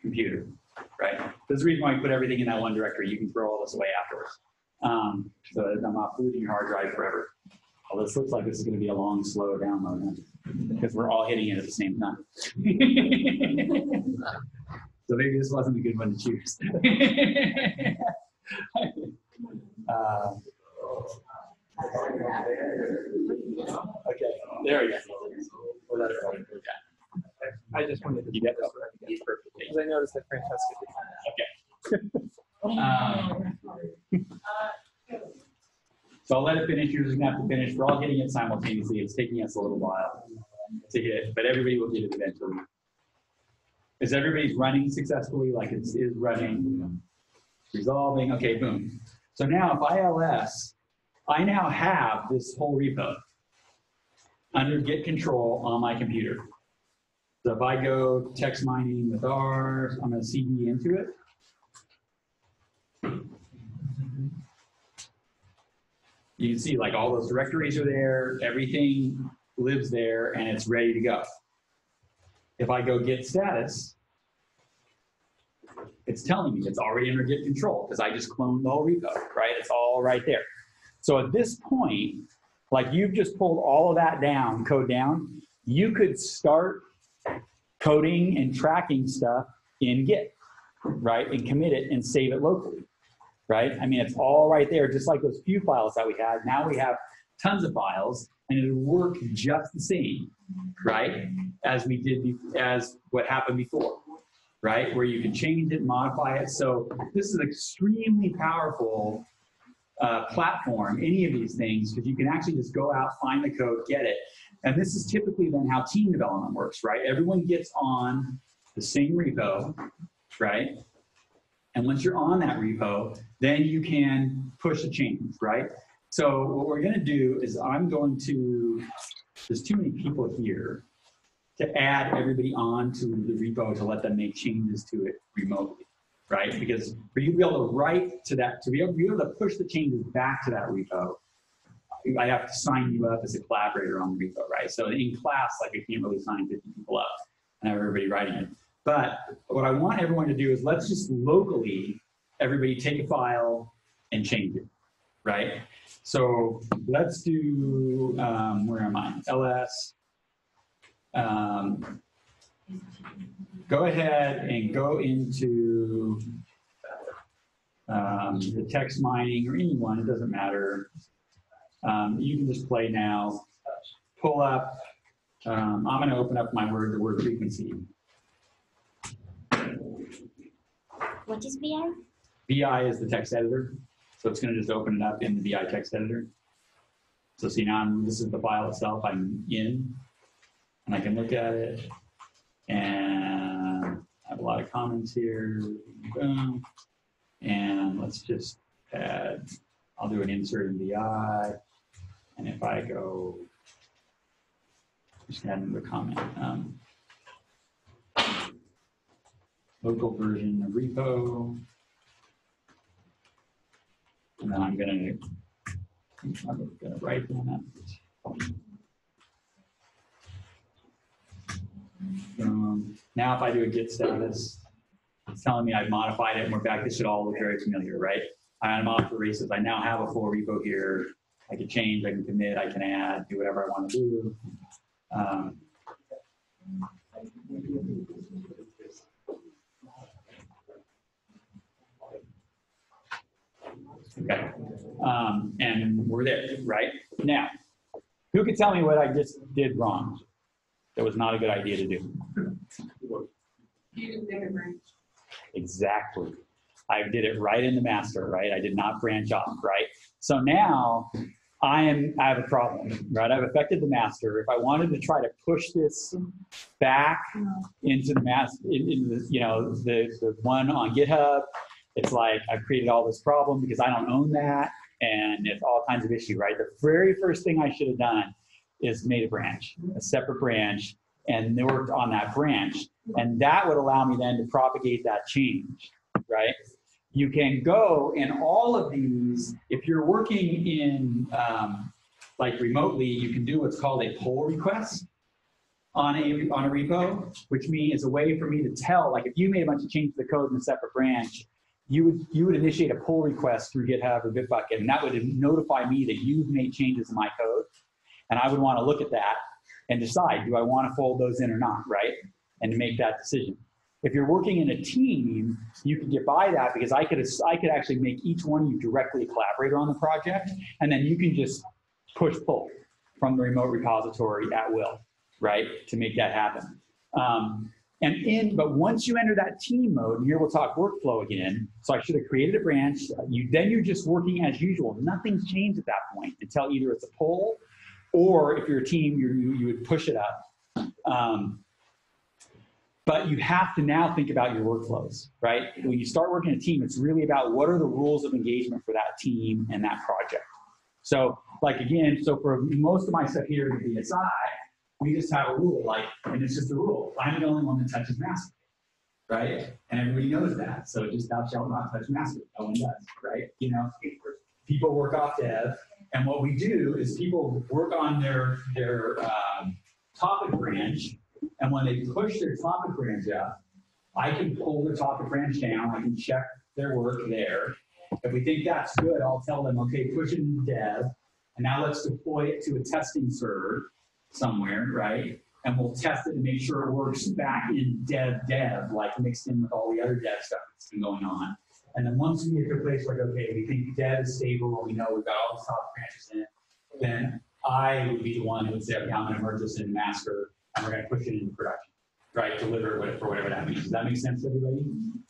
computer, right? This is the reason why I put everything in that one directory. You can throw all this away afterwards. So that I'm not polluting your hard drive forever. Although this looks like this is going to be a long, slow download because we're all hitting it at the same time. So maybe this wasn't a good one to choose. Okay, there we go. I just wanted to get that perfectly because I noticed that Francesca did. Okay. So I'll let it finish. You're just gonna have to finish. We're all getting it simultaneously. It's taking us a little while to get, but everybody will get it eventually. Is everybody's running successfully? Like it is running, resolving. Okay, boom. So now if I ls, I now have this whole repo under Git control on my computer. So if I go text mining with R, I'm going to CD into it. You can see like all those directories are there, everything lives there, and it's ready to go. If I go Git Status, it's telling me it's already under Git control because I just cloned the whole repo, right? It's all right there. So at this point, like you've just pulled all of that down, code down, you could start coding and tracking stuff in Git, right? And commit it and save it locally, right? I mean, it's all right there, just like those few files that we had. Now we have tons of files, and it'll work just the same, right? As we did, as what happened before, right? Where you can change it, modify it. So this is an extremely powerful platform, any of these things, because you can actually just go out, find the code, get it. And this is typically then how team development works, right? Everyone gets on the same repo, right? And once you're on that repo, then you can push a change, right? So what we're gonna do is I'm going to, there's too many people here to add everybody onto the repo to let them make changes to it remotely, right? Because for you to be able to write to that, to be able to push the changes back to that repo, I have to sign you up as a collaborator on the repo, right? So in class, like I can't really sign 50 people up and have everybody writing it. But what I want everyone to do is let's just locally, everybody take a file and change it, right? So let's do, where am I? LS. Go ahead and go into the text mining or anyone, it doesn't matter. You can just play now, pull up, I'm going to open up the word frequency. What is VI? VI is the text editor. So it's going to just open it up in the VI text editor. So see now, this is the file itself. I'm in, and I can look at it, and I have a lot of comments here. Boom. And let's just add, I'll do an insert in VI. And if I go, just add in the comment, local version of repo. And then I'm gonna write down that. Now if I do a Git status, it's telling me I've modified it and we're back. This should all look very familiar, right? I'm off the races. I now have a full repo here. I can change, I can commit, I can add, do whatever I want to do. Okay, and we're there, right? Now, who could tell me what I just did wrong? That was not a good idea to do. You didn't make a branch. Exactly. I did it right in the master, right? I did not branch off, right? So now I have a problem, right? I've affected the master. If I wanted to try to push this back into the master, the one on GitHub, it's like I've created all this problem because I don't own that, and it's all kinds of issue, right? The very first thing I should have done is made a branch, a separate branch, and worked on that branch. And that would allow me then to propagate that change, right? You can go in all of these, if you're working in, like remotely, you can do what's called a pull request on a repo, which means it's a way for me to tell, like if you made a bunch of changes to the code in a separate branch, you would initiate a pull request through GitHub or Bitbucket, and that would notify me that you've made changes in my code. And I would want to look at that and decide, do I want to fold those in or not, right? And to make that decision. If you're working in a team, you can get by that because I could actually make each one of you directly a collaborator on the project, and then you can just push-pull from the remote repository at will, right, to make that happen. But once you enter that team mode, and here we'll talk workflow again, so I should have created a branch, then you're just working as usual. Nothing's changed at that point until either it's a pull, or if you're a team, you would push it up. But you have to now think about your workflows, right? When you start working a team, it's really about what are the rules of engagement for that team and that project. So like again, so for most of my stuff here in the BSI, we just have a rule, like, and it's just a rule. I'm the only one that touches master, right? And everybody knows that. So just thou shalt not touch master. No one does, right? You know, people work off dev, and what we do is people work on their topic branch, and when they push their topic branch up, I can pull their topic branch down. I can check their work there. If we think that's good, I'll tell them, okay, push it into dev, and now let's deploy it to a testing server somewhere, right? And we'll test it and make sure it works back in dev, like mixed in with all the other dev stuff that's been going on. And then once we get to a place like, okay, we think dev is stable, we know we've got all these topic branches in it, then I would be the one who would say, okay, I'm going to merge this in master, and we're going to push it into production, right? Deliver it for whatever that means. Does that make sense to everybody?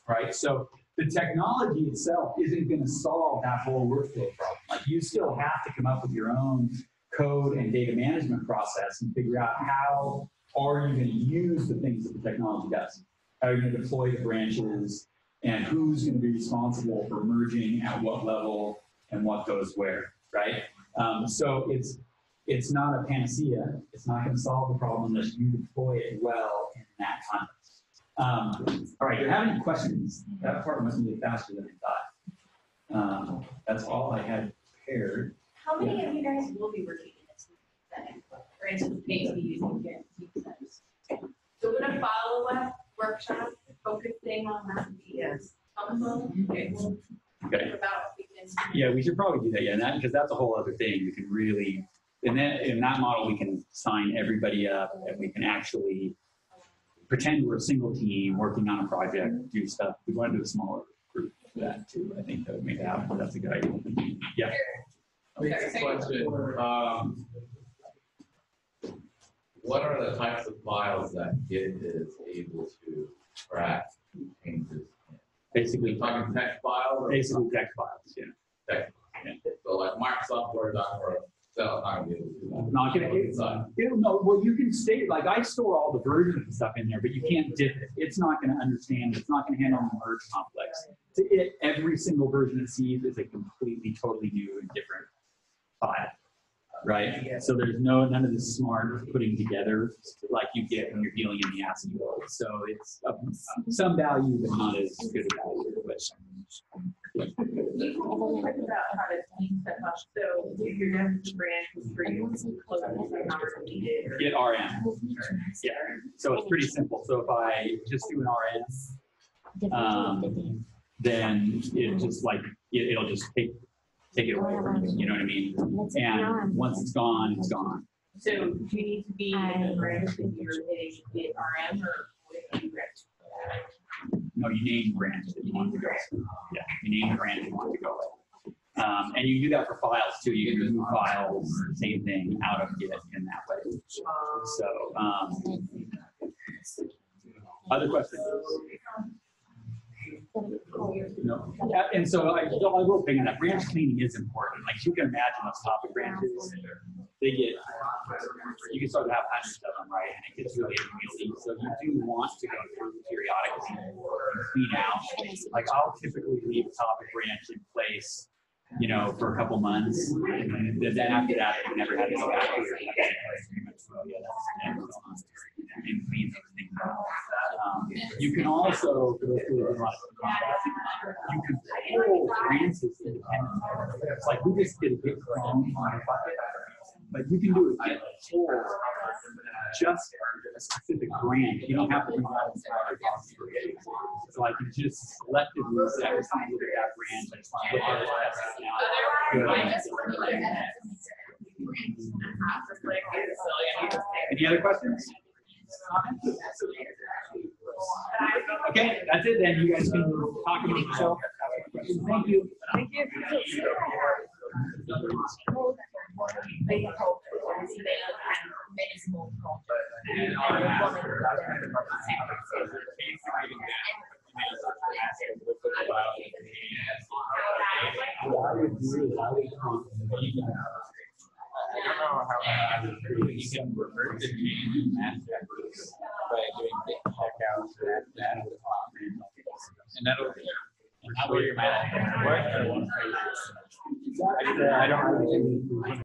Right? So the technology itself isn't going to solve that whole workflow problem. Like you still have to come up with your own code and data management process and figure out how are you going to use the things that the technology does. How are you going to deploy the branches, and who's going to be responsible for merging at what level and what goes where, right? So it's not a panacea. It's not going to solve the problem unless you deploy it well in that context. All right, do you have any questions? That part must be faster than I thought. That's all I had prepared. How many of you guys will be working in this setting, or anticipate to be using Git settings? So would a follow-up workshop focusing on that be yes. Okay. Okay. About we can. Yeah, we should probably do that. Yeah, because that's a whole other thing. We can really, in that model, we can sign everybody up, and we can actually pretend we're a single team working on a project, do stuff. We want to do a smaller proof for that too. I think that would make it happen. That's a good idea. Yeah. Next question. What are the types of files that Git is able to track changes in? Basically, Talking text files? Or basically text files. Yeah. text? Yeah. So like Microsoft Word doc or Excel, not gonna be able to do that. Not gonna no. Well, you can state like I store all the versions and stuff in there, but you can't dip it. It's not going to understand. It's not going to handle the merge complex. Every single version it sees is a completely, totally new and different file, right? So there's none of this smart putting together like you get when you're dealing in the ASCII world. So it's some value, but not as good a value. But You talk about how to team stuff up. So if your dev branch is free, close it, not repeated, or Git RM. Yeah. So it's pretty simple. So if I just do an RM, then it just like it'll just take it away from you. You know what I mean? And once it's gone, it's gone. So do you need to be in the branch if you're hitting Git RM, or what do you branch? No, you name the branch that you want to go. Yeah, you name the branch you want to go. And you do that for files too. You can remove files, same thing, out of Git in that way. So, other questions? No. And so I will pick on that. Branch cleaning is important. Like you can imagine those topic branches, they get, you can start to have hundreds of them, right? And it gets really unwieldy. So you do want to go through periodically and clean out. Like I'll typically leave a topic branch in place, you know, for a couple months. And then after that, I never had to go back to it. And clean those things out. You can also go through a lot of you can pull branches independently. It's like we just did a Git clone on a bucket, but you can do a Git pull just a specific branch. You don't have to bring out entire repository. So I can just selectively set every single look at that branch. I just flip it out. Any other questions? Okay, that's it then. You guys can talk about yourself. Thank you. Thank you. I don't know how you can revert the change master by doing Git Checkout and that'll how will your master work? I don't really